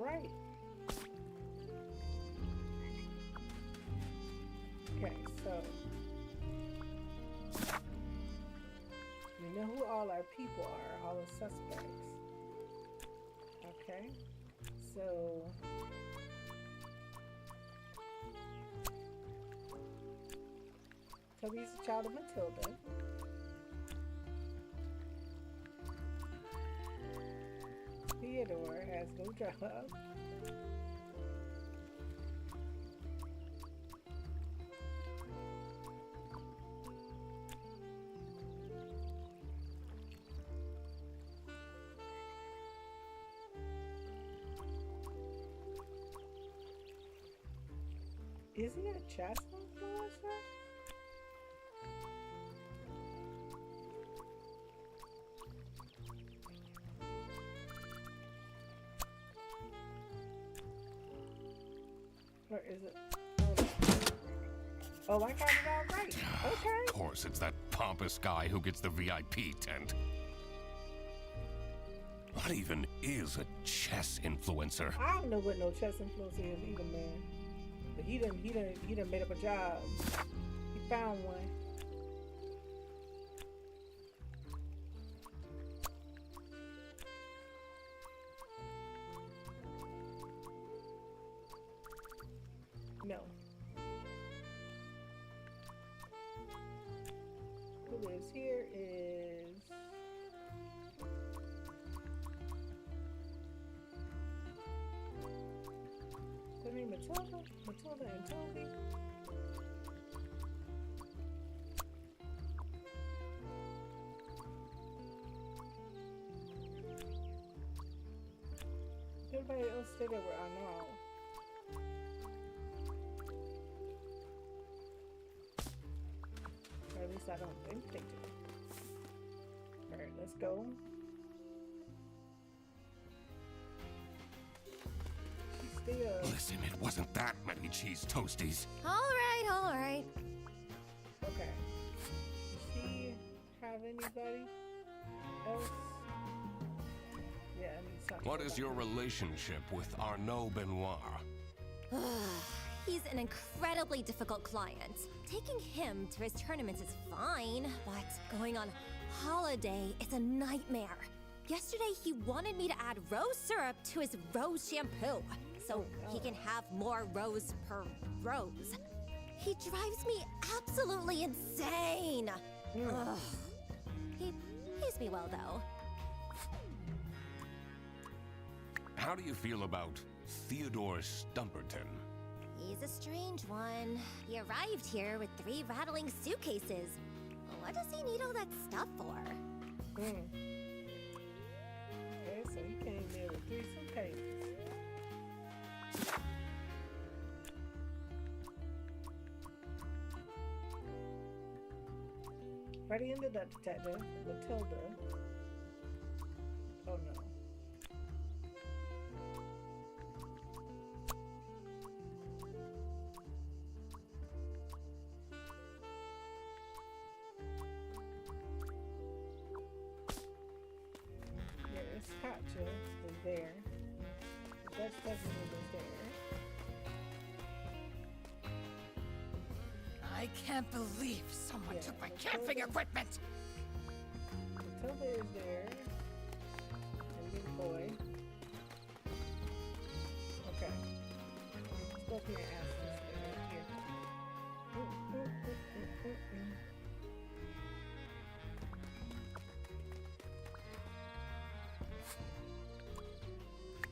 right. Okay, so we know who all our people are, all the suspects. Okay, so Toby's a child of Matilda. Theodore has no job. Is he a chess influencer? Or is it? Oh, I got it all right. Okay. Of course, it's that pompous guy who gets the VIP tent. What even is a chess influencer? I don't know what no chess influencer is either, man. But he done made up a job. He found one. No. Who lives here is the name Matilda? Matilda and Toby? Everybody else stay there where I know. Or at least I don't think they do. Alright, let's go. Listen, it wasn't that many cheese toasties. All right. Okay. Does she have anybody else? Yeah, I need something. What is your relationship with Arnaud Benoit? He's an incredibly difficult client. Taking him to his tournaments is fine, but going on holiday is a nightmare. Yesterday, he wanted me to add rose syrup to his rose shampoo, so he can have more rose per rose. He drives me absolutely insane. Ugh. He pays me well, though. How do you feel about Theodore Stumperton? He's a strange one. He arrived here with 3 rattling suitcases. What does he need all that stuff for? Okay, so he came here with 3 suitcases. By the end of that detective, Matilda. Oh no. Yes, Katja is there. That's definitely was there. I can't believe someone took my camping equipment! Matilda is there. And big boy. Okay. Let's go up here and ask this thing right here.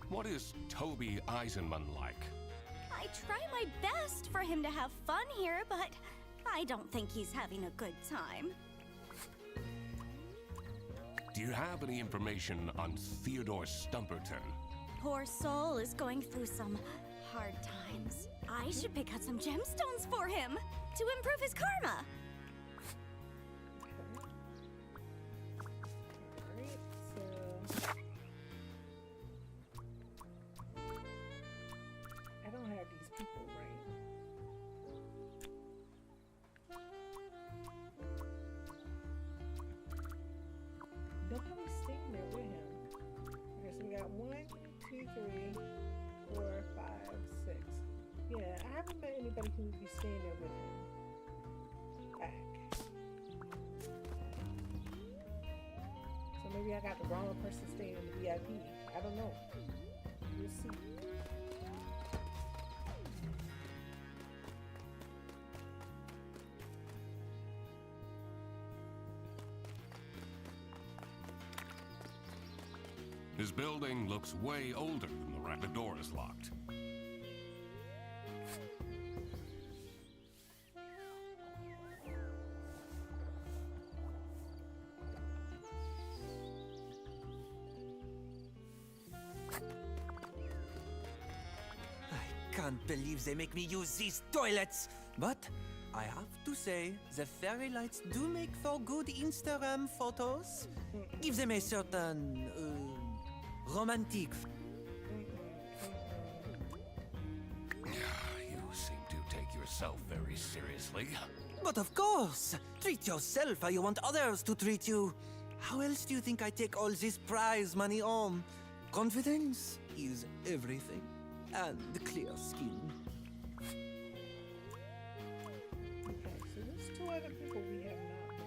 What is Toby Eisenman like? I try my best for him to have fun here, but I don't think he's having a good time. Do you have any information on Theodore Stumperton? Poor soul is going through some hard times. I should pick out some gemstones for him to improve his karma. Alright, so I don't have these people right. Nobody's staying there with him. Okay, so we got 1, 2, 3. haven't met anybody who would be staying there with him. Back. So maybe I got the wrong person staying in the VIP. I don't know. We'll see. His building looks way older than the door is locked. I can't believe they make me use these toilets. But I have to say, the fairy lights do make for good Instagram photos. Give them a certain, romantic. You seem to take yourself very seriously. But of course! Treat yourself how you want others to treat you. How else do you think I take all this prize money home? Confidence is everything. And clear skin. Okay, so there's two other people we have not met.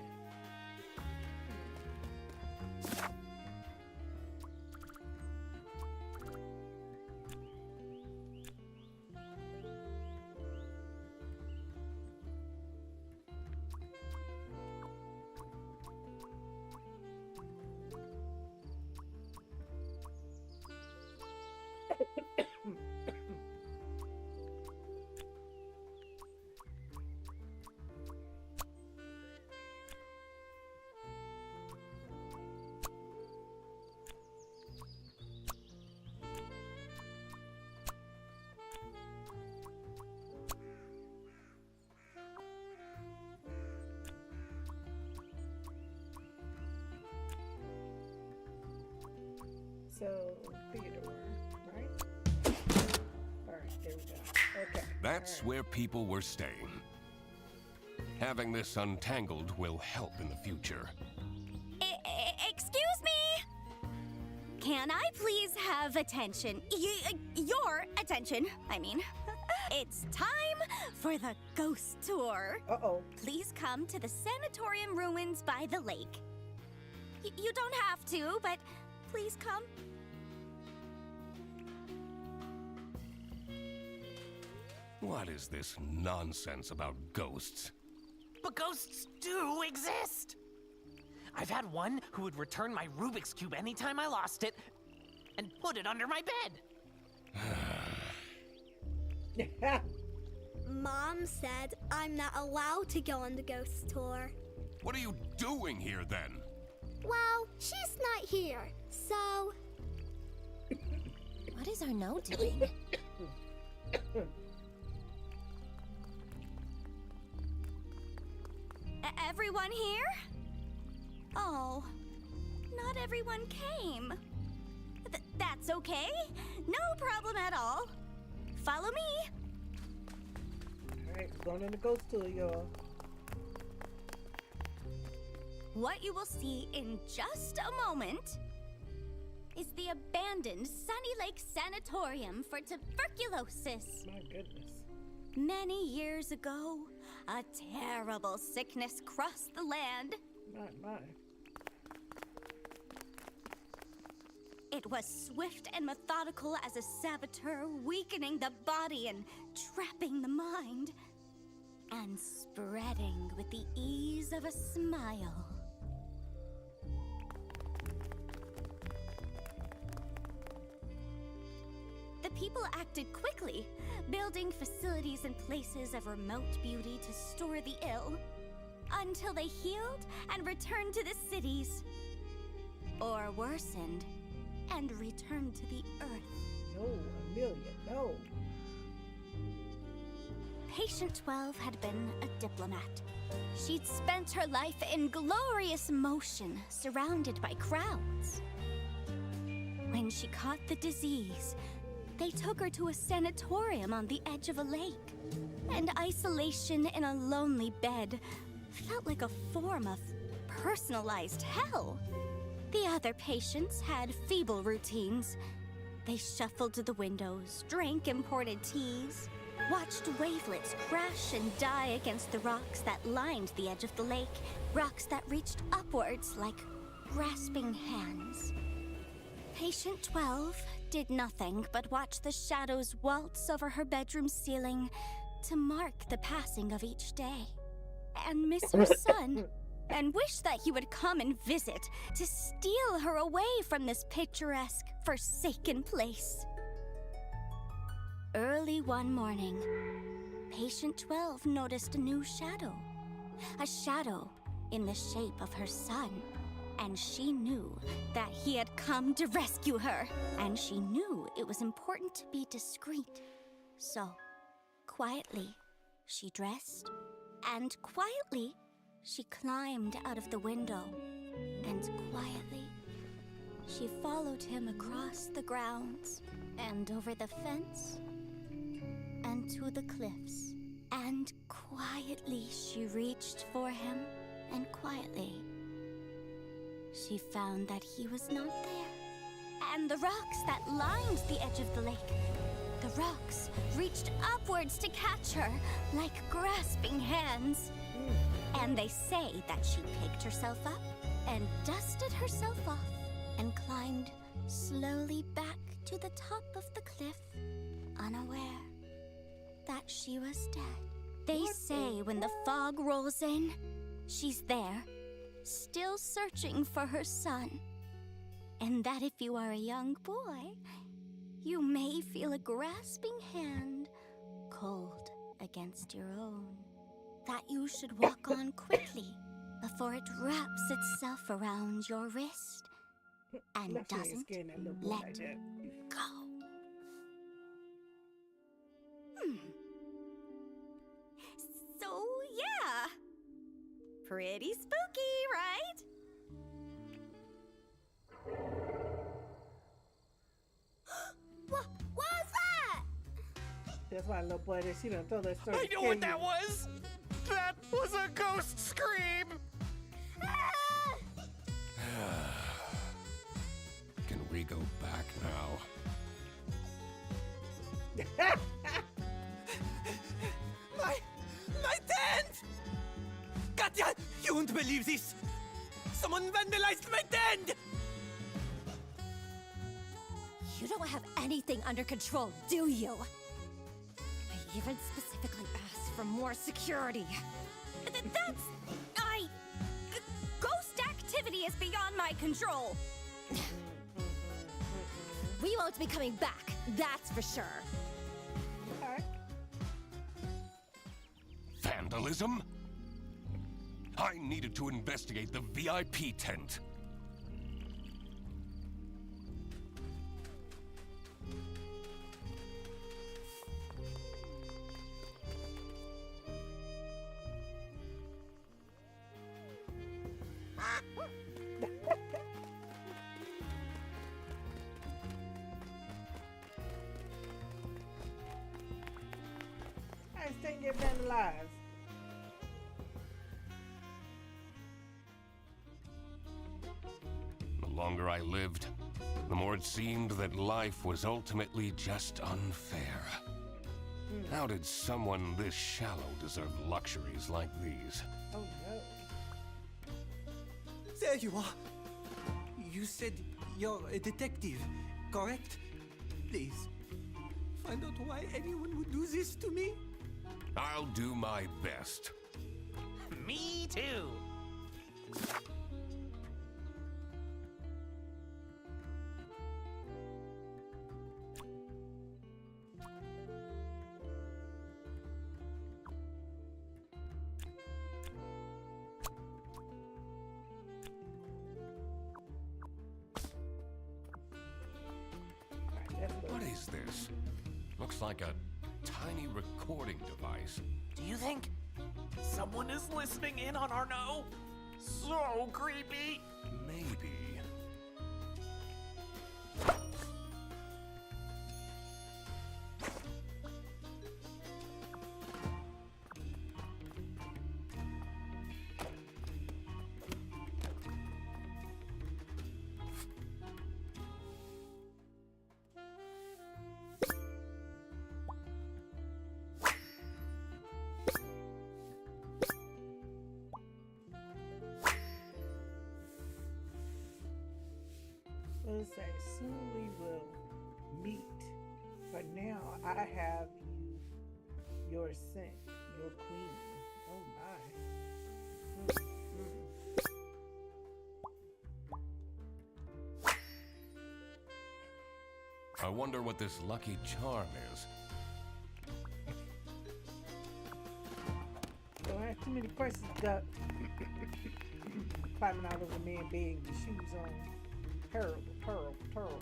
So, Theodore, right? Alright, there we go. Okay. That's where people were staying. Having this untangled will help in the future. Excuse me? Can I please have attention? Your attention, I mean. It's time for the ghost tour. Uh-oh. Please come to the sanatorium ruins by the lake. You don't have to, but please come. What is this nonsense about ghosts? But ghosts do exist! I've had one who would return my Rubik's Cube anytime I lost it and put it under my bed. Mom said I'm not allowed to go on the ghost tour. What are you doing here then? Well, she's not here, so... What is Arnaud doing? Everyone here? Oh, not everyone came. That's okay. No problem at all. Follow me. Alright, we're going on the ghost tour, y'all. What you will see in just a moment is the abandoned Sunny Lake Sanatorium for Tuberculosis. My goodness. Many years ago, a terrible sickness crossed the land. My. It was swift and methodical as a saboteur, weakening the body and trapping the mind, and spreading with the ease of a smile. The people acted quickly, building facilities and places of remote beauty to store the ill, until they healed and returned to the cities. Or worsened and returned to the earth. No, Amelia, no. Patient 12 had been a diplomat. She'd spent her life in glorious motion, surrounded by crowds. When she caught the disease, they took her to a sanatorium on the edge of a lake. And isolation in a lonely bed felt like a form of personalized hell. The other patients had feeble routines. They shuffled to the windows, drank imported teas, watched wavelets crash and die against the rocks that lined the edge of the lake, rocks that reached upwards like grasping hands. Patient 12 did nothing but watch the shadows waltz over her bedroom ceiling to mark the passing of each day, and miss her son, and wish that he would come and visit to steal her away from this picturesque, forsaken place. Early one morning, Patient 12 noticed a new shadow. A shadow in the shape of her son. And she knew that he had come to rescue her. And she knew it was important to be discreet. So, quietly, she dressed. And quietly, she climbed out of the window. And quietly, she followed him across the grounds and over the fence and to the cliffs. And quietly she reached for him, and quietly she found that he was not there. And the rocks that lined the edge of the lake, the rocks reached upwards to catch her like grasping hands. And they say that she picked herself up and dusted herself off and climbed slowly back to the top of the cliff, unaware that she was dead. They say when the fog rolls in, she's there, still searching for her son. And that if you are a young boy, you may feel a grasping hand cold against your own. That you should walk on quickly before it wraps itself around your wrist and doesn't let go. So, yeah. Pretty spooky, right? What was that? That's why little boy that she done told that story. I know what that was! That was a ghost scream! Can we go back now? My tent! Katya, you won't believe this! Someone vandalized my tent! You don't have anything under control, do you? I even specifically asked for more security. Ghost activity is beyond my control. We won't be coming back, that's for sure. Vandalism? I needed to investigate the VIP tent. I still get vandalized. The longer I lived, the more it seemed that life was ultimately just unfair. How did someone this shallow deserve luxuries like these? Oh no. There you are. You said you're a detective, correct? Please, find out why anyone would do this to me. I'll do my best. Me too! What is this? Looks like a tiny recording device. Do you think someone is listening in on our no? So creepy! Maybe. will say, soon we will meet. But now I have you, your scent, your queen. Oh my. I wonder what this lucky charm is. Don't have too many questions, Duck. Climbing out of the man bed with shoes on. Terrible, terrible, terrible.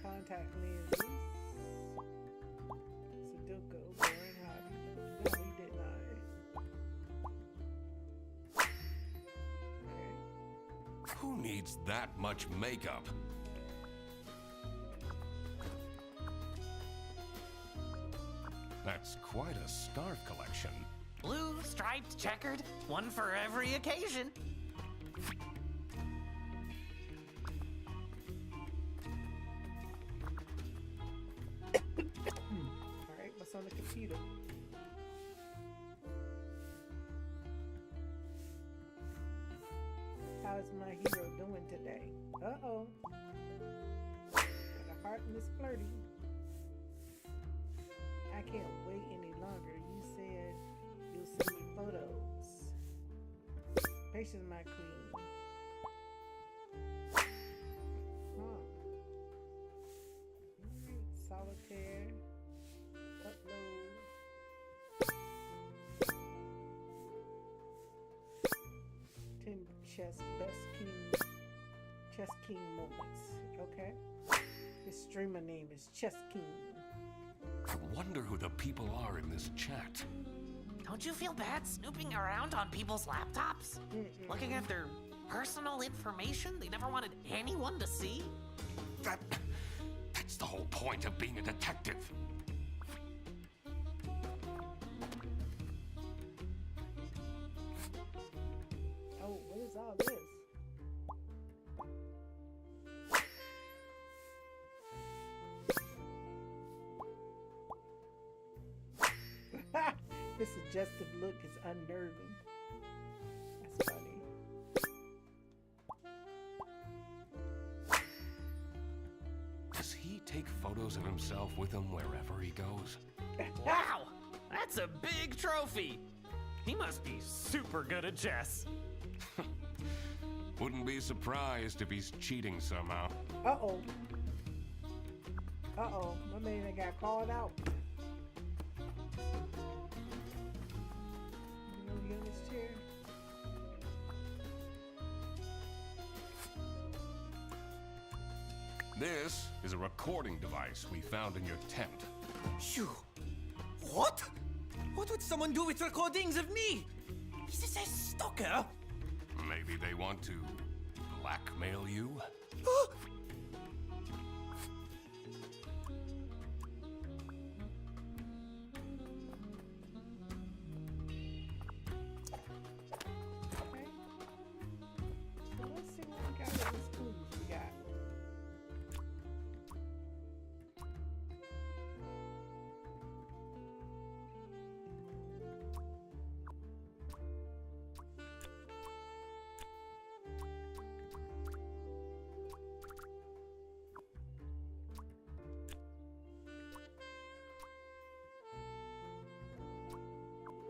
Contact lenses. Sudoku, boring hobby. No, he did not. Okay. Who needs that much makeup? That's quite a scarf collection. Blue, striped, checkered, one for every occasion. Alright, what's on the computer? How's my hero doing today? Uh-oh. Got a heart and it's flirty. I can't wait any longer. You said you'll send me photos. Patience, my queen. Huh. Alright, solitaire. Upload. Chess King moments. Okay. His streamer name is Chess King. I wonder who the people are in this chat. Don't you feel bad snooping around on people's laptops? Looking at their personal information they never wanted anyone to see? That's the whole point of being a detective. Oh, what is all this? This suggestive look is unnerving. That's funny. Does he take photos of himself with him wherever he goes? Wow! That's a big trophy! He must be super good at chess. Wouldn't be surprised if he's cheating somehow. Uh-oh. Uh-oh. My man that got called out. You know he on his chair? This is a recording device we found in your tent. Phew. What? What would someone do with recordings of me? Is this a stalker? Maybe they want to blackmail you? Okay. So let's see what we got in these clues we got.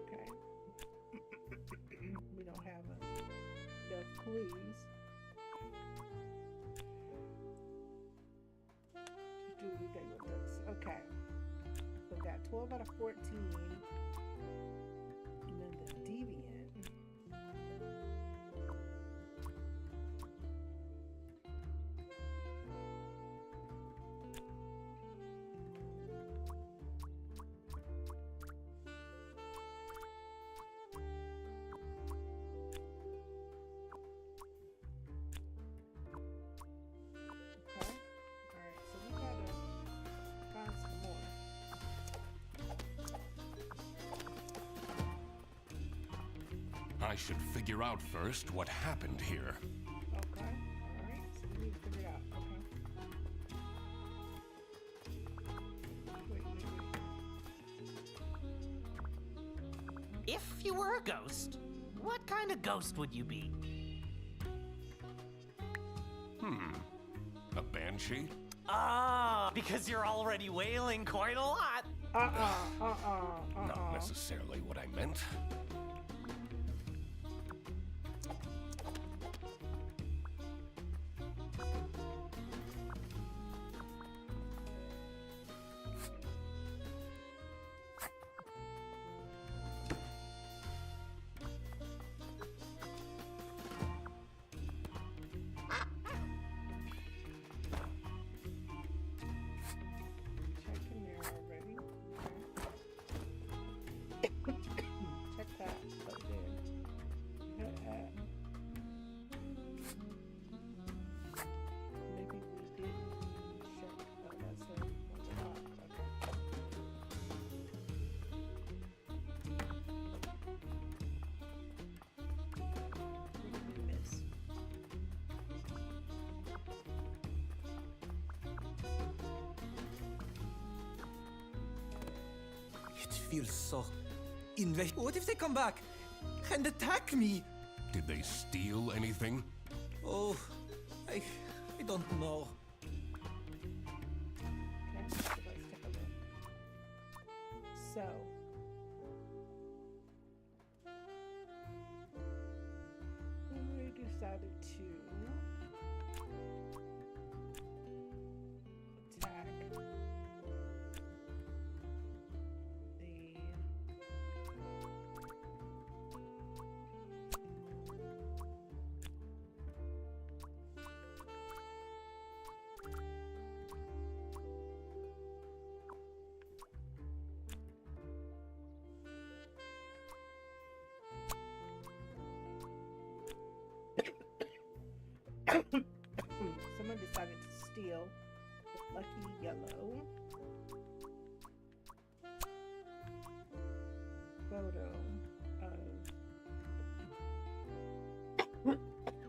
Okay. We don't have enough clues to do anything with this. Okay. So we got 12 out of 14. And then the deviant. Okay. Alright, so we gotta find some more. I should figure out first what happened here. Okay. Alright, so we need to figure it out. Okay. Wait. If you were a ghost, What kind of ghost would you be? A banshee? Ah, because you're already wailing quite a lot. Not necessarily what I meant. Checking there already. Check that. But then, maybe we didn't check. Oh, that's a okay. What did we miss? It feels so What if they come back and attack me? Did they steal anything? Oh, I don't know. Okay, so let's take a look. So, we decided to attack the someone decided to steal the lucky yellow photo of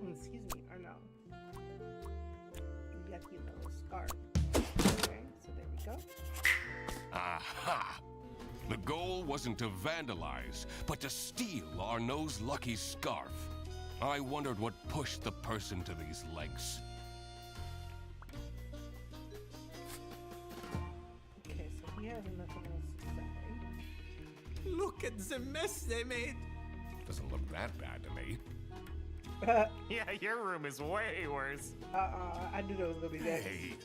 excuse me, or no, yucky little scarf. Okay, so there we go. Aha! The goal wasn't to vandalize, but to steal Arnaud's lucky scarf. I wondered what pushed the person to these lengths. Okay, so he has nothing else to say. Look at the mess they made. Doesn't look that bad to me. Yeah, your room is way worse. I knew that was gonna be that. Hey,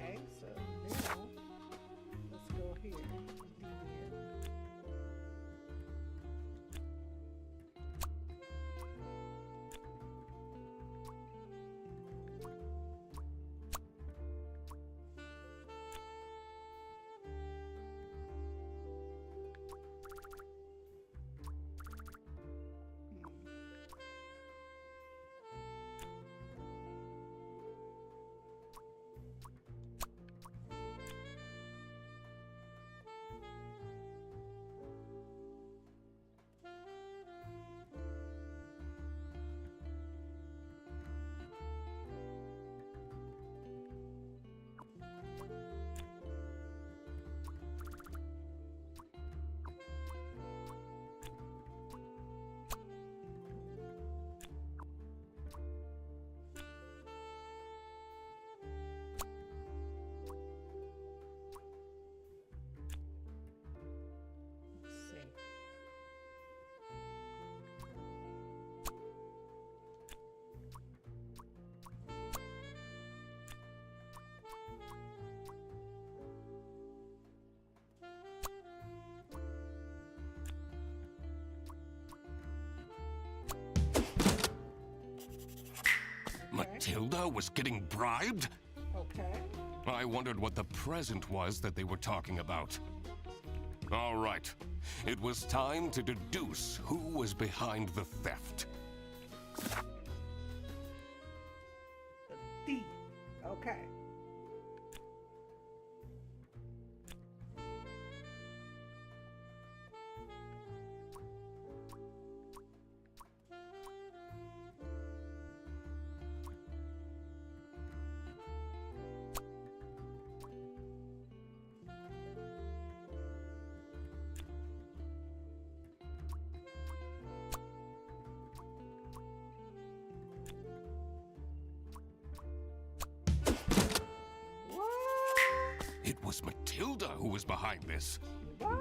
Okay, so now let's go here. Let's see. Matilda was getting bribed? Okay. I wondered what the present was that they were talking about. All right. It was time to deduce who was behind the theft. The thief. Okay. It was Matilda who was behind this.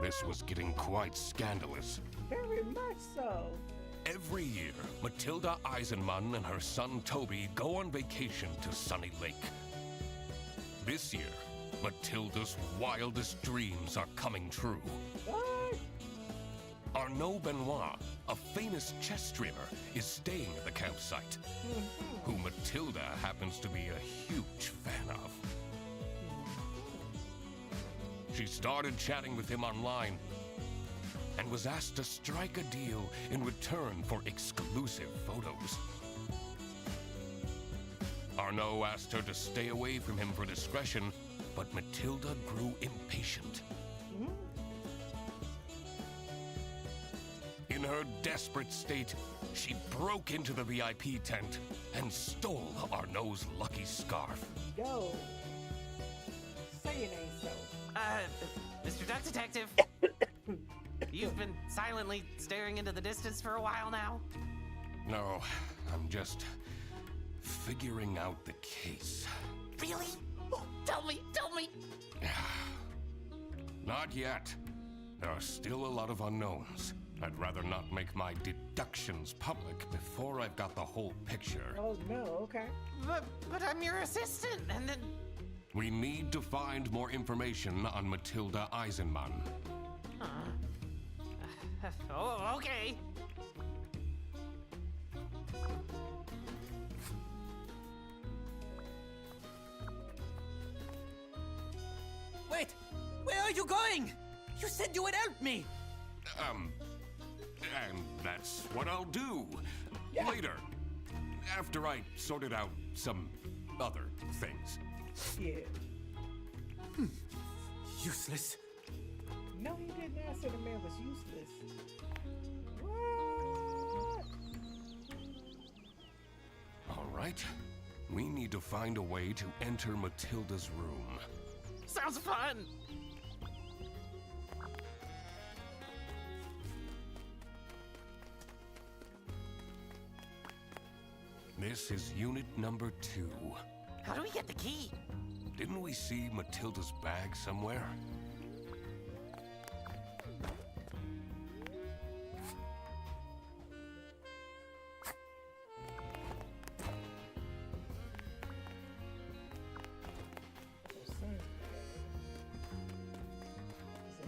This was getting quite scandalous. Very much so. Every year, Matilda Eisenman and her son Toby go on vacation to Sunny Lake. This year, Matilda's wildest dreams are coming true. What? Arnaud Benoit, a famous chess streamer, is staying at the campsite, who Matilda happens to be a huge fan of. She started chatting with him online and was asked to strike a deal in return for exclusive photos. Arnaud asked her to stay away from him for discretion, but Matilda grew impatient. In her desperate state, she broke into the VIP tent and stole Arnaud's lucky scarf. Yo. Say it ain't so. Mr. Duck Detective. You've been silently staring into the distance for a while now? No, I'm just figuring out the case. Really? Oh, tell me! Not yet. There are still a lot of unknowns. I'd rather not make my deductions public before I've got the whole picture. Oh no, okay. But I'm your assistant, and then... We need to find more information on Matilda Eisenman. Oh, okay. Wait! Where are you going? You said you would help me! And that's what I'll do. Yeah. Later. After I sorted out some other things. Yeah. Useless. No, he didn't answer. The man was useless. What? All right. We need to find a way to enter Matilda's room. Sounds fun! This is unit number 2. How do we get the key? Didn't we see Matilda's bag somewhere? Is it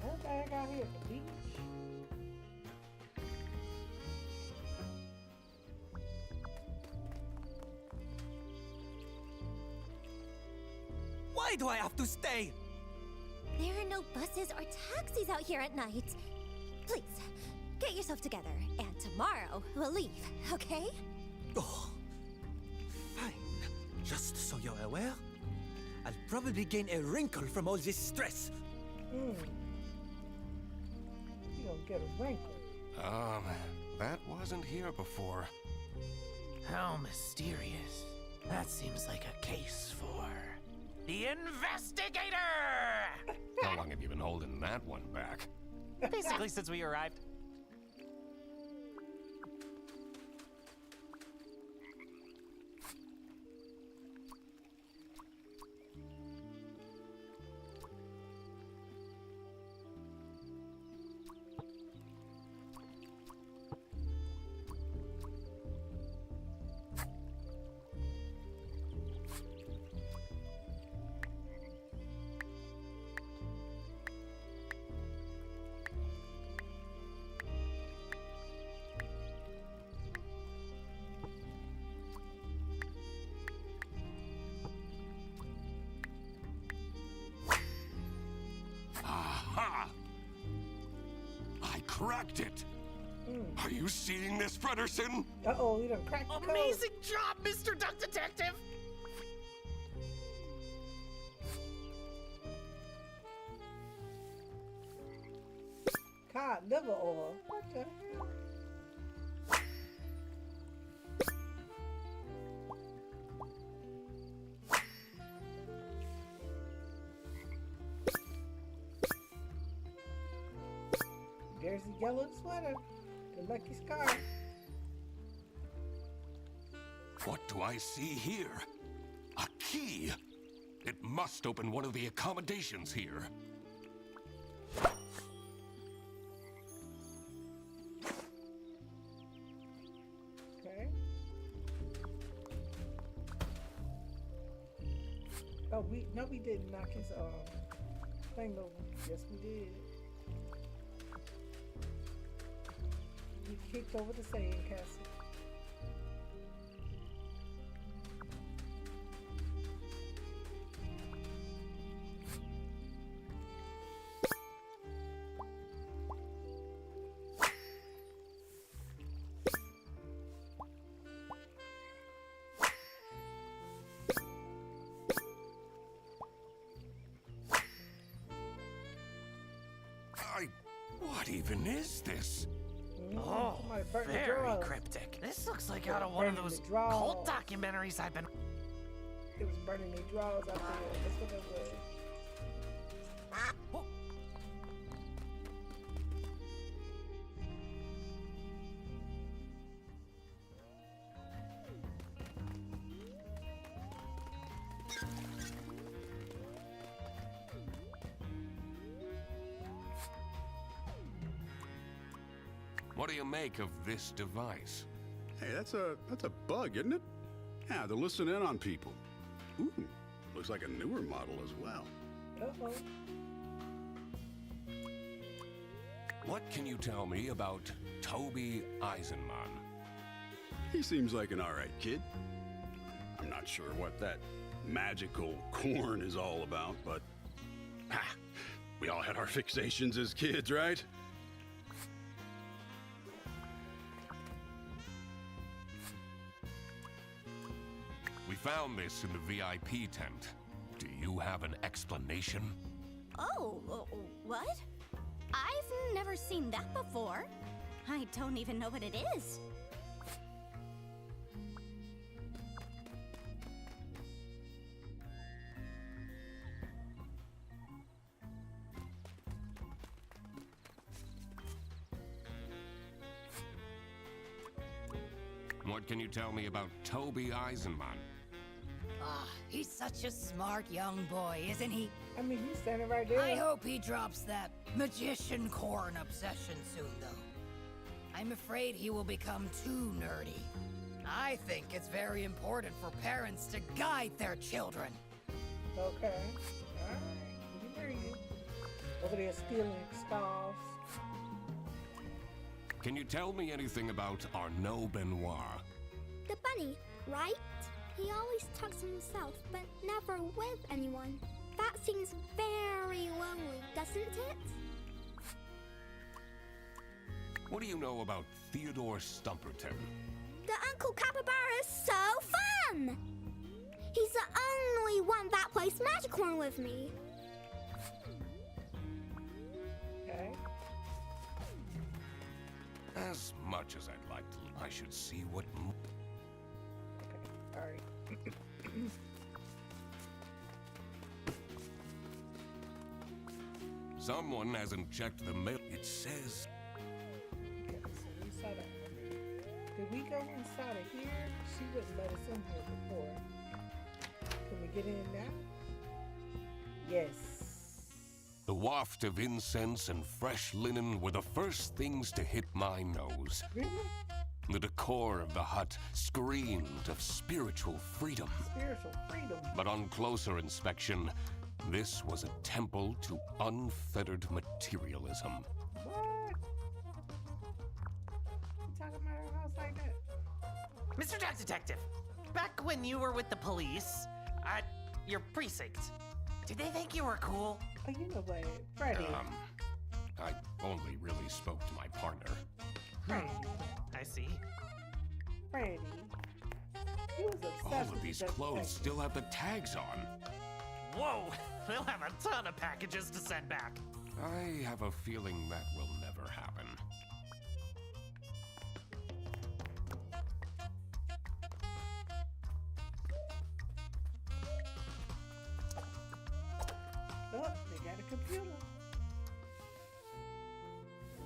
her bag out here at the beach? Why do I have to stay? There are no buses or taxis out here at night. Please, get yourself together, and tomorrow we'll leave, okay? Oh, fine. Just so you're aware, I'll probably gain a wrinkle from all this stress. You don't get a wrinkle. That wasn't here before. How mysterious. That seems like a case for the investigator! How long have you been holding that one back? Basically since we arrived. Cracked it! Are you seeing this, Frederson? Uh-oh, you done cracked the code. Amazing job, Mr. Duck Detective! Cod liver oil. What the? There's the yellow sweater, the lucky scarf. What do I see here? A key! It must open one of the accommodations here. Okay. Oh, we didn't knock his thing over. Yes, we did. We kicked over the sandcastle. What even is this? Oh, very cryptic. This looks like out of one of those cult documentaries I've been... It was burning their drawers out there. That's what it was. Oh. What do you make of this device? Hey, that's a bug, isn't it? Yeah, they're listening in on people. Ooh, looks like a newer model as well. Uh-oh. What can you tell me about Toby Eisenman? He seems like an alright kid. I'm not sure what that magical corn is all about, but we all had our fixations as kids, right? We found this in the VIP tent. Do you have an explanation? Oh, what? I've never seen that before. I don't even know what it is. What can you tell me about Toby Eisenman? He's such a smart young boy, isn't he? I mean, he's standing right there. I hope he drops that magician corn obsession soon, though. I'm afraid he will become too nerdy. I think it's very important for parents to guide their children. Okay. All right. We hear you. Over there stealing scarves. Can you tell me anything about Arnaud Benoit? The bunny, right? He always talks to himself, but never with anyone. That seems very lonely, doesn't it? What do you know about Theodore Stumperton? The Uncle Capybara is so fun! He's the only one that plays Magic Horn with me. Okay. As much as I'd like to, I should see what... Okay, all right. Someone hasn't checked the mail. It says... Okay, so we saw that. Did we go inside of here? She wouldn't let us in here before. Can we get in now? Yes. The waft of incense and fresh linen were the first things to hit my nose. Really? The decor of the hut screamed of spiritual freedom. Spiritual freedom. But on closer inspection, this was a temple to unfettered materialism. What? You talking about our house like that? Mr. Duck Detective, back when you were with the police at your precinct, did they think you were cool? Oh, you know what, Freddy. I only really spoke to my partner. Freddy. I see. Freddy. He was obsessed All with of these that clothes thing. still have the tags on. Whoa, we'll have a ton of packages to send back. I have a feeling that will never happen. Oh, they got a computer.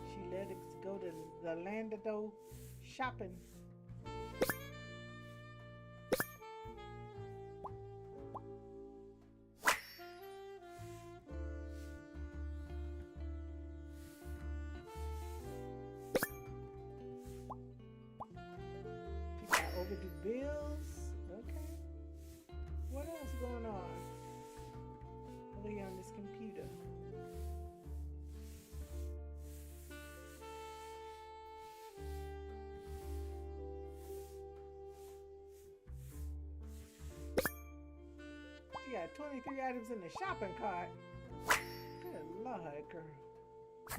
She let us go to the Landado shopping. to do bills. Okay. What else going on? Really on this computer. She got 23 items in the shopping cart. Good Lord, girl.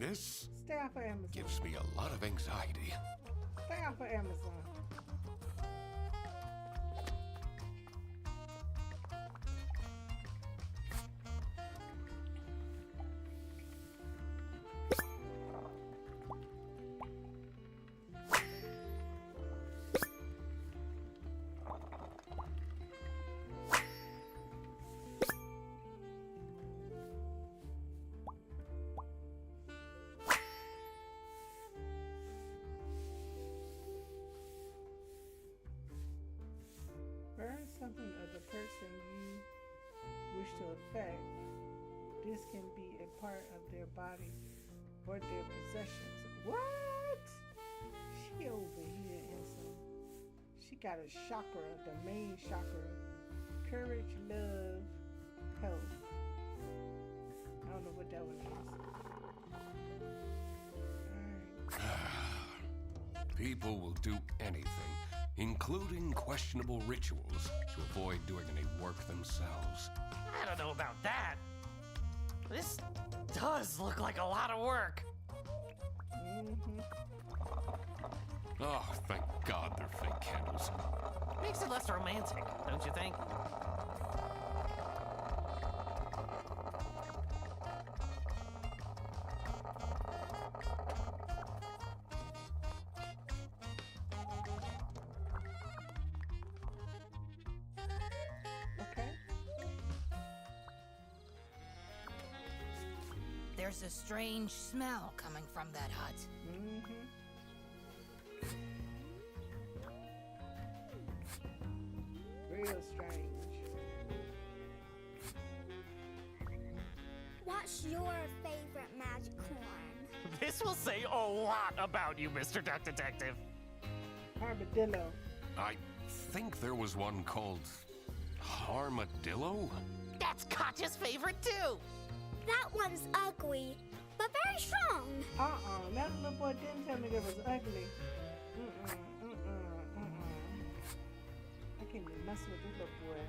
This Stay off of Amazon. gives me a lot of anxiety. Stay off of Amazon. Burn something of the person you wish to affect. This can be a part of their body or their possessions. What? She over here in some. She got a chakra, the main chakra. Courage, love, health. I don't know what that one is. Alright. People will do anything, including questionable rituals, to avoid doing any work themselves. I don't know about that. This does look like a lot of work. Oh, thank God they're fake candles. Makes it less romantic, don't you think? Okay. There's a strange smell coming from that hut. Real strange. What's your favorite magic corn? This will say a lot about you, Mr. Duck Detective. Armadillo. I think there was one called Armadillo? That's Katya's favorite too. That one's ugly, but very strong. That little boy didn't tell me that was ugly. I can't even mess with this little boy.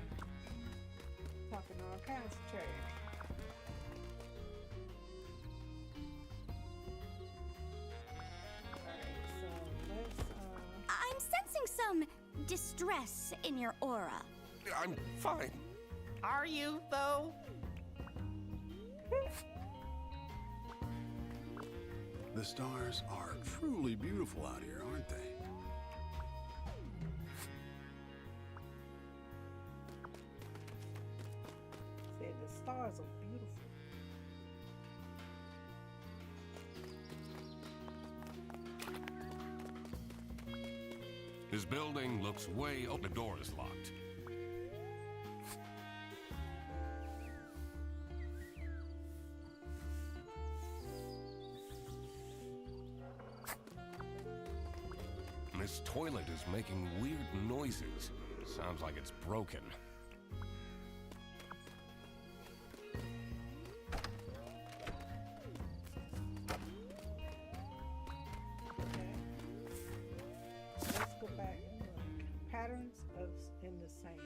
Talking all kinds of trash. Alright, so let's I'm sensing some distress in your aura. I'm fine. Are you, though? The stars are truly beautiful out here, aren't they? say the stars are beautiful. His building looks way open. The door is locked. This toilet is making weird noises. Sounds like it's broken. Let's go back and look. Patterns of in the sand.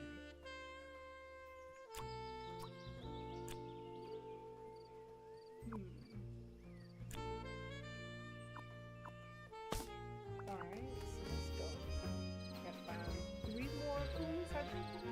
Alright, so let's go. Gotta find 3 more clues, I think it is.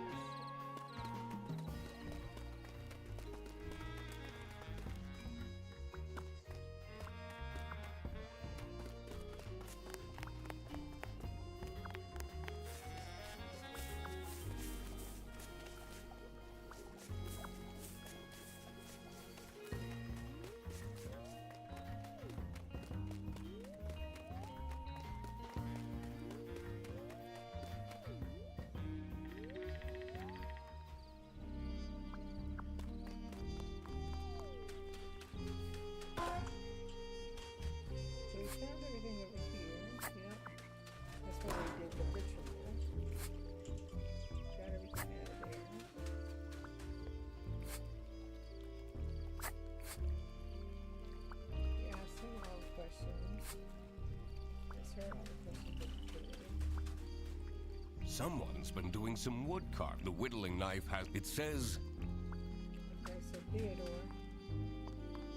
Someone's been doing some wood carving. The whittling knife has, it says... Okay, so Theodore.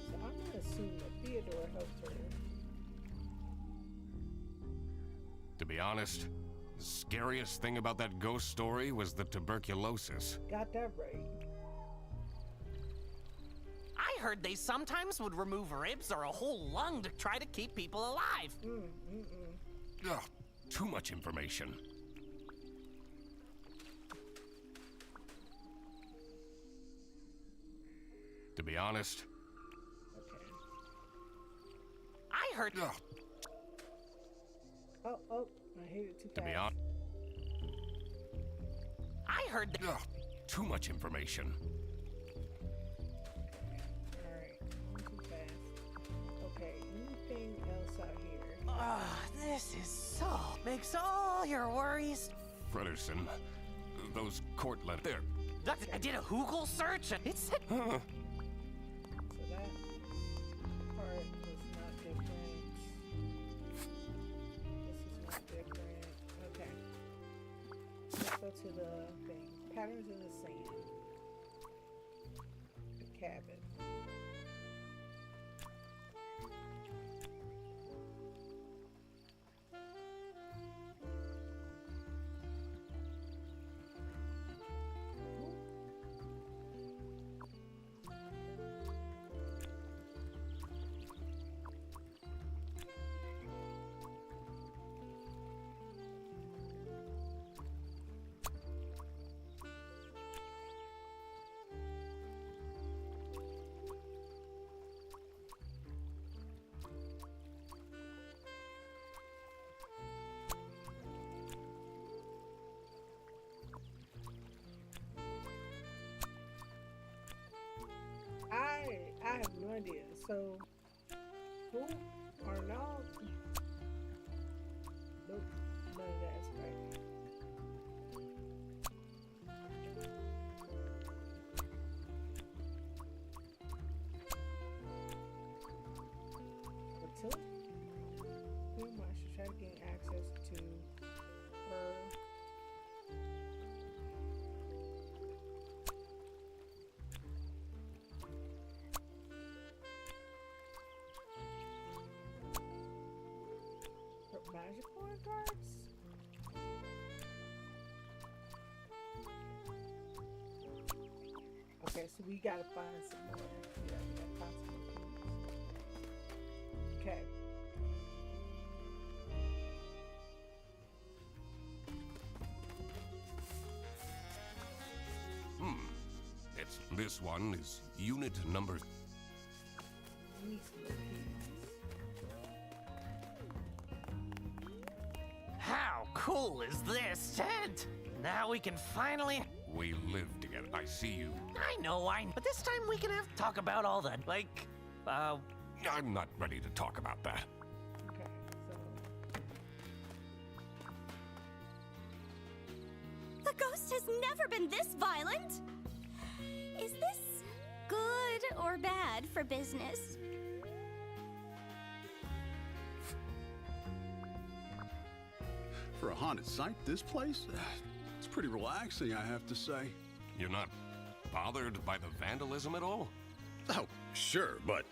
So I'm gonna assume that Theodore helped her. To be honest, the scariest thing about that ghost story was the tuberculosis. Got that right. I heard they sometimes would remove ribs or a whole lung to try to keep people alive. Ugh, too much information. To be honest... Okay. I heard... Ugh. Oh, I hate it too fast. To be honest... I heard... Ugh, too much information. Alright, too fast. Okay, anything else out here? This is so... Makes all your worries... Frederson, those court letters... There. I did a Google search and it said... So that part was not different. This is not different. Okay. Let's go to the thing. Patterns in the sand. The cabin. I have no idea. So, who or no? Nope, none of that is right. Until whom I should try to gain access to her. Magic Lord cards? Okay, so we gotta find some more. Yeah, we gotta find some more clues. Okay. It's this one is unit number... How cool is this tent? Now we can finally... We live together. I see you. I know, but this time we can talk about all the, I'm not ready to talk about that. Okay, so... The ghost has never been this violent. Is this good or bad for business? For a haunted site, this place, it's pretty relaxing, I have to say. You're not bothered by the vandalism at all? Oh, sure, but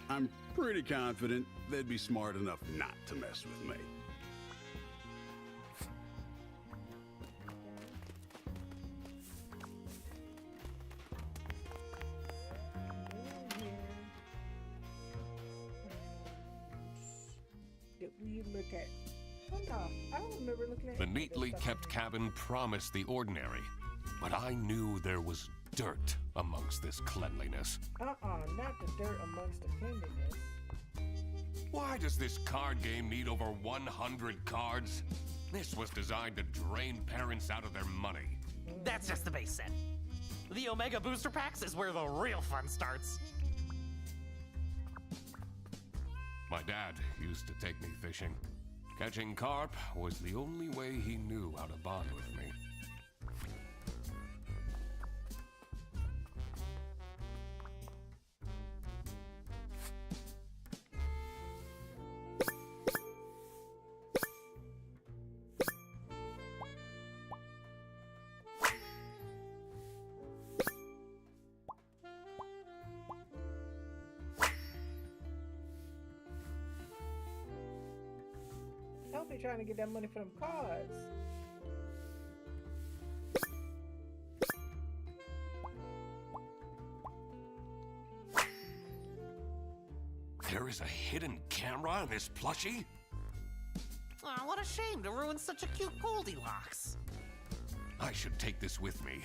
I'm pretty confident they'd be smart enough not to mess with me. Did we look at... Oh no, I don't remember looking at... The neatly kept cabin promised the ordinary, but I knew there was dirt amongst this cleanliness. Not the dirt amongst the cleanliness. Why does this card game need over 100 cards? This was designed to drain parents out of their money. That's just the base set. The Omega Booster Packs is where the real fun starts. My dad used to take me fishing. Catching carp was the only way he knew how to bond with me. definitely trying to get that money for them cards. There is a hidden camera in this plushie? Aw, what a shame to ruin such a cute Goldilocks. I should take this with me.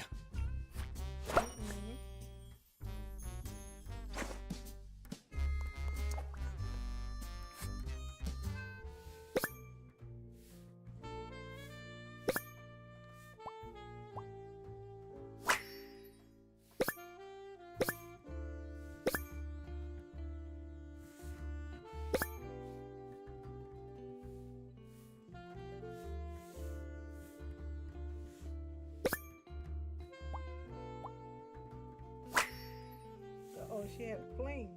Oh, she had a fling.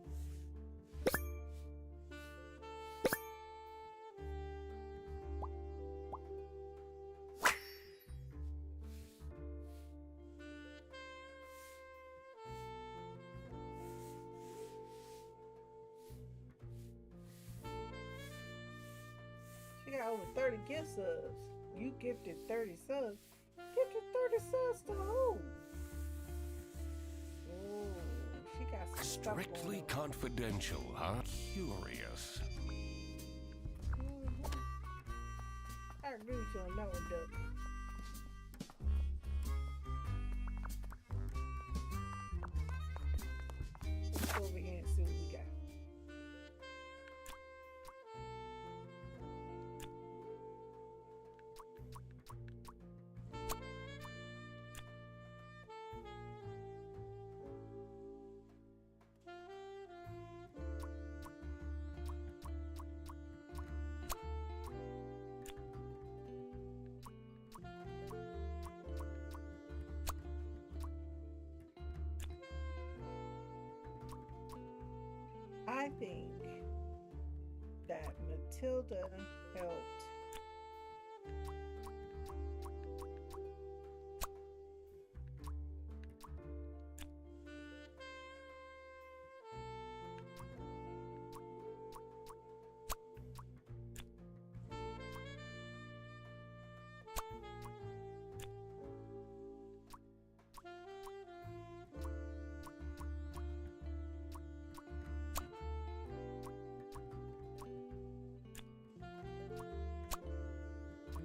She got over 30 gift subs. You gifted 30 subs. Gifted 30 subs to who? She got some Strictly confidential, huh? Curious. I agree with you on that one, Doug. Let's go over here and see what we got. I think that Matilda helped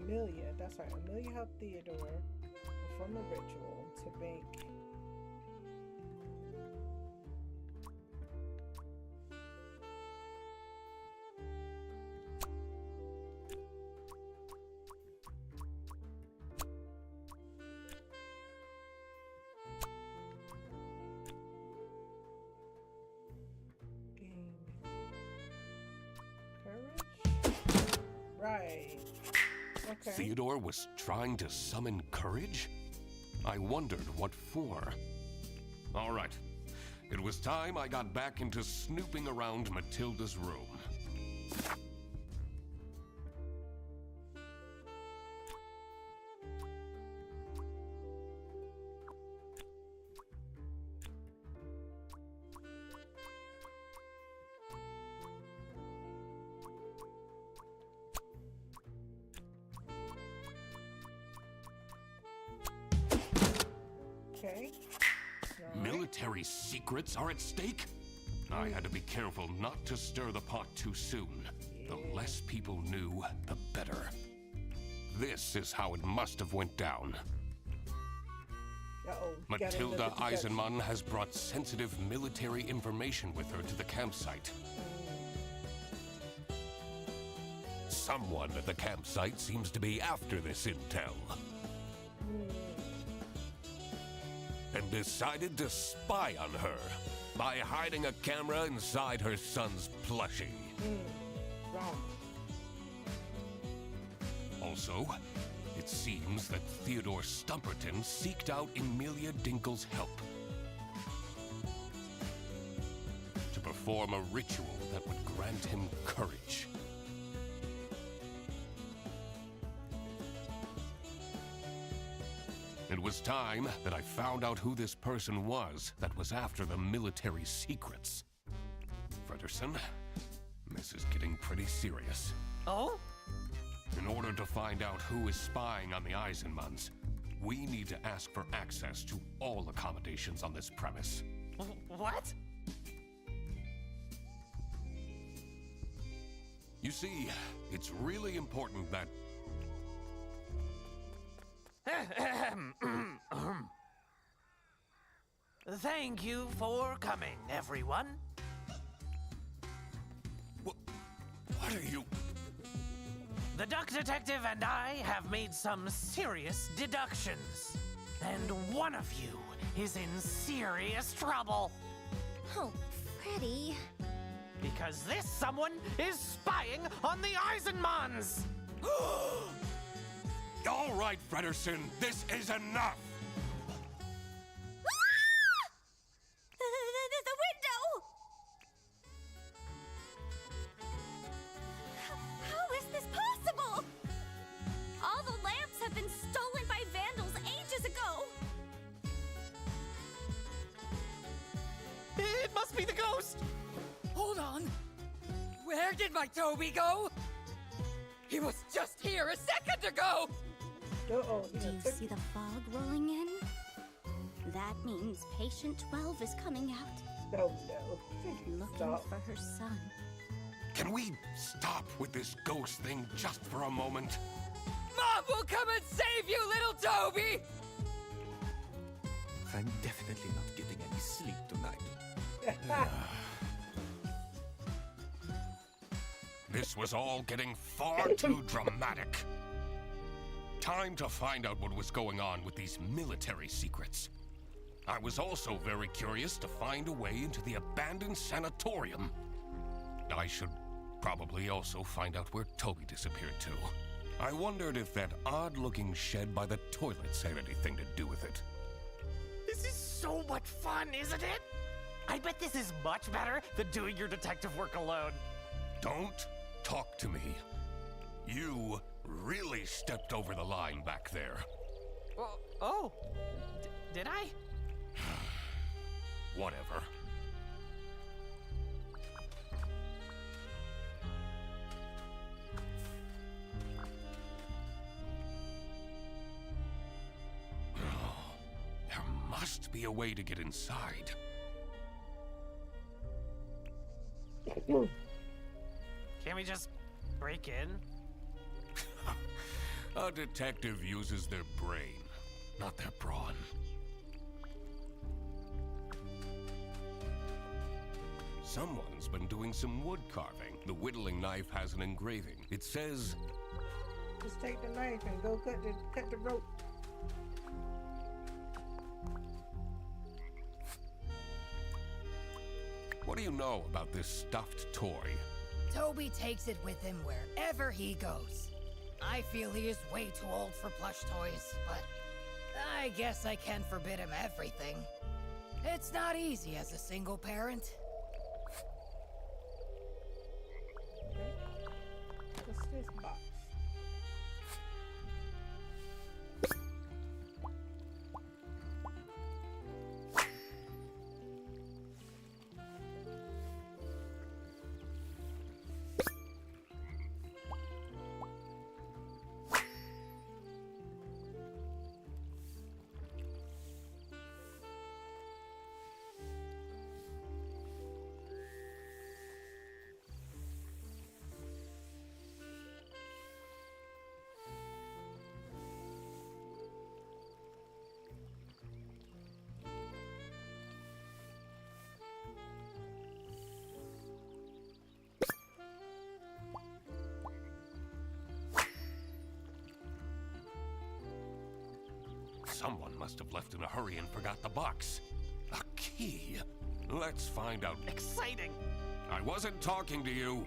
Amelia, that's right. Amelia helped Theodore perform a ritual to bank. Gain courage? Right. Okay. Theodore was trying to summon courage? I wondered what for. All right. It was time I got back into snooping around Matilda's room. Okay. Military secrets are at stake? I had to be careful not to stir the pot too soon. The less people knew, the better. This is how it must have went down. Matilda Eisenman has brought sensitive military information with her to the campsite. Someone at the campsite seems to be after this intel. And decided to spy on her by hiding a camera inside her son's plushie. Wrong. Also, it seems that Theodore Stumperton seeked out Emilia Dinkle's help to perform a ritual that would grant him courage. It was time that I found out who this person was that was after the military secrets. Frederson, this is getting pretty serious. Oh? to find out who is spying on the Eisenmans, we need to ask for access to all accommodations on this premise. What? You see, it's really important that... Thank you for coming, everyone. What are you... The Duck Detective and I have made some serious deductions. And one of you is in serious trouble. Oh, Freddy. Because this someone is spying on the Eisenmans! All right, Frederson, this is enough! The window! How is this possible? All the lamps have been stolen by vandals ages ago. It must be the ghost! Hold on. Where did my Toby go? He was just here a second ago! Uh-oh. Do you see the fog rolling in? That means patient 12 is coming out. Oh, no. Looking Stop. for her son. Can we stop with this ghost thing just for a moment? Mom will come and save you, little Toby! I'm definitely not getting any sleep tonight. This was all getting far too dramatic. Time to find out what was going on with these military secrets. I was also very curious to find a way into the abandoned sanatorium. I should probably also find out where Toby disappeared to. I wondered if that odd-looking shed by the toilets had anything to do with it. This is so much fun, isn't it? I bet this is much better than doing your detective work alone. Don't talk to me. You really stepped over the line back there. Oh, did I? Whatever. There must be a way to get inside. Can we just break in? A detective uses their brain, not their brawn. Someone's been doing some wood carving. The whittling knife has an engraving. It says... Just take the knife and go cut the rope. What do you know about this stuffed toy? Toby takes it with him wherever he goes. I feel he is way too old for plush toys, but I guess I can't forbid him everything. It's not easy as a single parent. What's this box? Someone must have left in a hurry and forgot the box. A key. Let's find out. Exciting! I wasn't talking to you.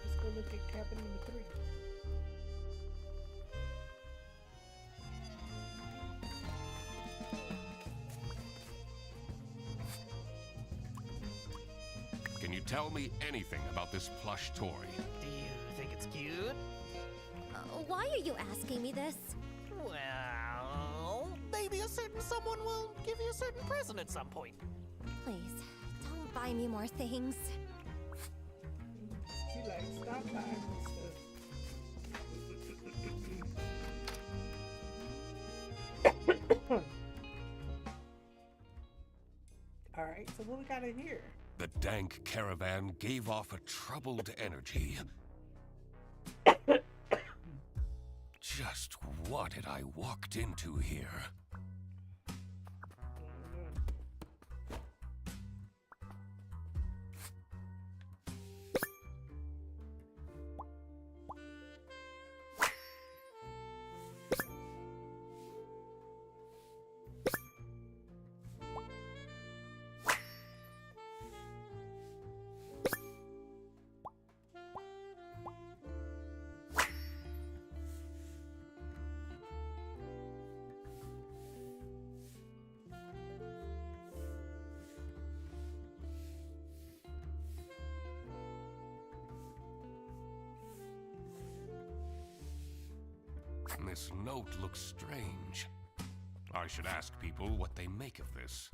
Let's go look at cabin number 3. Can you tell me anything about this plush toy? Do you think it's cute? Why are you asking me this? Well, maybe a certain someone will give you a certain present at some point. Please, don't buy me more things. She like, stop buying me stuff. All right, so what we got in here? The dank caravan gave off a troubled energy. Just what had I walked into here? This note looks strange. I should ask people what they make of this.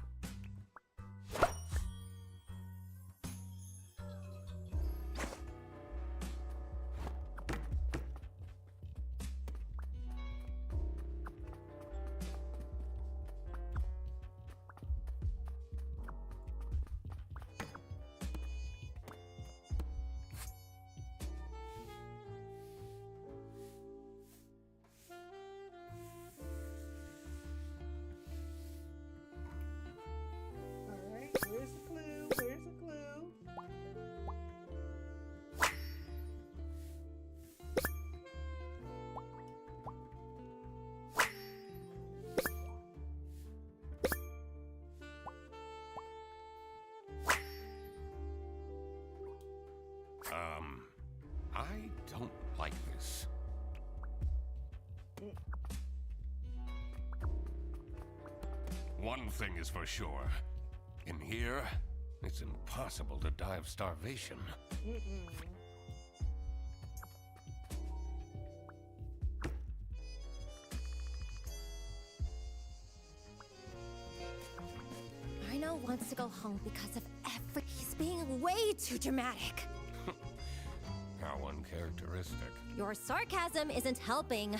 Where's the clue? Where's the clue? I don't like this. One thing is for sure. In here, it's impossible to die of starvation. Rhino wants to go home because of he's being way too dramatic. How uncharacteristic. Your sarcasm isn't helping.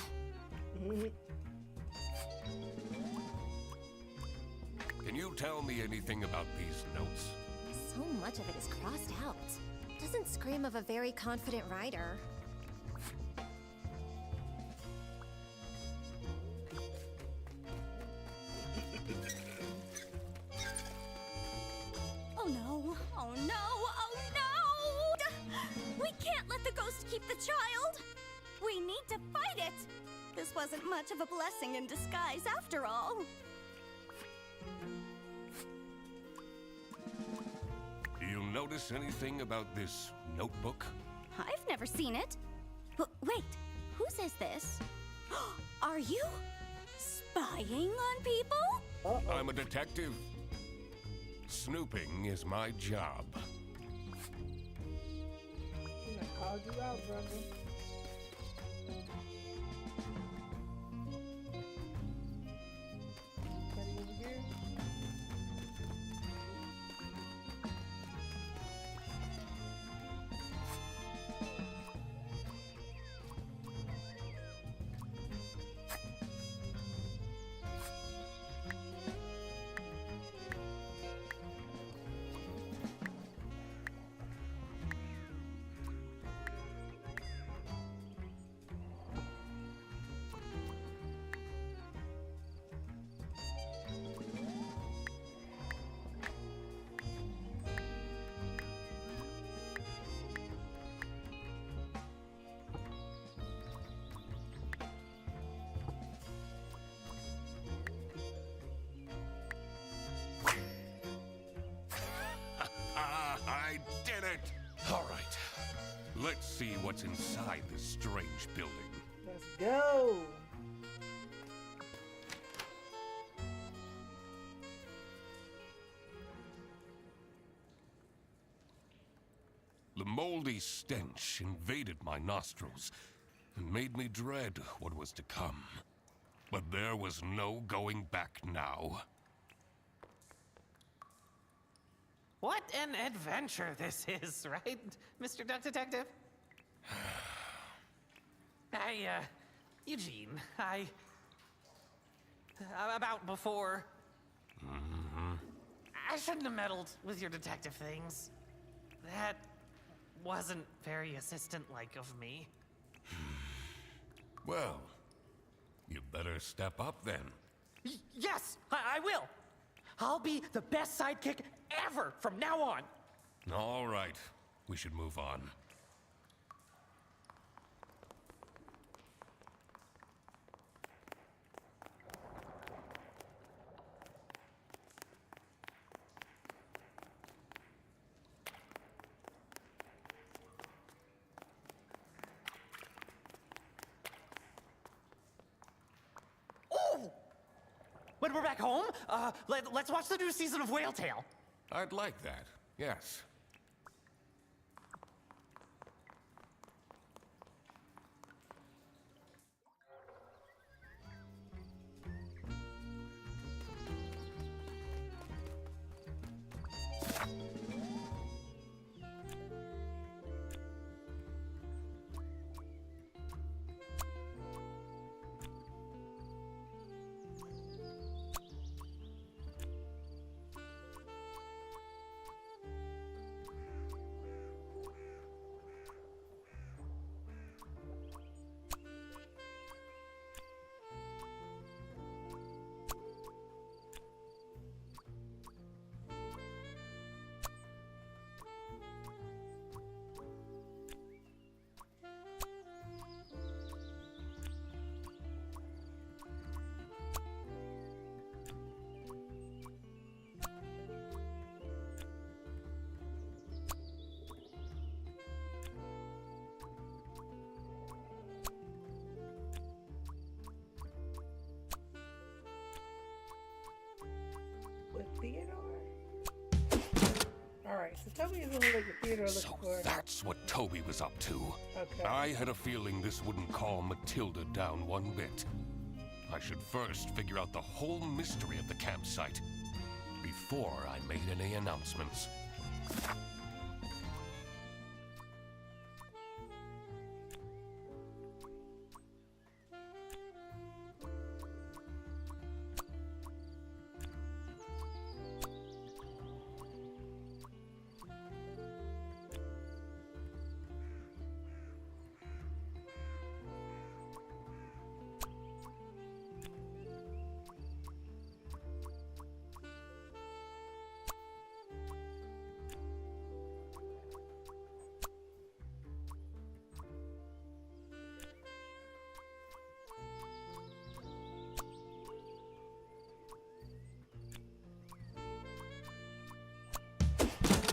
Can you tell me anything about these notes? So much of it is crossed out. Doesn't scream of a very confident writer. Oh no, oh no, oh no! We can't let the ghost keep the child! We need to fight it! This wasn't much of a blessing in disguise after all. Do you notice anything about this notebook? I've never seen it. Wait, who says this? Are you spying on people? I'm a detective. Snooping is my job. I called you out, brother. Anybody over here? I did it! All right. Let's see what's inside this strange building. Let's go! The moldy stench invaded my nostrils. and made me dread what was to come. But there was no going back now. What an adventure this is, right, Mr. Duck Detective? Eugene, about before... I shouldn't have meddled with your detective things. That wasn't very assistant-like of me. Well, you better step up then. Yes, I will. I'll be the best sidekick ever from now on. All right, we should move on. When we're back home, let's watch the new season of Whale Tale. I'd like that, yes. Theodore? Alright, so Toby is only like the Theodore looking for. That's what Toby was up to. Okay. I had a feeling this wouldn't calm Matilda down one bit. I should first figure out the whole mystery of the campsite before I made any announcements.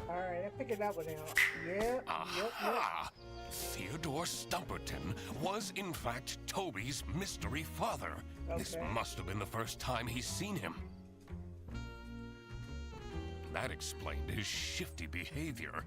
Alright, I figured that one out. Yep. Aha! Theodore Stumperton was in fact Toby's mystery father. This must have been the first time he's seen him. That explained his shifty behavior.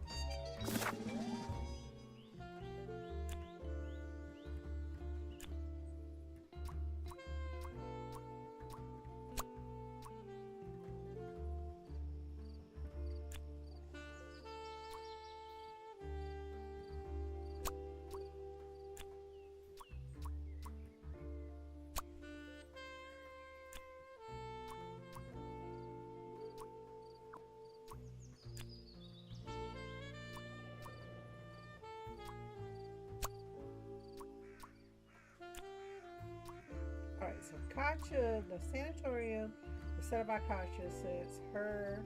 Alright, so Katja, the sanatorium, was set up by Katja, says her.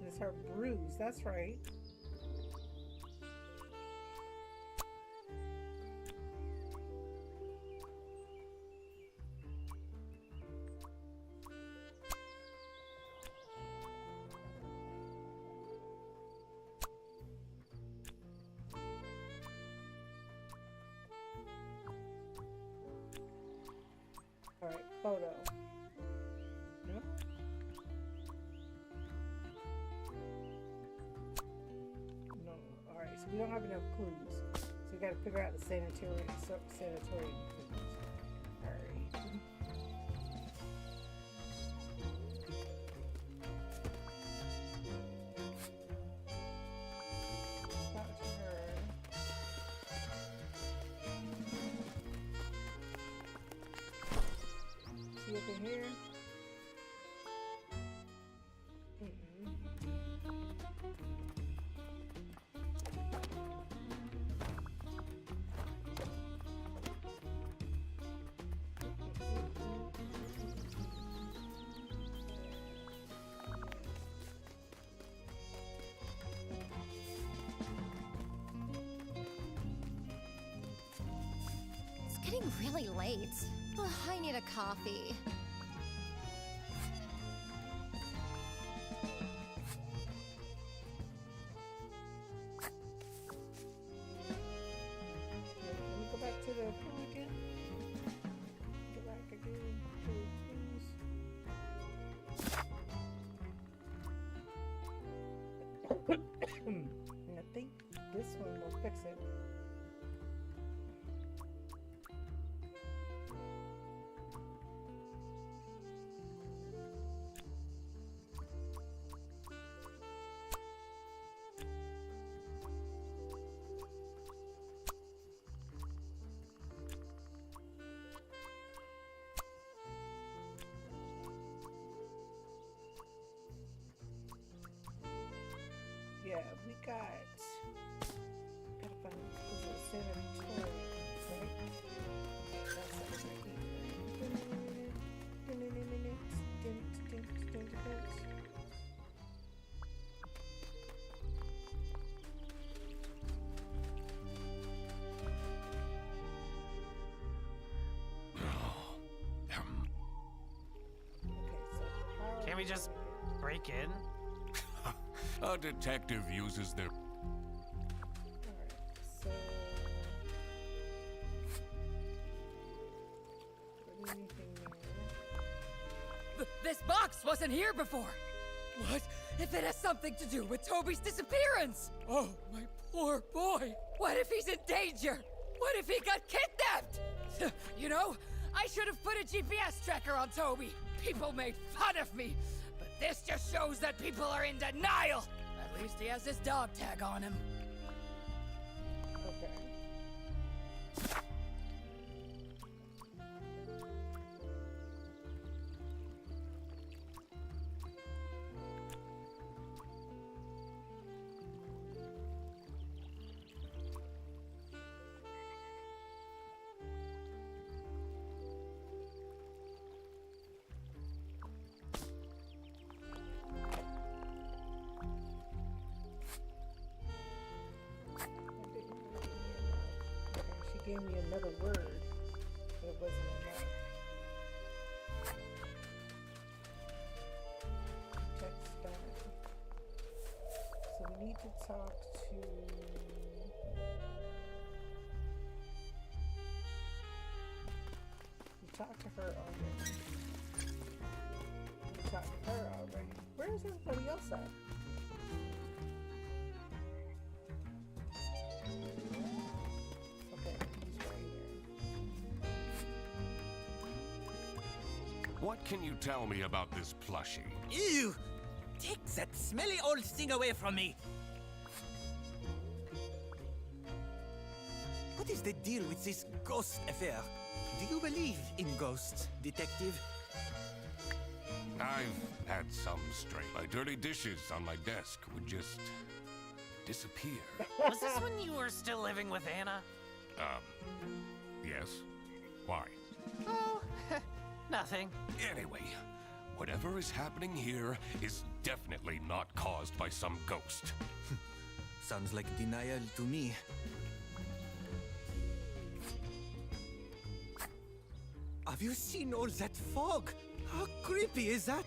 It's her bruise, that's right. Alright, photo. Nope. So we don't have enough clues. So we got to figure out the sanatorium. Sanatorium. All right. Talk to her. See up in here? It's getting really late. Ugh, I need a coffee. Let me go back to the pool again. Go back again to the pools. And I think this one will fix it. Yeah, we gotta find the sanatorium, right? That's right here. Can we just break in? A detective uses their... So... anything there? This box wasn't here before! What if it has something to do with Toby's disappearance? Oh, my poor boy! What if he's in danger? What if he got kidnapped? You know, I should have put a GPS tracker on Toby. People made fun of me. But this just shows that people are in denial! At least he has his dog tag on him. Okay. Gave me another word, but it wasn't enough. Text that. So we need to talk to... We talked to her already. We talked to her already. Where is everybody else at? What can you tell me about this plushie? Ew! Take that smelly old thing away from me! What is the deal with this ghost affair? Do you believe in ghosts, detective? I've had some strain. My dirty dishes on my desk would just disappear. Was this when you were still living with Anna? Yes. Why? Oh, nothing. Anyway, whatever is happening here is definitely not caused by some ghost. Sounds like denial to me. Have you seen all that fog? How creepy is that?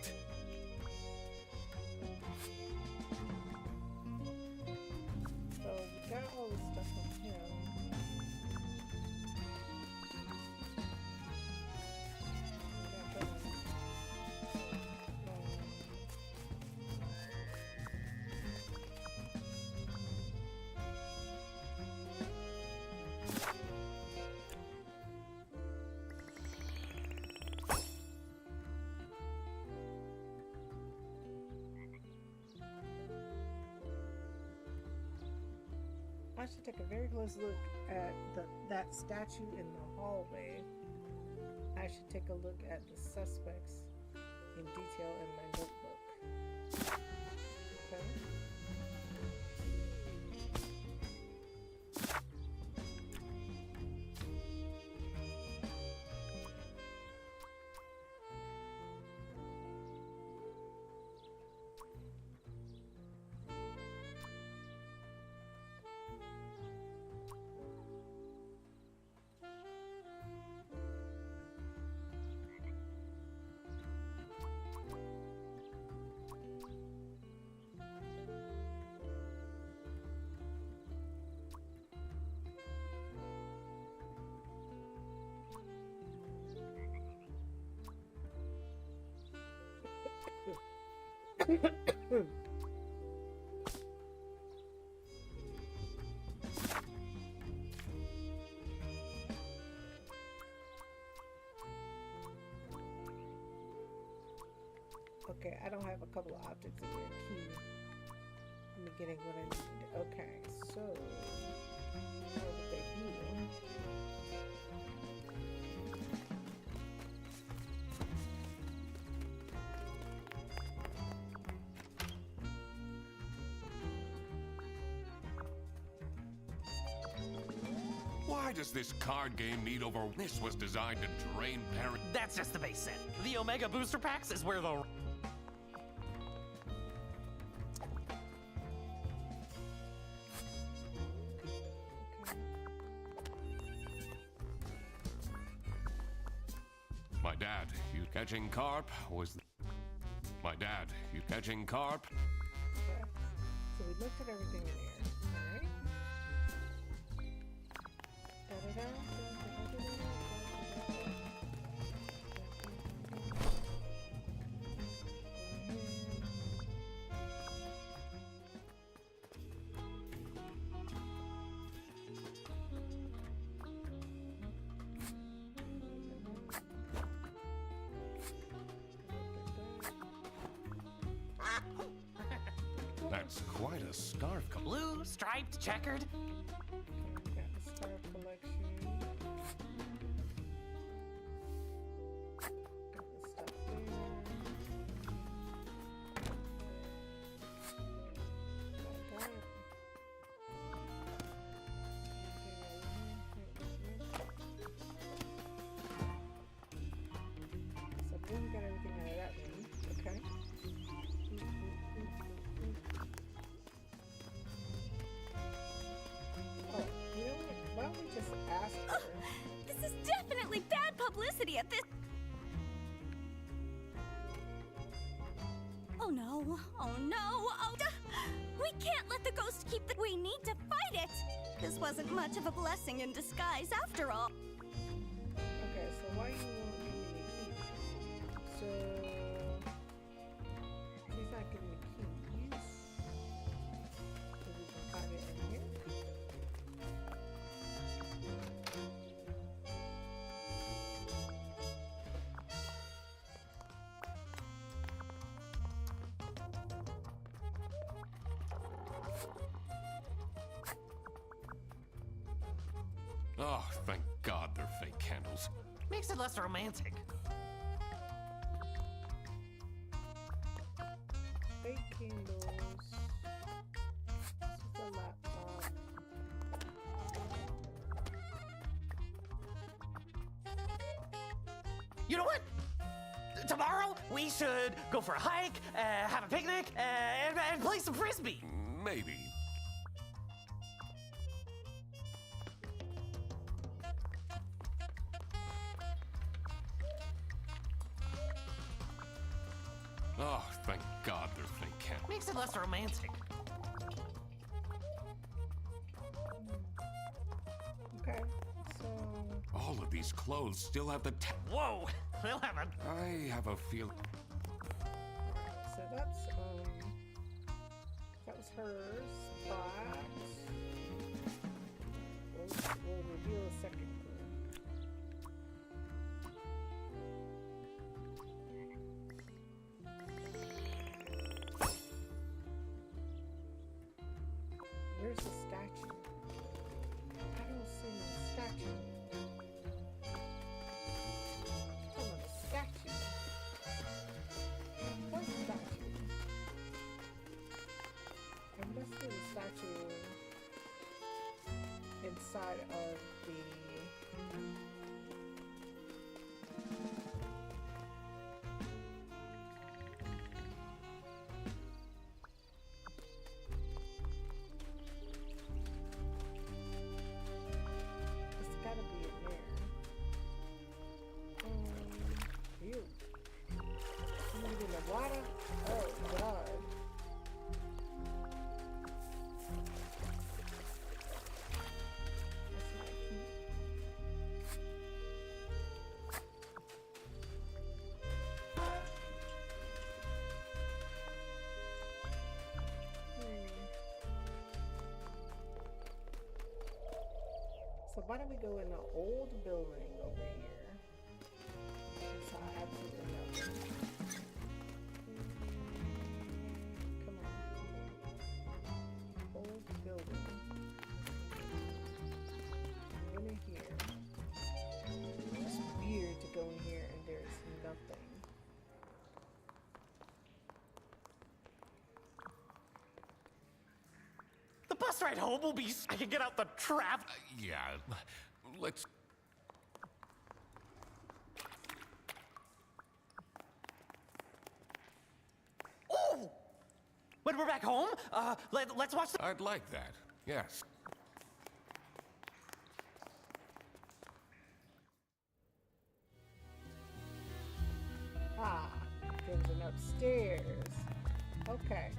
So we got all this stuff from him. I should take a very close look at that statue in the hallway. I should take a look at the suspects in detail in my notebook. Okay. Okay, I don't have a couple of objects in there. Key. I'm getting what I need. Okay, so where would they be? Why does this card game need over? This was designed to drain parent. That's just the base set. The Omega Booster Packs is where the... My dad, you catching carp was... My dad, you catching carp? Okay. So we looked at everything in here. Alright. That's quite a scarf. Blue, striped, checkered. Got the scarf collection. Got the stuff there. Got that. So then we got everything out of that room. Okay. Oh, you know what? Why don't we just ask her? This is definitely bad publicity at this. Oh no! Oh no! Oh, we can't let the ghost keep the. We need to fight it. This wasn't much of a blessing in disguise, after all. Okay, so why you won't give me the key? So she's not giving me keys. So we can find it in here. Oh, thank God they're fake candles. Makes it less romantic. Fake candles. This is a laptop. You know what? Tomorrow, we should go for a hike, have a picnic, and play some frisbee. Maybe. Oh, thank God they're fake candles. Makes it less romantic. Okay, so All of these clothes still have the Whoa! We'll have a... I have a feel. so that's that was hers. But we'll reveal a second clue. Where's the statue? outside of the... It's gotta be in there. Ew. Somebody in the water? Oh, God. So why don't we go in the old building over here? So I absolutely nothing. Come on. Old building. Go in here. It's weird to go in here and there's nothing. The bus ride home will be. I can get out the trap. Yeah, let's... Oh! When we're back home, let's watch the. I'd like that, yes. Ah, there's an upstairs. Okay.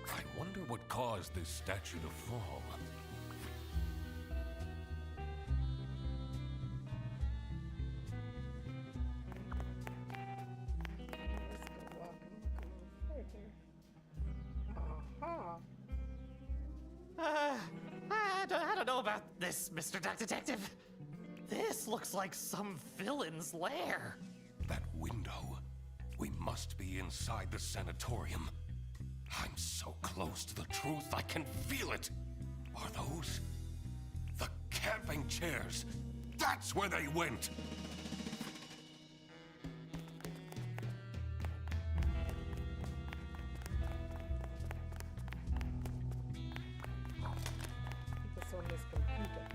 I wonder what caused this statue to fall. Let's go walking a little further. Aha. I don't know about this, Mr. Duck Detective. This looks like some villain's lair. That window. We must be inside the sanatorium. I'm so close to the truth, I can feel it. Are those the camping chairs? That's where they went. Keep us on this computer.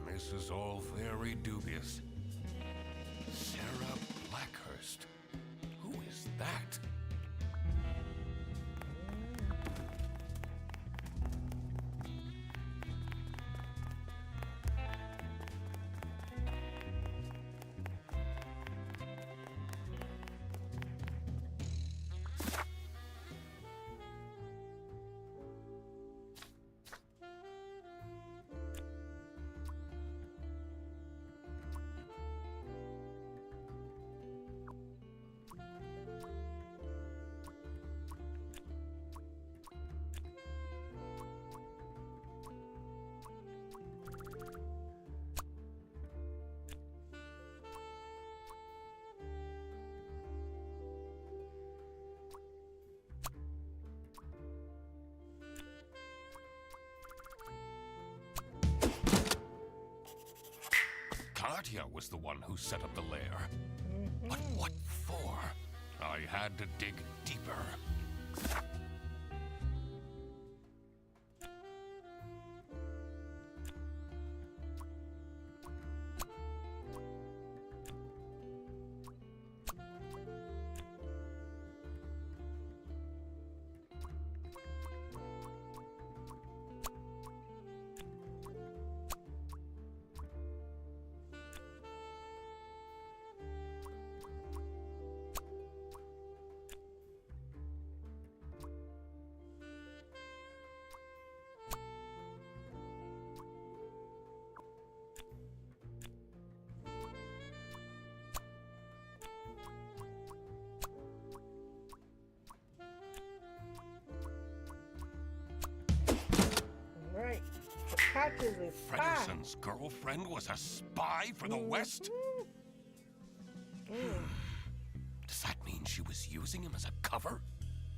This is all very dubious. Sarah Blackhurst. Who is that? Katya was the one who set up the lair. But what for? I had to dig deeper. is a spy. Frederson's girlfriend was a spy for the West? Does that mean she was using him as a cover?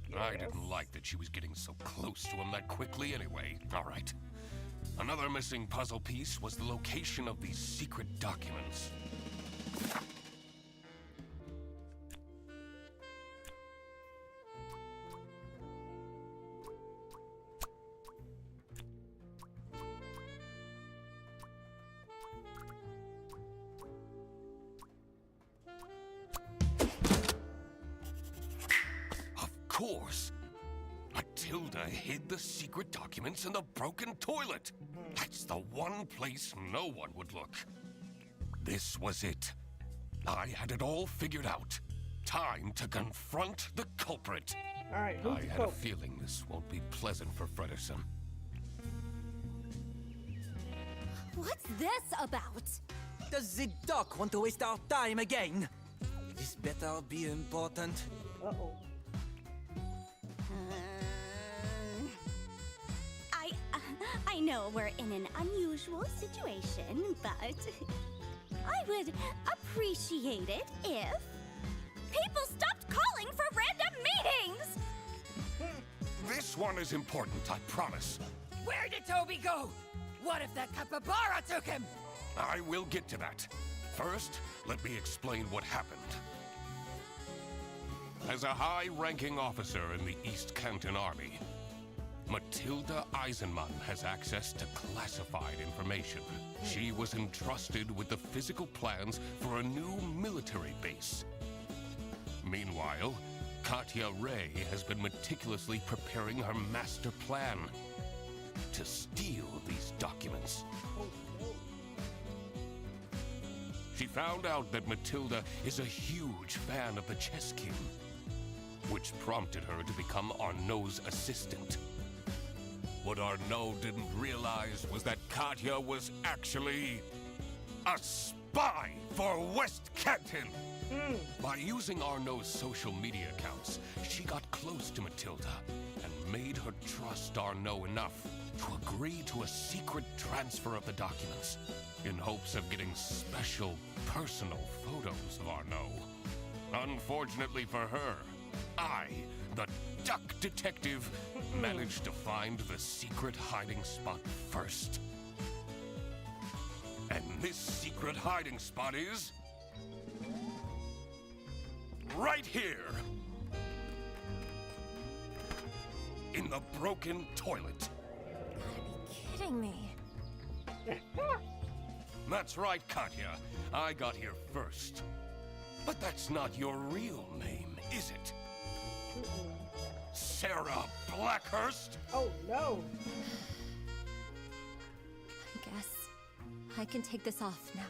Yes. I didn't like that she was getting so close to him that quickly anyway. All right. Another missing puzzle piece was the location of these secret documents. Of course. Matilda hid the secret documents in the broken toilet. That's the one place no one would look. This was it. I had it all figured out. Time to confront the culprit. All right, I had a feeling this won't be pleasant for Frederson. What's this about? Does the doc want to waste our time again? This better be important. Uh-oh. I know we're in an unusual situation, but I would appreciate it if people stopped calling for random meetings! This one is important, I promise. Where did Toby go? What if that capybara took him? I will get to that. First, let me explain what happened. As a high-ranking officer in the East Canton Army, Matilda Eisenman has access to classified information. She was entrusted with the physical plans for a new military base. Meanwhile, Katya Ray has been meticulously preparing her master plan to steal these documents. She found out that Matilda is a huge fan of the Chess King, which prompted her to become Arnaud's assistant. What Arnaud didn't realize was that Katya was actually a spy for West Canton. By using Arnaud's social media accounts, she got close to Matilda and made her trust Arnaud enough to agree to a secret transfer of the documents in hopes of getting special personal photos of Arnaud. Unfortunately for her, I, the duck detective, managed to find the secret hiding spot first. And this secret hiding spot is right here. In the broken toilet. Kidding me. That's right, Katya. I got here first. But that's not your real name, is it? Sarah Blackhurst? Oh, no. I guess I can take this off now.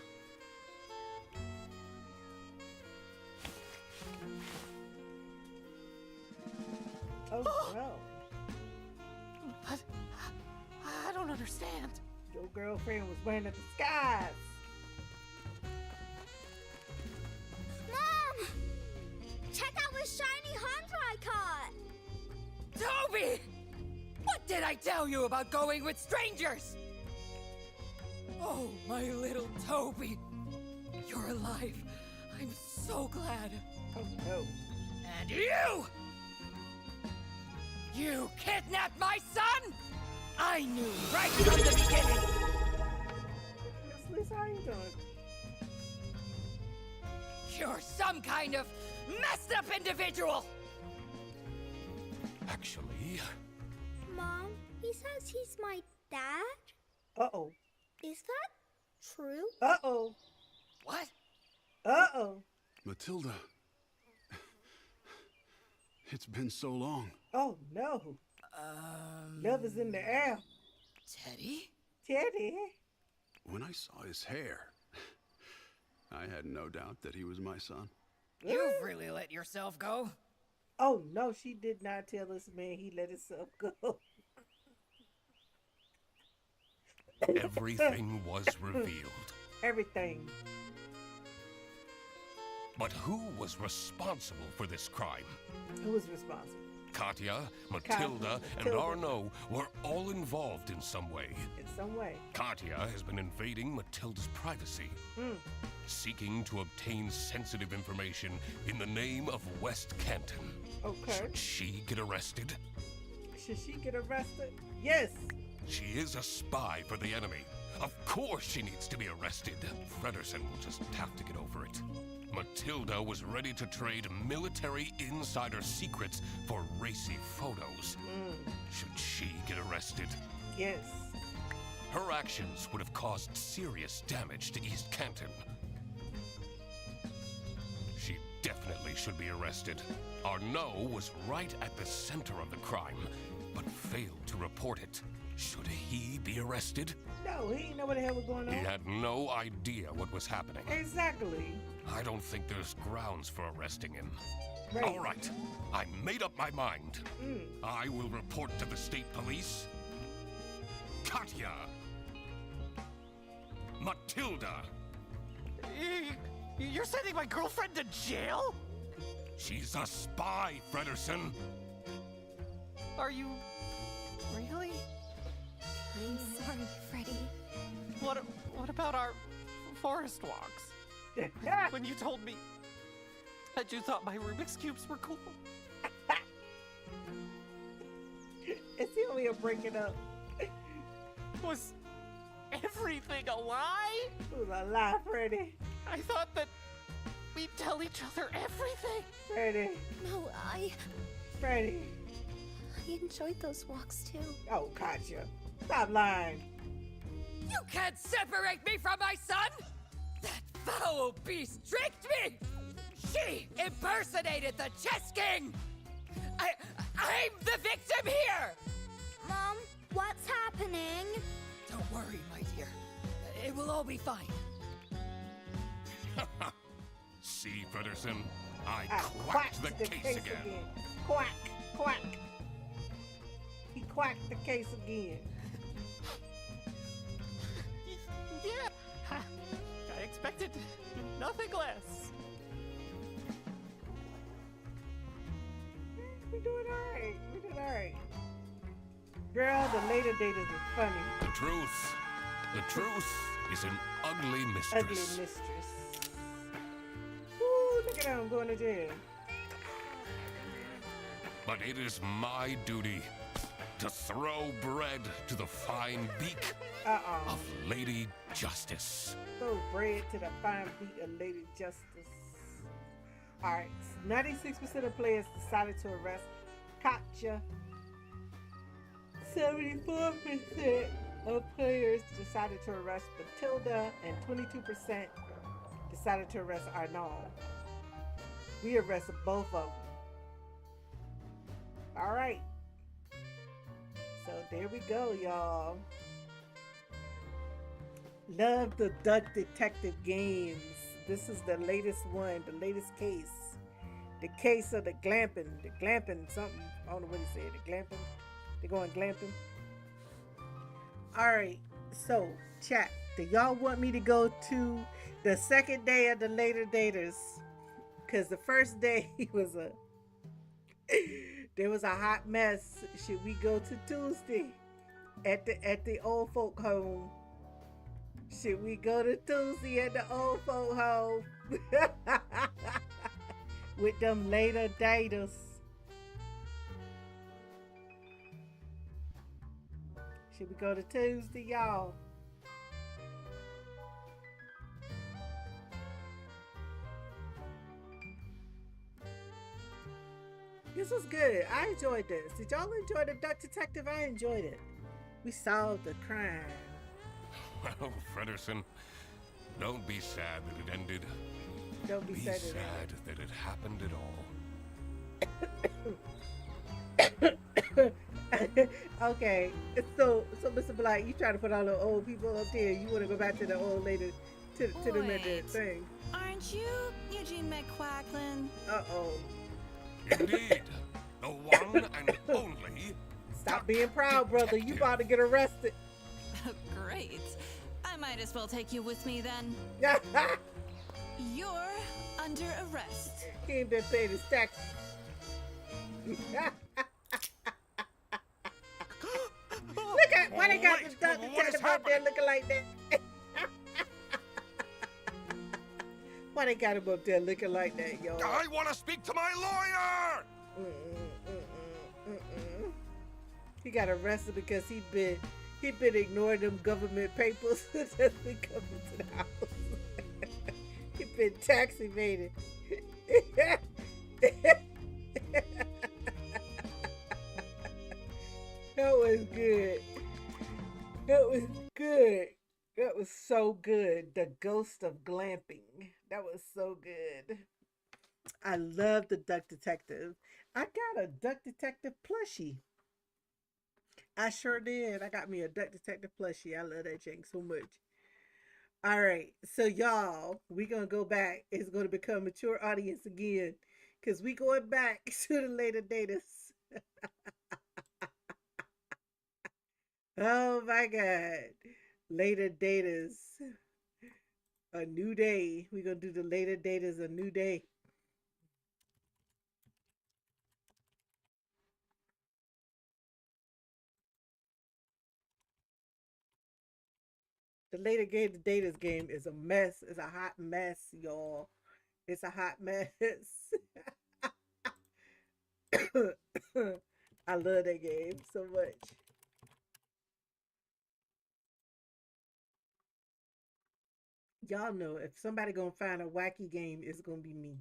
Oh, no. But I don't understand. Your girlfriend was wearing a disguise. Mom! Check out this shiny hunter I caught! Toby! What did I tell you about going with strangers? Oh, my little Toby. You're alive. I'm so glad. Oh, no. And you! You kidnapped my son? I knew right from the beginning. Miss Lisa, how you doing? You're some kind of messed up individual. Actually... Mom, he says he's my dad? Uh-oh. Is that true? Uh-oh. What? Uh-oh. Matilda. It's been so long. Oh, no. Love is in the air. Teddy? Teddy? When I saw his hair, I had no doubt that he was my son. You've really let yourself go. Oh, no, she did not tell this man he let himself go. Everything was revealed. Everything. But who was responsible for this crime? Who was responsible? Katya, Matilda, and Arnaud were all involved in some way. In some way. Katya has been invading Matilda's privacy, seeking to obtain sensitive information in the name of West Canton. Okay. Should she get arrested? Should she get arrested? Yes. She is a spy for the enemy. Of course she needs to be arrested. Fredersen will just have to get over it. Matilda was ready to trade military insider secrets for racy photos. Should she get arrested? Yes. Her actions would have caused serious damage to East Canton. She definitely should be arrested. Arnaud was right at the center of the crime, but failed to report it. Should he be arrested? No, he didn't know what the hell was going on. He had no idea what was happening. Exactly. I don't think there's grounds for arresting him. Right. All right, I made up my mind. I will report to the state police. Katya! Matilda! You're sending my girlfriend to jail? She's a spy, Fredersen. Are you really? I'm sorry, Freddy. What about our forest walks? When you told me that you thought my Rubik's Cubes were cool. Is he only breaking up? Was everything a lie? It was a lie, Freddy. I thought that we'd tell each other everything. Freddy. No, Freddy. I enjoyed those walks too. Oh, Katya. Stop lying. You can't separate me from my son! That foul beast tricked me! She impersonated the Chess King! I'm the victim here! Mom, what's happening? Don't worry, my dear. It will all be fine. See, Fredersen, I quacked the case again. Quack, quack. He quacked the case again. Yeah, I expected nothing less. We're doing alright. We're doing alright. Girl, the later daters is funny. The truth is an ugly mistress. Ugly mistress. Ooh, look at him going to jail. But it is my duty to throw bread to the fine beak of Lady Justice. Throw bread to the fine beak of Lady Justice. Alright, 96% of players decided to arrest Katya. 74% of players decided to arrest Matilda, and 22% decided to arrest Arnaud. We arrested both of them. Alright. So there we go, y'all. Love the Duck Detective games. This is the latest one, the latest case. The case of the glamping something. I don't know what he said. The glamping. They're going glamping. Alright, so chat. Do y'all want me to go to the second day of the later daters? Because the first day was there was a hot mess. Should we go to Tuesday at the old folk home? Should we go to Tuesday at the old folk home? With them later daters. Should we go to Tuesday, y'all? This was good. I enjoyed this. Did y'all enjoy the Duck Detective? I enjoyed it. We solved the crime. Well, Fredersen, don't be sad that it ended. Don't be sad that it happened at all. Okay, so Mr. Black, you trying to put all the old people up there. You want to go back to the old lady, to the minute thing. Aren't you Eugene McQuacklin? Uh-oh. Indeed, the one and only. Stop being proud, brother. You about to get arrested. Great. I might as well take you with me then. You're under arrest. He ain't been paying his taxes. Why they got the duck detective up there looking like that? Why they got him up there looking like that, y'all? I want to speak to my lawyer! He got arrested because he been ignoring them government papers that's been coming to the house. He been tax evading. That was good. That was good. That was so good. The Ghost of Glamping. That was so good. I love the Duck Detective. I got a Duck Detective plushie. I sure did. I got me a Duck Detective plushie. I love that jank so much. All right. So y'all, we going to go back. It's going to become mature audience again. Because we going back to the later daters. Oh my God. Later daters. A new day. We're going to do the later daters a new day. The later game, the daters game is a mess. It's a hot mess, y'all. It's a hot mess. I love that game so much. Y'all know if somebody gonna find a wacky game, it's gonna be me.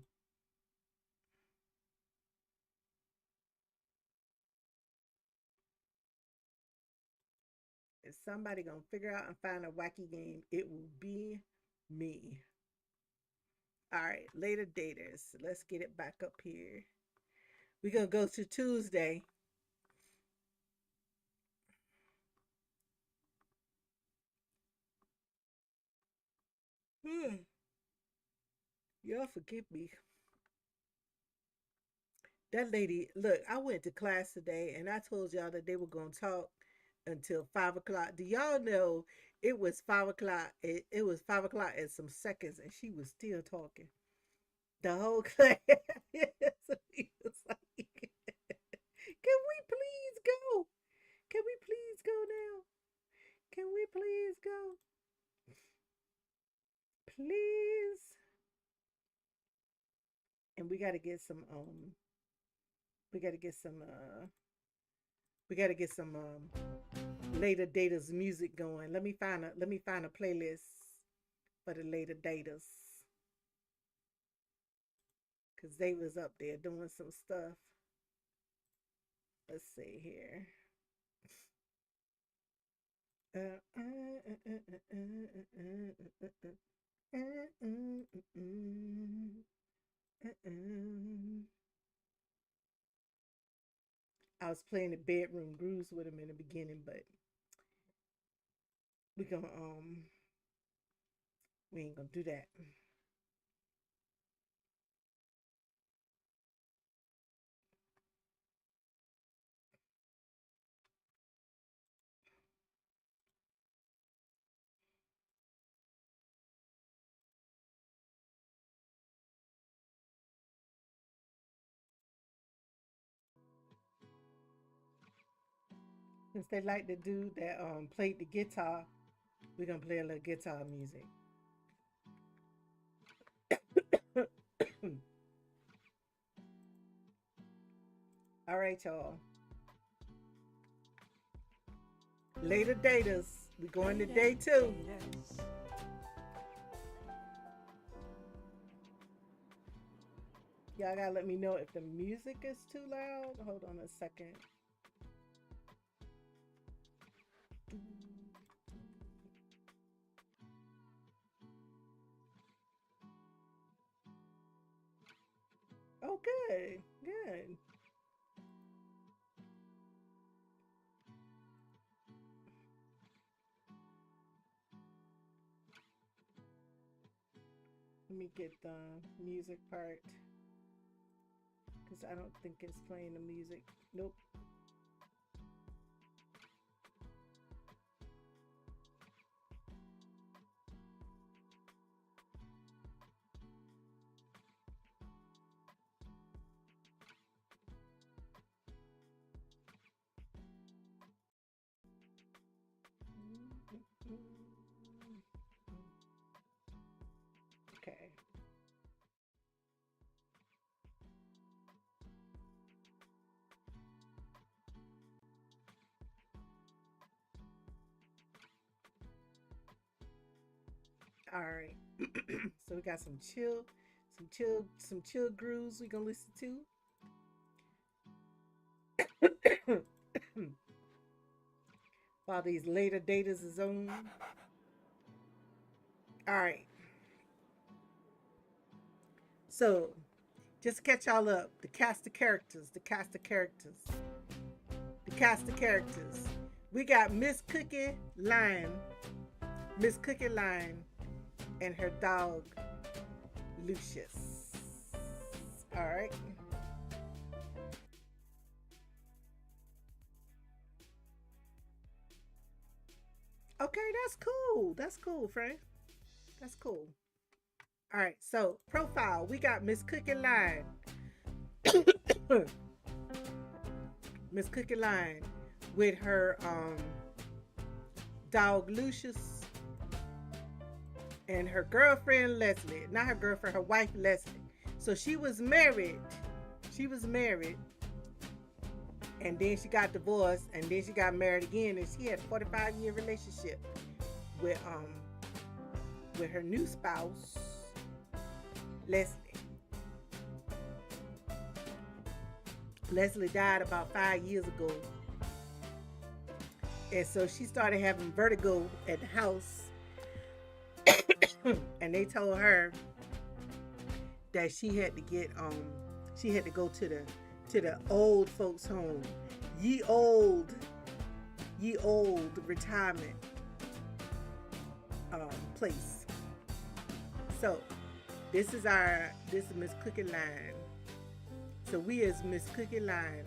If somebody gonna figure out and find a wacky game, it will be me. All right, later daters. Let's get it back up here. We're gonna go to Tuesday. Y'all forgive me. That lady, look, I went to class today and I told y'all that they were gonna talk until 5 o'clock. Do y'all know it was 5 o'clock? It was 5 o'clock and some seconds, and she was still talking. The whole class. So he was like, "Can we please go? Can we please go now? Can we please go? Please." And we gotta get some we gotta get some later daters music going. Let me find a playlist for the later daters. Cause they was up there doing some stuff. Let's see here. I was playing the bedroom grooves with him in the beginning, but we ain't gonna do that. Since they like the dude that played the guitar, we're gonna play a little guitar music. All right, y'all. Later daters. We're going to day 2. Y'all gotta let me know if the music is too loud. Hold on a second. Oh, good. Good. Let me get the music part. Because I don't think it's playing the music. Nope. All right. So we got some chill grooves we gonna listen to. While these later daters is on. All right. So, just to catch y'all up, the cast of characters. We got Miss Cookie Lime, and her dog, Lucius. All right. Okay, that's cool, Frank. That's cool. All right, so profile, we got Miss Cookie Line. Miss Cookie Line with her dog Lucius and her girlfriend Leslie. Not her girlfriend, her wife Leslie. So she was married. And then she got divorced, and then she got married again, and she had a 45-year relationship with her new spouse, Leslie. Leslie died about 5 years ago. And so she started having vertigo at the house. And they told her that she had to go to the old folks home. Ye old retirement place. So this is Miss Cookie Line. So we is Miss Cookie Line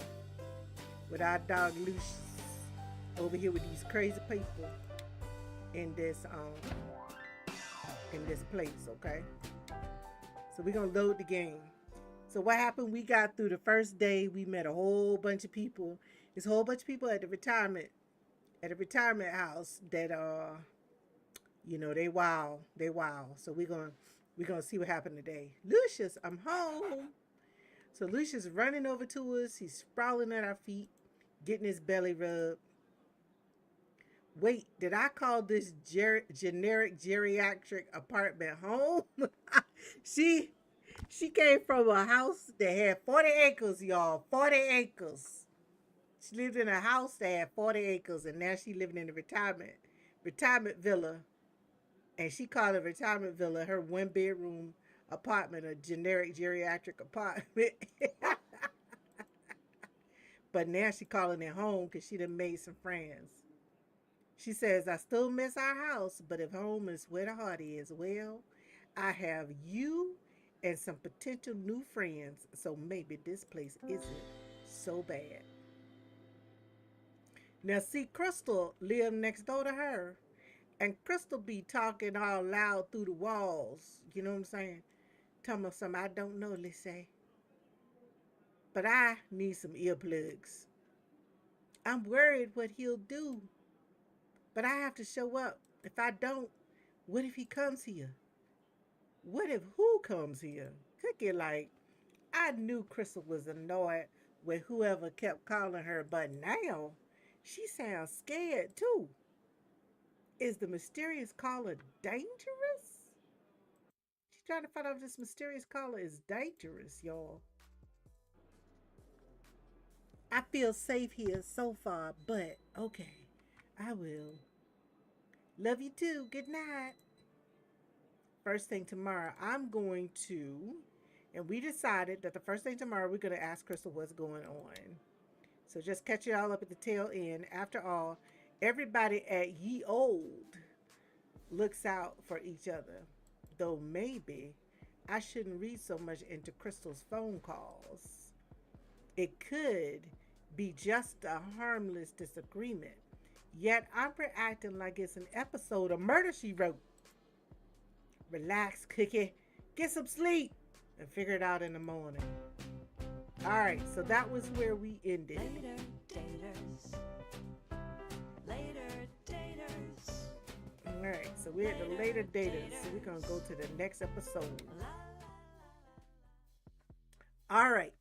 with our dog Lucius over here with these crazy people in this place, okay? So we're gonna load the game. So what happened? We got through the first day. We met a whole bunch of people. There's a whole bunch of people at the retirement house that they wild. So we're gonna see what happened today. Lucius, I'm home. So Lucius running over to us. He's sprawling at our feet, getting his belly rubbed. Wait, did I call this generic geriatric apartment home? She came from a house that had 40 acres, y'all. 40 acres. She lived in a house that had 40 acres, and now she living in a retirement villa. And she called a retirement villa her one-bedroom apartment, a generic geriatric apartment. But now she calling it home because she done made some friends. She says, I still miss our house, but if home is where the heart is, well, I have you and some potential new friends, so maybe this place isn't so bad. Now, see, Crystal lived next door to her, and Crystal be talking all loud through the walls. You know what I'm saying? Tell me something I don't know, let's say. But I need some earplugs. I'm worried what he'll do. But I have to show up. If I don't, what if he comes here? What if who comes here? Cookie like, I knew Crystal was annoyed with whoever kept calling her, but now she sounds scared too. Is the mysterious caller dangerous? She's trying to find out if this mysterious caller is dangerous, y'all. I feel safe here so far, but okay, I will. Love you too. Good night. First thing tomorrow, I'm going to, and we decided that the first thing tomorrow, we're going to ask Crystal what's going on. So just catch it all up at the tail end. After all, everybody at Ye Old looks out for each other. Though maybe I shouldn't read so much into Crystal's phone calls. It could be just a harmless disagreement. Yet I'm reacting like it's an episode of Murder, She Wrote. Relax, Cookie. Get some sleep and figure it out in the morning. All right, so that was where we ended. Later daters. All right, so we're at the later daters. So we're going to go to the next episode. All right.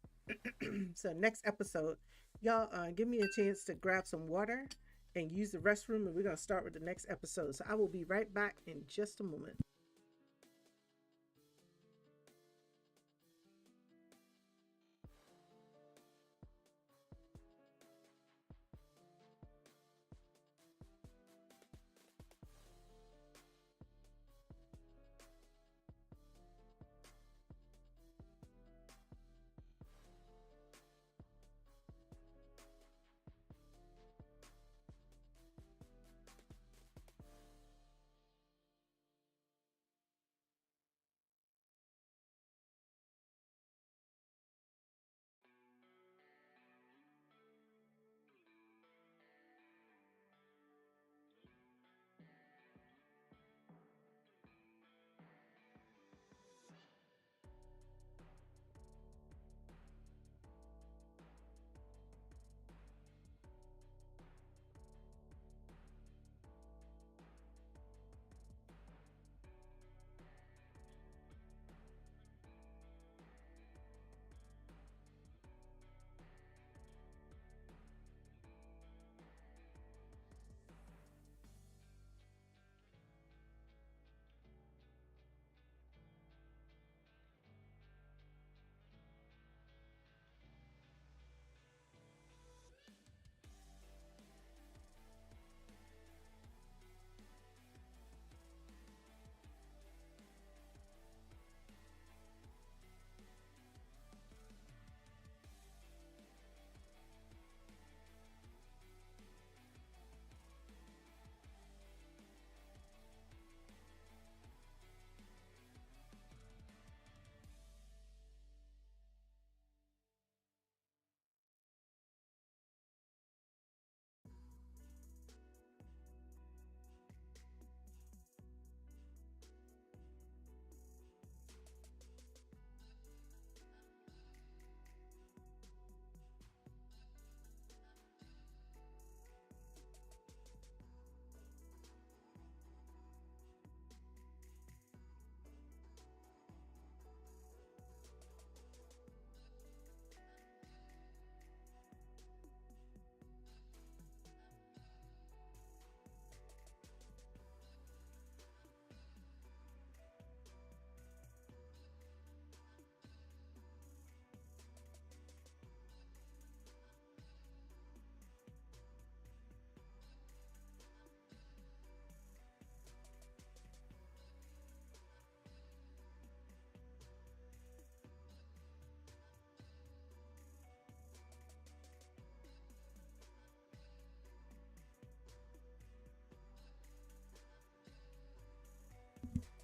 So next episode, y'all give me a chance to grab some water and use the restroom, and we're going to start with the next episode. So I will be right back in just a moment.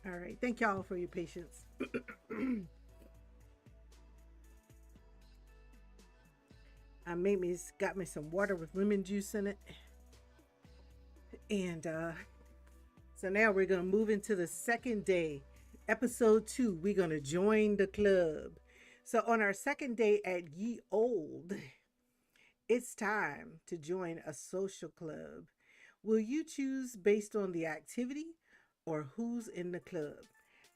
All right. Thank y'all for your patience. I got me some water with lemon juice in it. And so now we're going to move into the second day. Episode 2, we're going to join the club. So on our second day at Ye Old, it's time to join a social club. Will you choose based on the activity or who's in the club?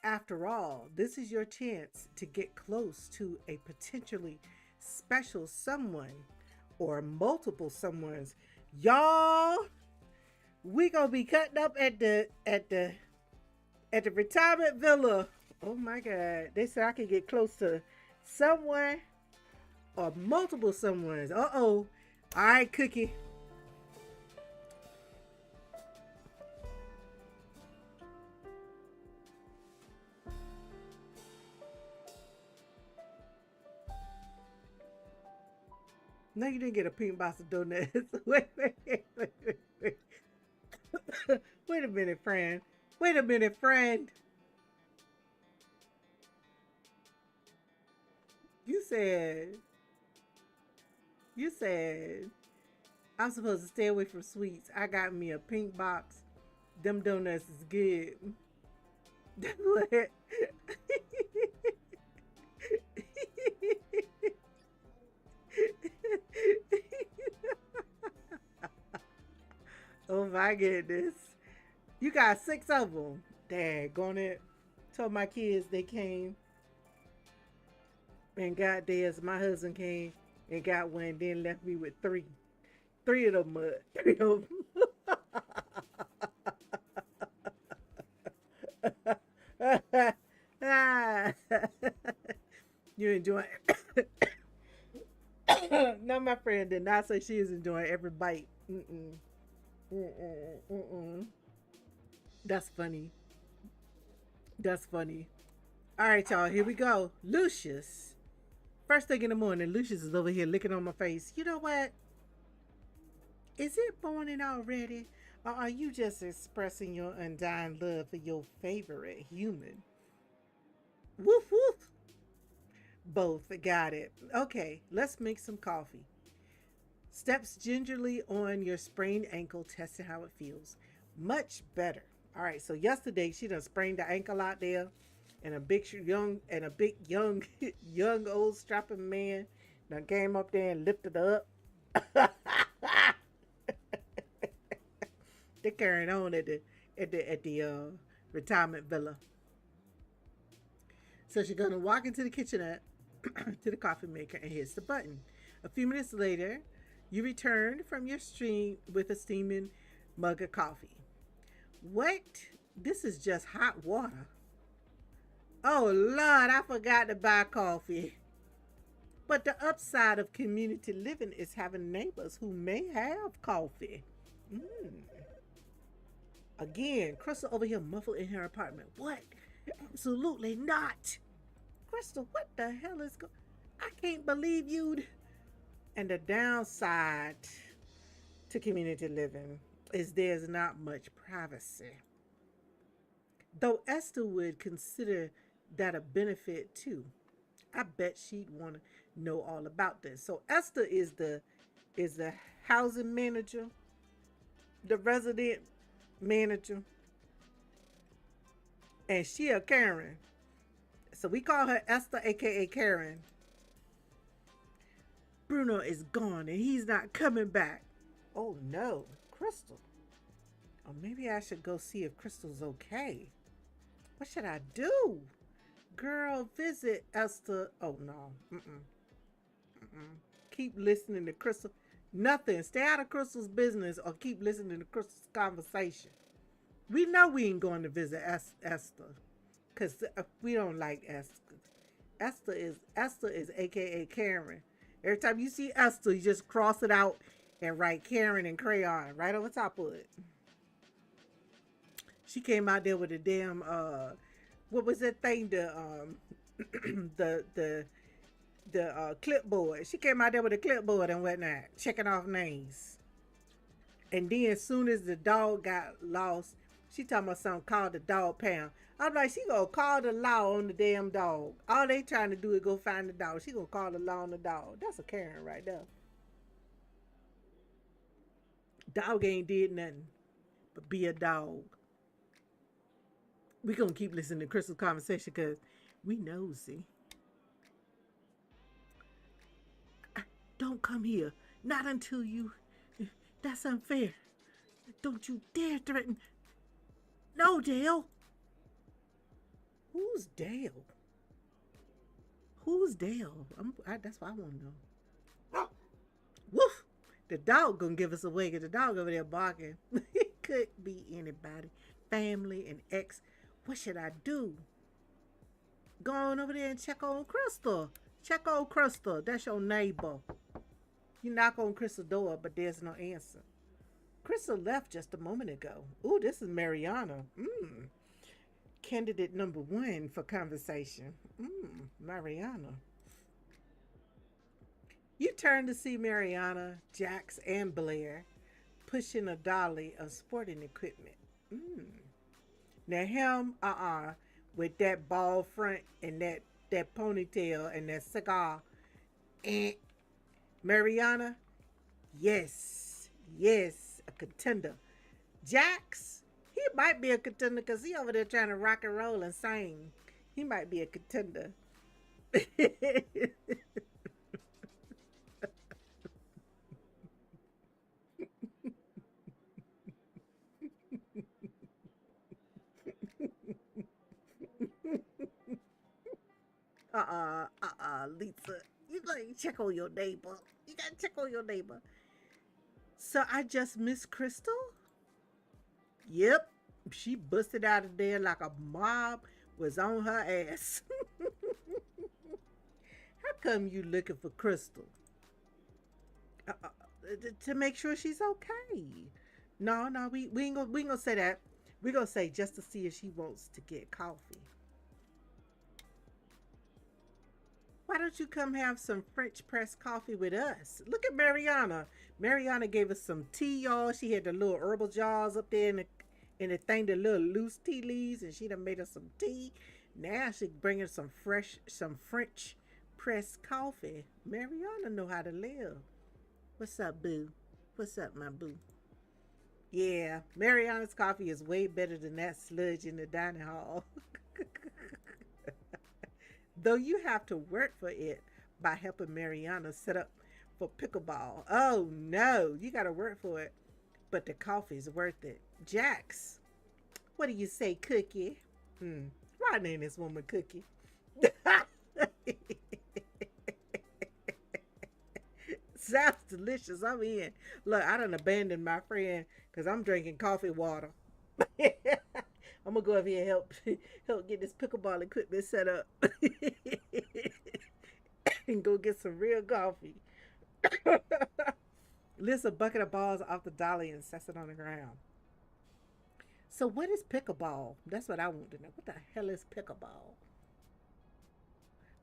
After all, this is your chance to get close to a potentially special someone or multiple someones. Y'all, we gonna be cutting up at the retirement villa. Oh my God. They said I could get close to someone or multiple someones. Uh-oh. All right, Cookie. No, you didn't get a pink box of donuts. Wait a minute, friend. Wait a minute, friend. You said I'm supposed to stay away from sweets. I got me a pink box. Them donuts is good. What? Oh my goodness. You got 6 of them. Daggone it. Told my kids they came and got theirs. My husband came and got one, then left me with 3. 3 of them. 3 of them. You enjoying No, my friend did not say she is enjoying every bite. That's funny. That's funny. All right, y'all, here we go. Lucius. First thing in the morning, Lucius is over here licking on my face. You know what? Is it morning already? Or are you just expressing your undying love for your favorite human? Woof, woof. Both. Got it. Okay, let's make some coffee. Steps gingerly on your sprained ankle, testing how it feels. Much better. All right, so yesterday she done sprained the ankle out there, and a big young old strapping man done came up there and lifted her up. They're carrying on at the retirement villa. So she's gonna walk into the kitchenette to the coffee maker and hits the button. A few minutes later, you return from your stream with a steaming mug of coffee. What? This is just hot water. Oh Lord, I forgot to buy coffee. But the upside of community living is having neighbors who may have coffee. Again, Crystal over here muffled in her apartment. What? Absolutely not. Crystal, what the hell is going on? I can't believe you'd... And the downside to community living is there's not much privacy. Though Esther would consider that a benefit too. I bet she'd want to know all about this. So Esther is the housing manager, the resident manager, and she a Karen. So we call her Esther, aka Karen. Bruno is gone and he's not coming back. Oh no, Crystal. Or maybe I should go see if Crystal's okay. What should I do? Girl, visit Esther. Oh no. Keep listening to Crystal. Nothing. Stay out of Crystal's business or keep listening to Crystal's conversation. We know we ain't going to visit Esther. Because we don't like Esther. Esther is aka Karen. Every time you see Esther, you just cross it out and write Karen in crayon right over top of it. She came out there with a damn what was that thing? The clipboard. She came out there with a clipboard and whatnot, checking off names. And then as soon as the dog got lost, She talking about something called the dog pound. I'm like, she gonna call the law on the damn dog. All they trying to do is go find the dog. She gonna call the law on the dog. That's a Karen right there. Dog ain't did nothing but be a dog. We gonna keep listening to Crystal's conversation because we nosy. Don't come here. Not until you... That's unfair. Don't you dare threaten... No, Dale. Who's Dale? Who's Dale? That's what I want to know. Woof! The dog gonna give us away because the dog over there barking. It could be anybody. Family and ex. What should I do? Go on over there and check on Crystal. Check on Crystal. That's your neighbor. You knock on Crystal's door, but there's no answer. Crystal left just a moment ago. Ooh, this is Mariana. Candidate number 1 for conversation. Mariana. You turn to see Mariana, Jax, and Blair pushing a dolly of sporting equipment. Now him, with that bald front and that ponytail and that cigar. And Mariana, yes, a contender. Jax, he might be a contender because he over there trying to rock and roll and sing. He might be a contender. Lisa. You gotta check on your neighbor. You gotta check on your neighbor. So I just missed Crystal? Yep. She busted out of there like a mob was on her ass. How come you looking for Crystal? To make sure she's okay. No, we ain't gonna say that. We're gonna say just to see if she wants to get coffee. Why don't you come have some French press coffee with us? Look at Mariana. Mariana gave us some tea, y'all. She had the little herbal jars up there in the thing, the little loose tea leaves, and she done made us some tea. Now she bringing some French press coffee. Mariana know how to live. What's up, boo? What's up, my boo? Yeah, Mariana's coffee is way better than that sludge in the dining hall. Though you have to work for it by helping Mariana set up for pickleball. Oh no, you gotta work for it. But the coffee's worth it. Jax, what do you say, Cookie? Why name this woman Cookie? Sounds delicious. I'm in. Look, I done abandoned my friend because I'm drinking coffee water. I'm gonna go over here and help get this pickleball equipment set up and go get some real coffee. Lifts a bucket of balls off the dolly and sets it on the ground. So what is pickleball? That's what I want to know. What the hell is pickleball?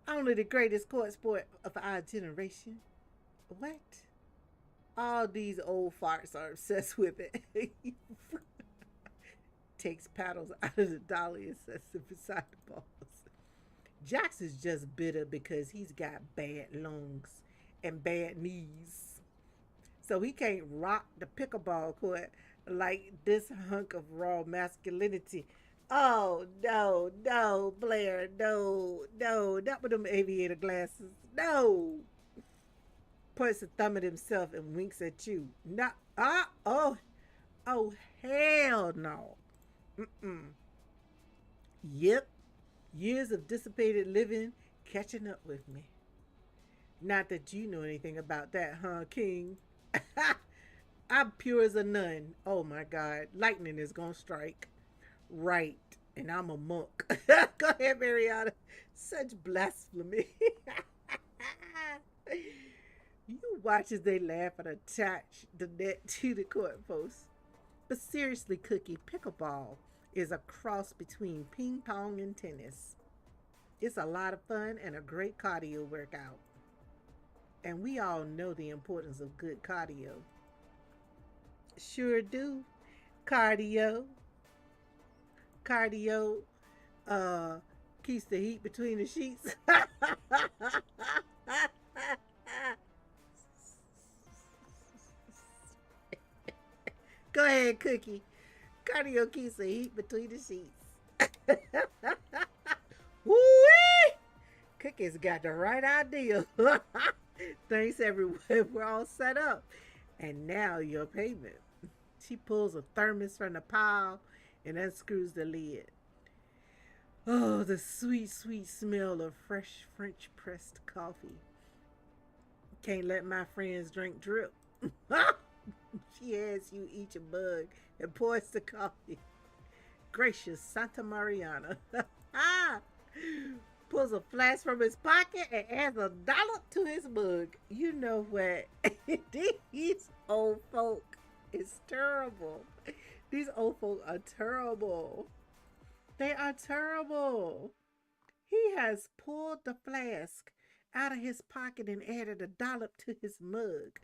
Only the greatest court sport of our generation. What? All these old farts are obsessed with it. Takes paddles out of the dolly and sets them beside the balls. Jax is just bitter because he's got bad lungs and bad knees. So he can't rock the pickleball court like this hunk of raw masculinity. Oh, no, Blair, no, not with them aviator glasses. No. Points a thumb at himself and winks at you. No, oh, hell no. Yep, years of dissipated living catching up with me. Not that you know anything about that, huh, King? I'm pure as a nun. Oh my God, lightning is gonna strike. Right, and I'm a monk. Go ahead, Mariana. Such blasphemy. You watch as they laugh and attach the net to the court post. But seriously, Cookie, pickleball is a cross between ping pong and tennis. It's a lot of fun and a great cardio workout. And we all know the importance of good cardio. Sure do. Cardio. cardio keeps the heat between the sheets. Go ahead, Cookie. Cardio keeps the heat between the sheets. Woo-wee! Cookie's got the right idea. Thanks, everyone. We're all set up. And now your payment. She pulls a thermos from the pile and unscrews the lid. Oh, the sweet, sweet smell of fresh French pressed coffee. Can't let my friends drink drip. She has you each a mug and pours the coffee. Gracious Santa Mariana. Pulls a flask from his pocket and adds a dollop to his mug. You know what? These old folk is terrible. These old folk are terrible. They are terrible. He has pulled the flask out of his pocket and added a dollop to his mug.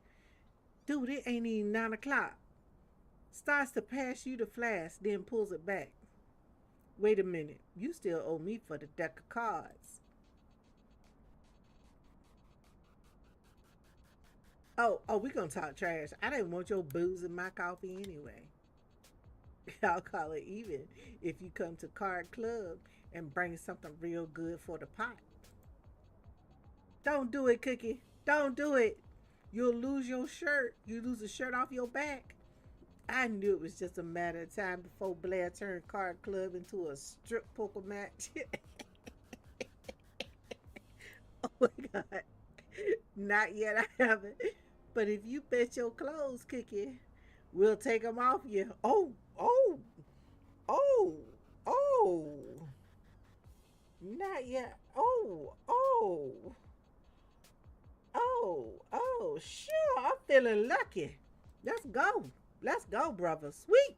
Dude, it ain't even 9 o'clock. Starts to pass you the flask, then pulls it back. Wait a minute. You still owe me for the deck of cards. Oh, we gonna talk trash. I didn't want your booze in my coffee anyway. I'll call it even if you come to Card Club and bring something real good for the pot. Don't do it, Cookie. Don't do it. You'll lose your shirt. You lose the shirt off your back. I knew it was just a matter of time before Blair turned Card Club into a strip poker match. Oh my God. Not yet, I haven't. But if you bet your clothes, Cookie, we'll take them off you. Oh. Not yet. Sure. I'm feeling lucky. Let's go, brother. Sweet.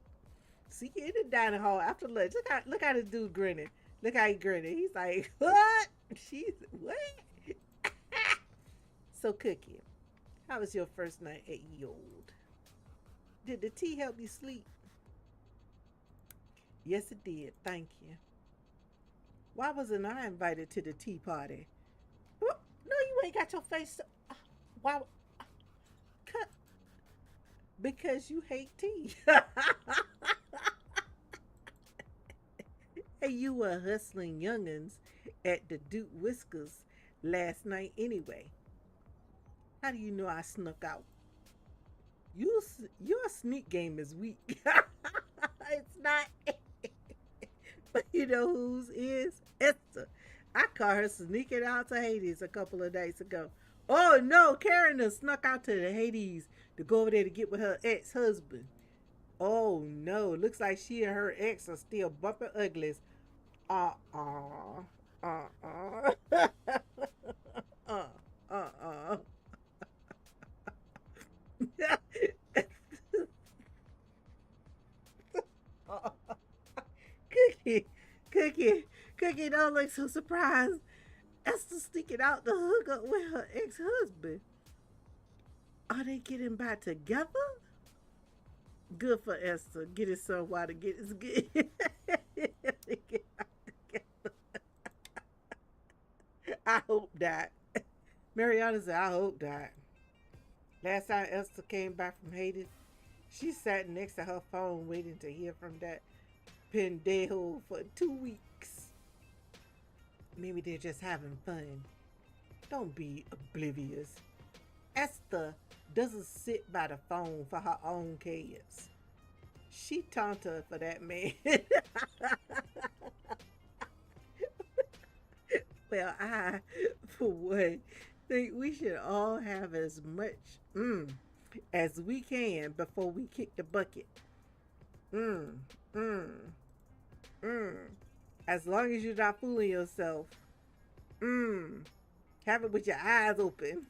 See you in the dining hall after lunch. Look how this dude grinning. Look how he grinning. He's like, what? What? So, Cookie, how was your first night at ye old? Did the tea help you sleep? Yes, it did. Thank you. Why wasn't I invited to the tea party? Well, no, you ain't got your face. Why? Because you hate tea. And you were hustling young'uns at the Duke Whiskers last night anyway. How do you know I snuck out? Your sneak game is weak. It's not. But you know whose is? Esther. I caught her sneaking out to Hades a couple of days ago. Oh no, Karen has snuck out to the Hades to go over there to get with her ex-husband. Oh no, looks like she and her ex are still bumping uglies. Cookie, don't look so surprised. Esther sneaking out to hook up with her ex-husband. Are they getting by together? Good for Esther. Get his son while to get his good. I hope not. Mariana said, I hope not. Last time Esther came back from Hades, she sat next to her phone waiting to hear from that pendejo for 2 weeks. Maybe they're just having fun. Don't be oblivious. Esther doesn't sit by the phone for her own kids. She taunted for that man. Well, I, for one, think we should all have as much as we can before we kick the bucket. As long as you're not fooling yourself. Have it with your eyes open.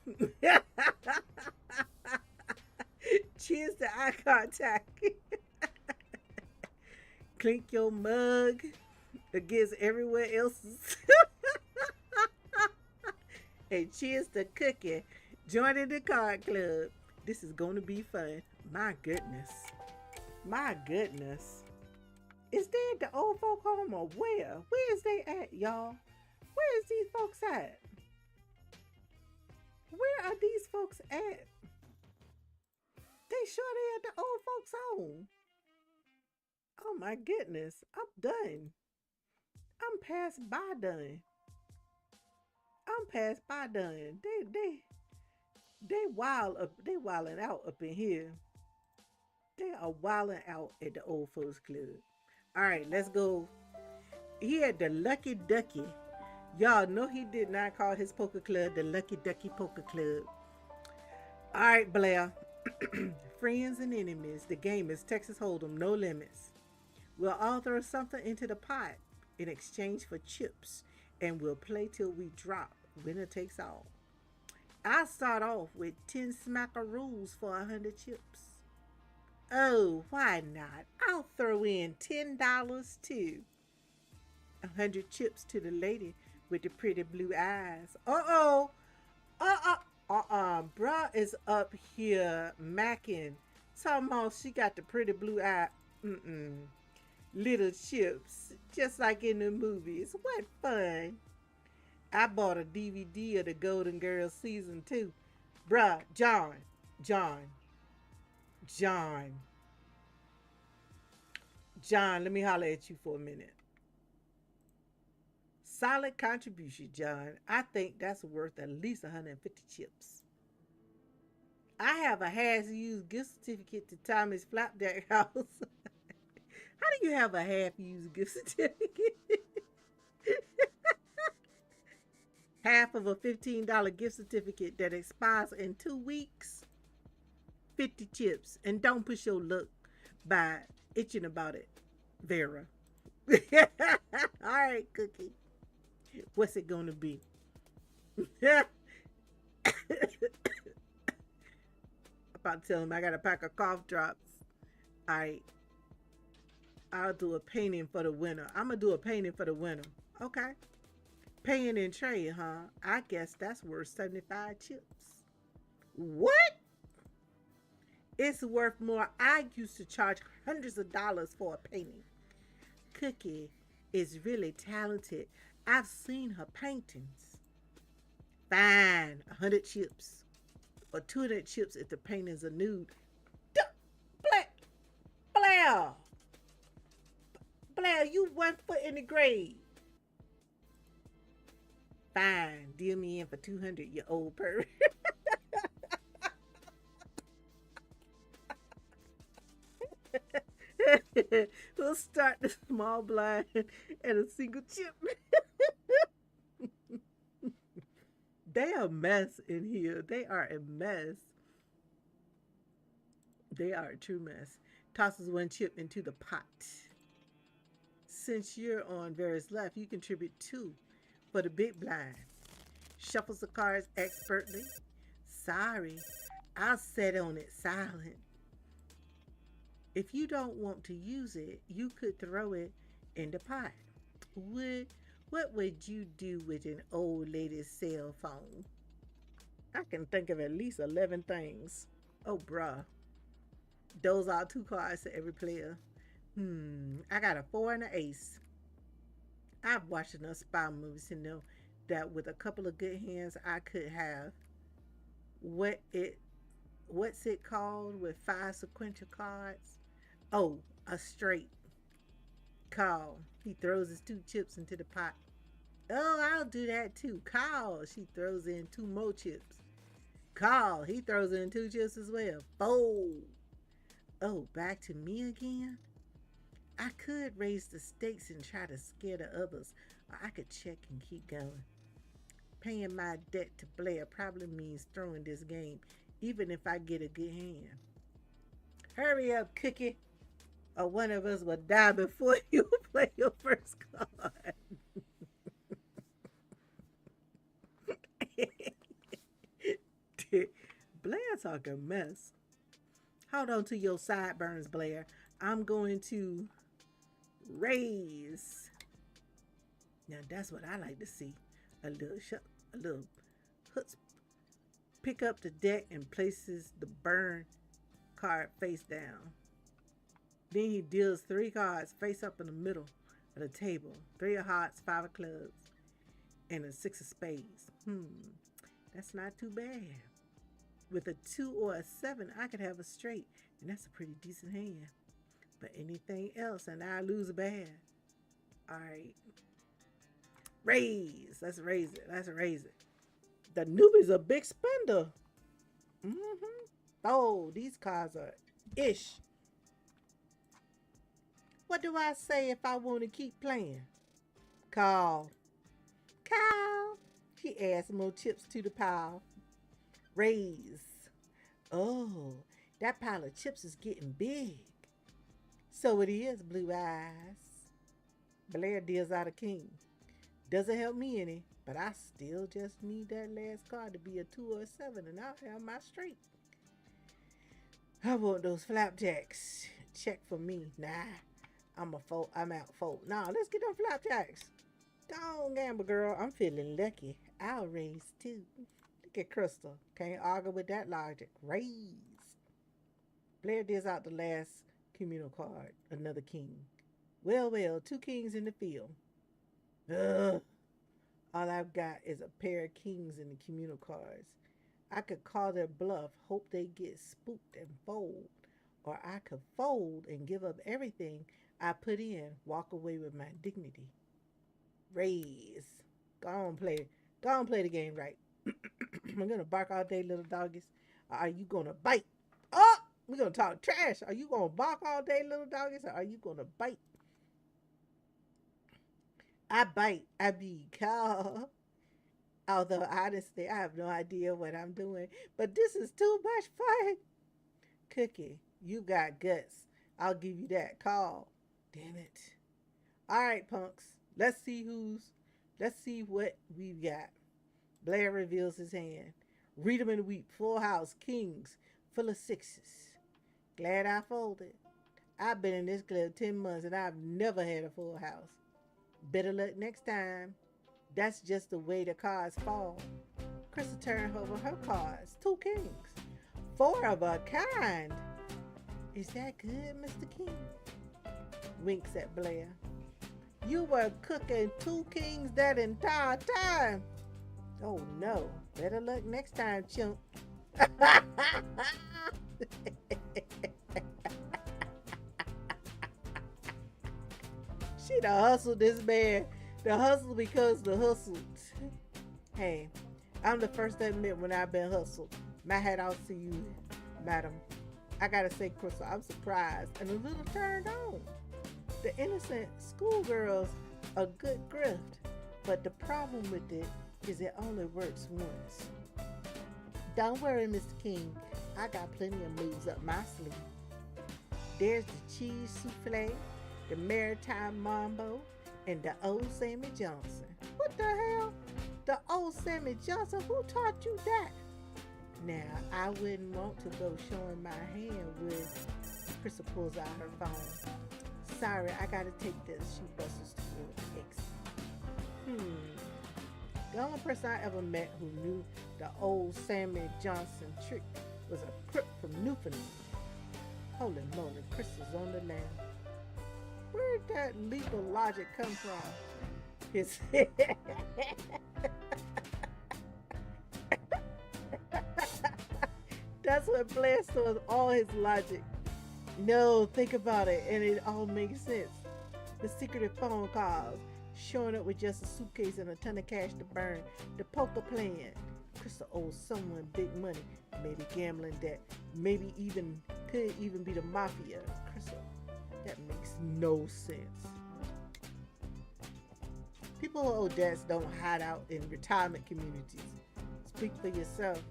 Cheers to eye contact. Clink your mug against everywhere else's. And cheers to Cookie joining the Card Club. This is going to be fun. My goodness. It's Is they at the old folk home or where? Where is they at, y'all? Where is these folks at? Where are these folks at? They sure they at the old folks home. Oh my goodness, I'm done. I'm past by done. I'm past by done. They wild up. They wilding out up in here. They are wilding out at the old folks club. All right, let's go. He had the Lucky Ducky. Y'all know he did not call his poker club the Lucky Ducky Poker Club. All right, Blair. Friends and enemies. The game is Texas Hold'em, no limits. We'll all throw something into the pot in exchange for chips, and we'll play till we drop. Winner takes all. I'll start off with 10 smackaroos for 100 chips. Oh, why not? I'll throw in $10 too. 100 chips to the lady with the pretty blue eyes. Bruh is up here macking. Somehow she got the pretty blue eye. Little chips, just like in the movies. What fun. I bought a DVD of the Golden Girls season 2. Bruh, John. John, let me holler at you for a minute. Solid contribution, John. I think that's worth at least 150 chips. I have a half-used gift certificate to Tommy's Flapjack House. How do you have a half-used gift certificate? Half of a $15 gift certificate that expires in 2 weeks. 50 chips. And don't push your luck by itching about it, Vera. All right, Cookie. What's it gonna be? About to tell him I got a pack of cough drops. All right. I'll do a painting for the winner. I'm gonna do a painting for the winner. Okay. Paying in trade, huh? I guess that's worth 75 chips. What? It's worth more. I used to charge hundreds of dollars for a painting. Cookie is really talented. I've seen her paintings. Fine, 100 chips. Or 200 chips if the paintings are nude. Blair, you 1 foot in the grave. Fine, deal me in for 200, you old pervert. We'll start the small blind and a single chip. They are a mess in here. They are a mess. They are a true mess. Tosses 1 chip into the pot. Since you're on Vera's left, you contribute 2 for the big blind. Shuffles the cards expertly. Sorry, I'll set on it silent. If you don't want to use it, you could throw it in the pot. What would you do with an old lady's cell phone? I can think of at least 11 things. Oh, bruh. Those are 2 cards to every player. I got a 4 and an ace. I've watched enough spy movies to know that with a couple of good hands, I could have what's it called with 5 sequential cards? Oh, a straight call. He throws his 2 chips into the pot. Oh, I'll do that too. Call. She throws in 2 more chips. Call. He throws in 2 chips as well. Fold. Oh, back to me again? I could raise the stakes and try to scare the others, or I could check and keep going. Paying my debt to Blair probably means throwing this game, even if I get a good hand. Hurry up, Cookie, or one of us will die before you play your first card. Blair talking mess. Hold on to your sideburns, Blair. I'm going to raise. Now that's what I like to see. A little hooks. Pick up the deck and places the burn card face down. Then he deals 3 cards face up in the middle of the table. 3 of hearts, 5 of clubs, and a 6 of spades. That's not too bad. With a 2 or a 7, I could have a straight, and that's a pretty decent hand. But anything else, and I lose a bad. All right. Raise. Let's raise it. Let's raise it. The newbie's a big spender. Oh, these cards are ish. What do I say if I want to keep playing? Call. Call. She adds more chips to the pile. Raise. Oh, that pile of chips is getting big. So it is, Blue Eyes. Blair deals out a king. Doesn't help me any, but I still just need that last card to be a 2 or a 7, and I'll have my straight. I want those flapjacks. Check for me. Nah, I'm out fold. Nah, let's get them flapjacks. Go on, gamble girl. I'm feeling lucky. I'll raise too. Look at Crystal. Can't argue with that logic. Raise. Blair deals out the last communal card. Another king. Well, 2 kings in the field. Ugh. All I've got is a pair of kings in the communal cards. I could call their bluff, hope they get spooked and fold. Or I could fold and give up everything I put in, walk away with my dignity. Raise. Go on, play the game right. I'm gonna bark all day, little doggies. Or are you gonna bite? Oh, we're gonna talk trash. Are you gonna bark all day, little doggies, or are you gonna bite? I bite. I be called. Although honestly, I have no idea what I'm doing, but this is too much fun. Cookie, you got guts. I'll give you that call. Damn it. All right, punks. Let's see what we've got. Blair reveals his hand. Read 'em and weep. Full house. Kings. Full of 6s. Glad I folded. I've been in this club 10 months and I've never had a full house. Better luck next time. That's just the way the cards fall. Crystal turned over her cards. 2 kings. 4 of a kind. Is that good, Mr. King? Winks at Blair. You were cooking 2 kings that entire time. Oh no. Better luck next time, chump. She done hustled this man. The hustle because the hustled. Hey, I'm the first to admit when I've been hustled. My hat off to you, madam. I gotta say, Crystal, I'm surprised and a little turned on. The innocent schoolgirls are good grift, but the problem with it is it only works once. Don't worry, Mr. King. I got plenty of moves up my sleeve. There's the cheese souffle, the maritime mambo, and the old Sammy Johnson. What the hell? The old Sammy Johnson? Who taught you that? Now, I wouldn't want to go showing my hand with Crystal pulls out her phone. Sorry, I gotta take this. She busts toward the exit. The only person I ever met who knew the old Sammy Johnson trick was a crip from Newfoundland. Holy moly, Crystal's on the land. Where'd that legal logic come from? His That's what Blair stores all his logic. No, think about it, and it all makes sense. The secretive phone calls, showing up with just a suitcase and a ton of cash to burn, the poker playing. Crystal owes someone big money, maybe gambling debt, maybe could even be the mafia. Crystal, that makes no sense. People who owe debts don't hide out in retirement communities. Speak for yourself.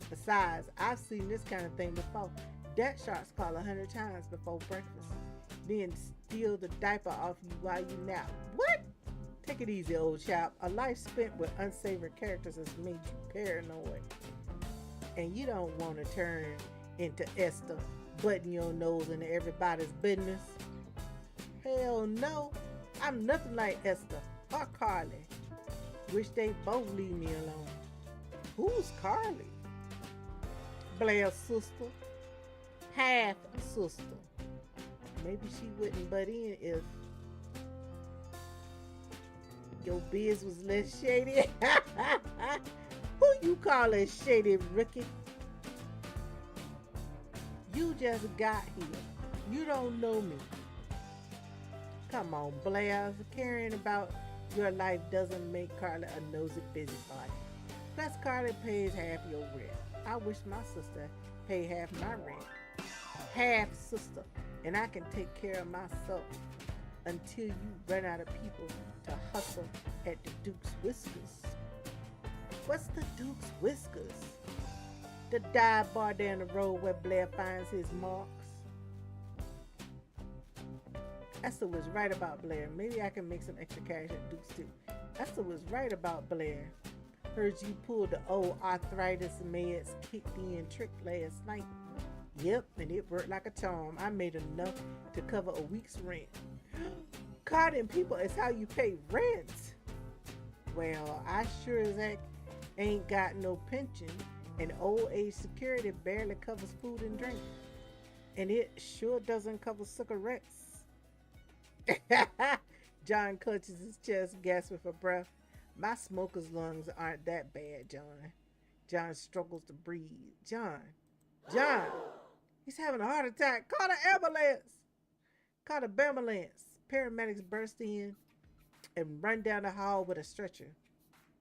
Besides, I've seen this kind of thing before. Debt sharks call 100 times before breakfast, then steal the diaper off you while you nap. What? Take it easy, old chap. A life spent with unsavory characters has made you paranoid. And you don't want to turn into Esther, button your nose into everybody's business. Hell no. I'm nothing like Esther or Carly. Wish they both leave me alone. Who's Carly? Blair's sister. Half sister. Maybe she wouldn't butt in if your biz was less shady. Who you calling shady, rookie? You just got here. You don't know me. Come on, Blair. Caring about your life doesn't make Carly a nosy busybody. Plus, Carly pays half your rent. I wish my sister paid half my rent. Half sister. And I can take care of myself until you run out of people to hustle at the Duke's Whiskers. What's the Duke's Whiskers? The dive bar down the road where Blair finds his marks. Esther was right about Blair. Maybe I can make some extra cash at Duke's too. Esther was right about Blair. Heard you pulled the old arthritis meds kicked in trick last night. Yep, and it worked like a charm. I made enough to cover a week's rent. Carding people is how you pay rent. Well, I sure as heck ain't got no pension, and old age security barely covers food and drink. And it sure doesn't cover cigarettes. John clutches his chest, gasping for breath. My smoker's lungs aren't that bad, John. John struggles to breathe. John. He's having a heart attack. Call the ambulance. Call the ambulance. Paramedics burst in and run down the hall with a stretcher.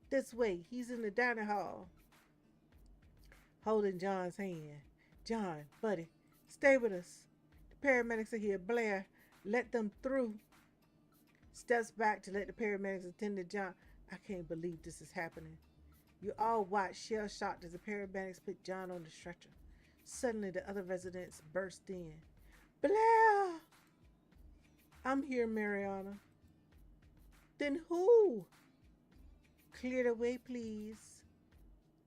This way. He's in the dining hall. Holding John's hand. John, buddy, stay with us. The paramedics are here. Blair, let them through. Steps back to let the paramedics attend to John. I can't believe this is happening. You all watch shell-shocked as the paramedics put John on the stretcher. Suddenly, the other residents burst in. Blair! I'm here, Mariana. Then who? Clear the way, please.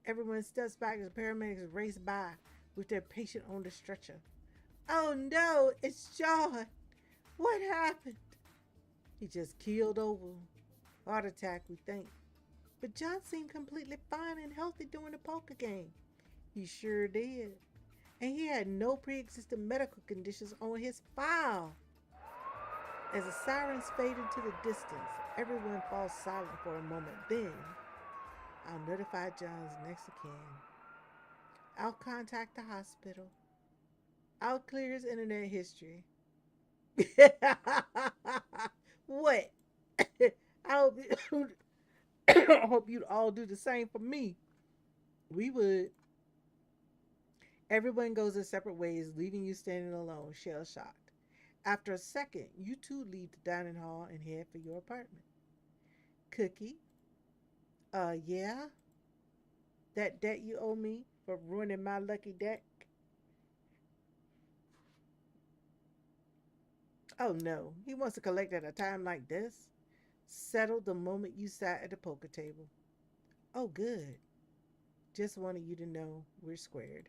Everyone steps back as the paramedics race by with their patient on the stretcher. Oh no, it's John. What happened? He just keeled over. Heart attack, we think. But John seemed completely fine and healthy during the poker game. He sure did. And he had no pre-existing medical conditions on his file. As the sirens fade into the distance, everyone falls silent for a moment. Then, I'll notify John's next of kin. I'll contact the hospital. I'll clear his internet history. What? I hope you'd all do the same for me. We would. Everyone goes their separate ways, leaving you standing alone, shell-shocked. After a second, you two leave the dining hall and head for your apartment. Cookie? Yeah? That debt you owe me for ruining my lucky deck? Oh no, he wants to collect at a time like this? Settled the moment you sat at the poker table. Oh good. Just wanted you to know we're squared.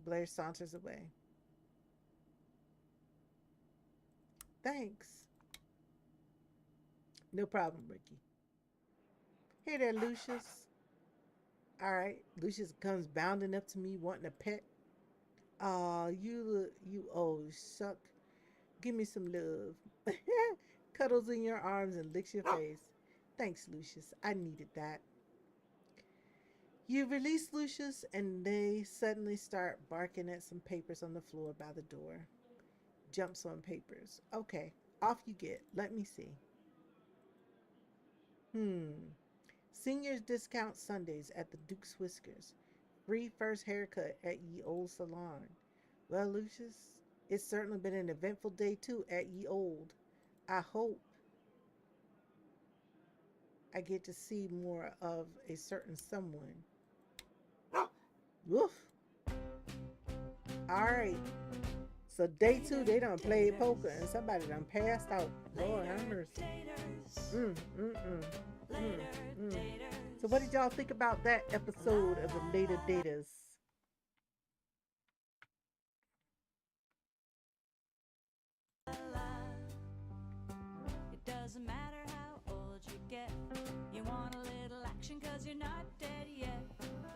Blair saunters away. Thanks. No problem, Ricky. Hey there, Lucius. All right, Lucius comes bounding up to me wanting a pet. Aw, you old suck. Give me some love. Cuddles in your arms and licks your face. Thanks, Lucius. I needed that. You release Lucius, and they suddenly start barking at some papers on the floor by the door. Jumps on papers. Okay, off you get. Let me see. Seniors discount Sundays at the Duke's Whiskers. Free first haircut at Ye Old Salon. Well, Lucius, it's certainly been an eventful day too at Ye Old. I hope I get to see more of a certain someone. Woof. Alright. So day 2, they done played poker and somebody done passed out. Lord have mercy. So what did y'all think about that episode of the Later Daters? It doesn't matter how old you get. You want a little action cause you're not dead yet.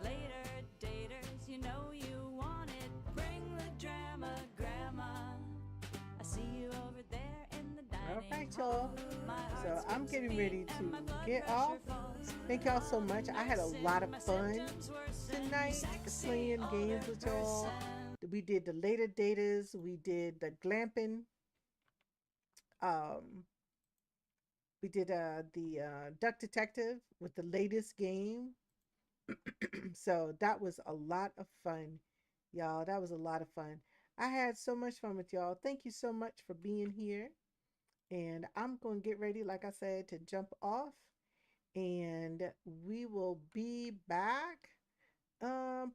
Later daters, you know you want it. Bring the drama, grandma. A right, y'all. So I'm getting ready to get off. Thank y'all so much. I had a lot of fun tonight playing games with y'all. We did the later daters. We did the glamping. Um, we did the Duck Detective with the latest game. So that was a lot of fun, y'all. That was a lot of fun. I had so much fun with y'all. Thank you so much for being here. And I'm going to get ready, like I said, to jump off. And we will be back probably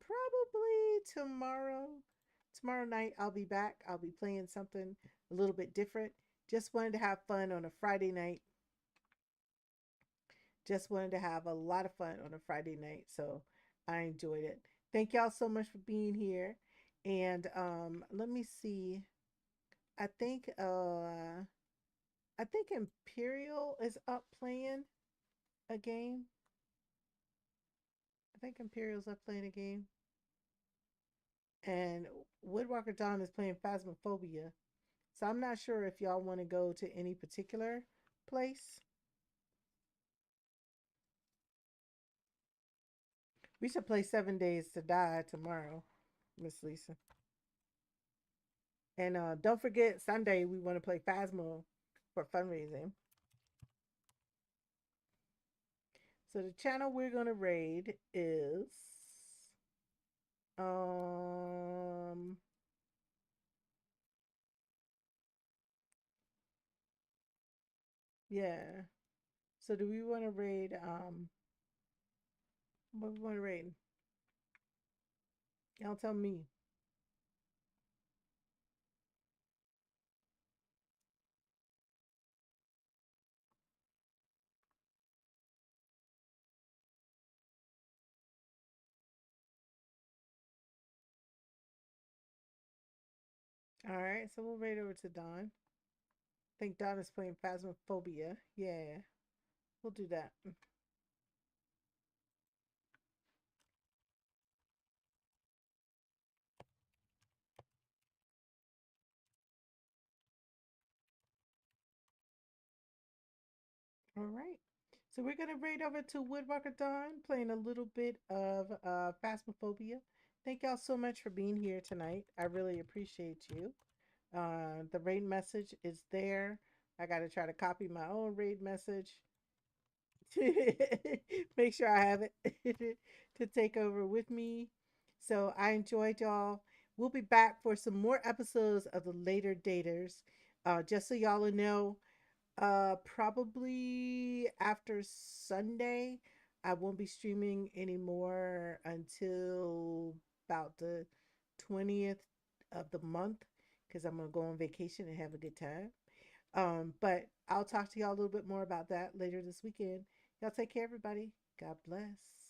tomorrow. Tomorrow night I'll be back. I'll be playing something a little bit different. Just wanted to have fun on a Friday night. Just wanted to have a lot of fun on a Friday night. So I enjoyed it. Thank y'all so much for being here. And let me see. I think Imperial is up playing a game. I think Imperial's up playing a game. And Woodwalker Dawn is playing Phasmophobia. So I'm not sure if y'all want to go to any particular place. We should play 7 Days to Die tomorrow, Miss Lisa. And don't forget, Sunday we want to play Phasmo for fundraising. So the channel we're going to raid is yeah. So do we want to raid what we want to raid? Y'all tell me. All right, so we'll raid over to Dawn. I think Dawn is playing Phasmophobia. Yeah, we'll do that. All right. So we're going to raid over to Woodwalker Dawn, playing a little bit of Phasmophobia. Thank y'all so much for being here tonight. I really appreciate you. The raid message is there. I got to try to copy my own raid message. Make sure I have it to take over with me. So I enjoyed y'all. We'll be back for some more episodes of the Later Daters. Just so y'all know, probably after Sunday, I won't be streaming anymore until about the 20th of the month because I'm gonna go on vacation and have a good time. But I'll talk to y'all a little bit more about that later this weekend. Y'all take care, everybody. God bless.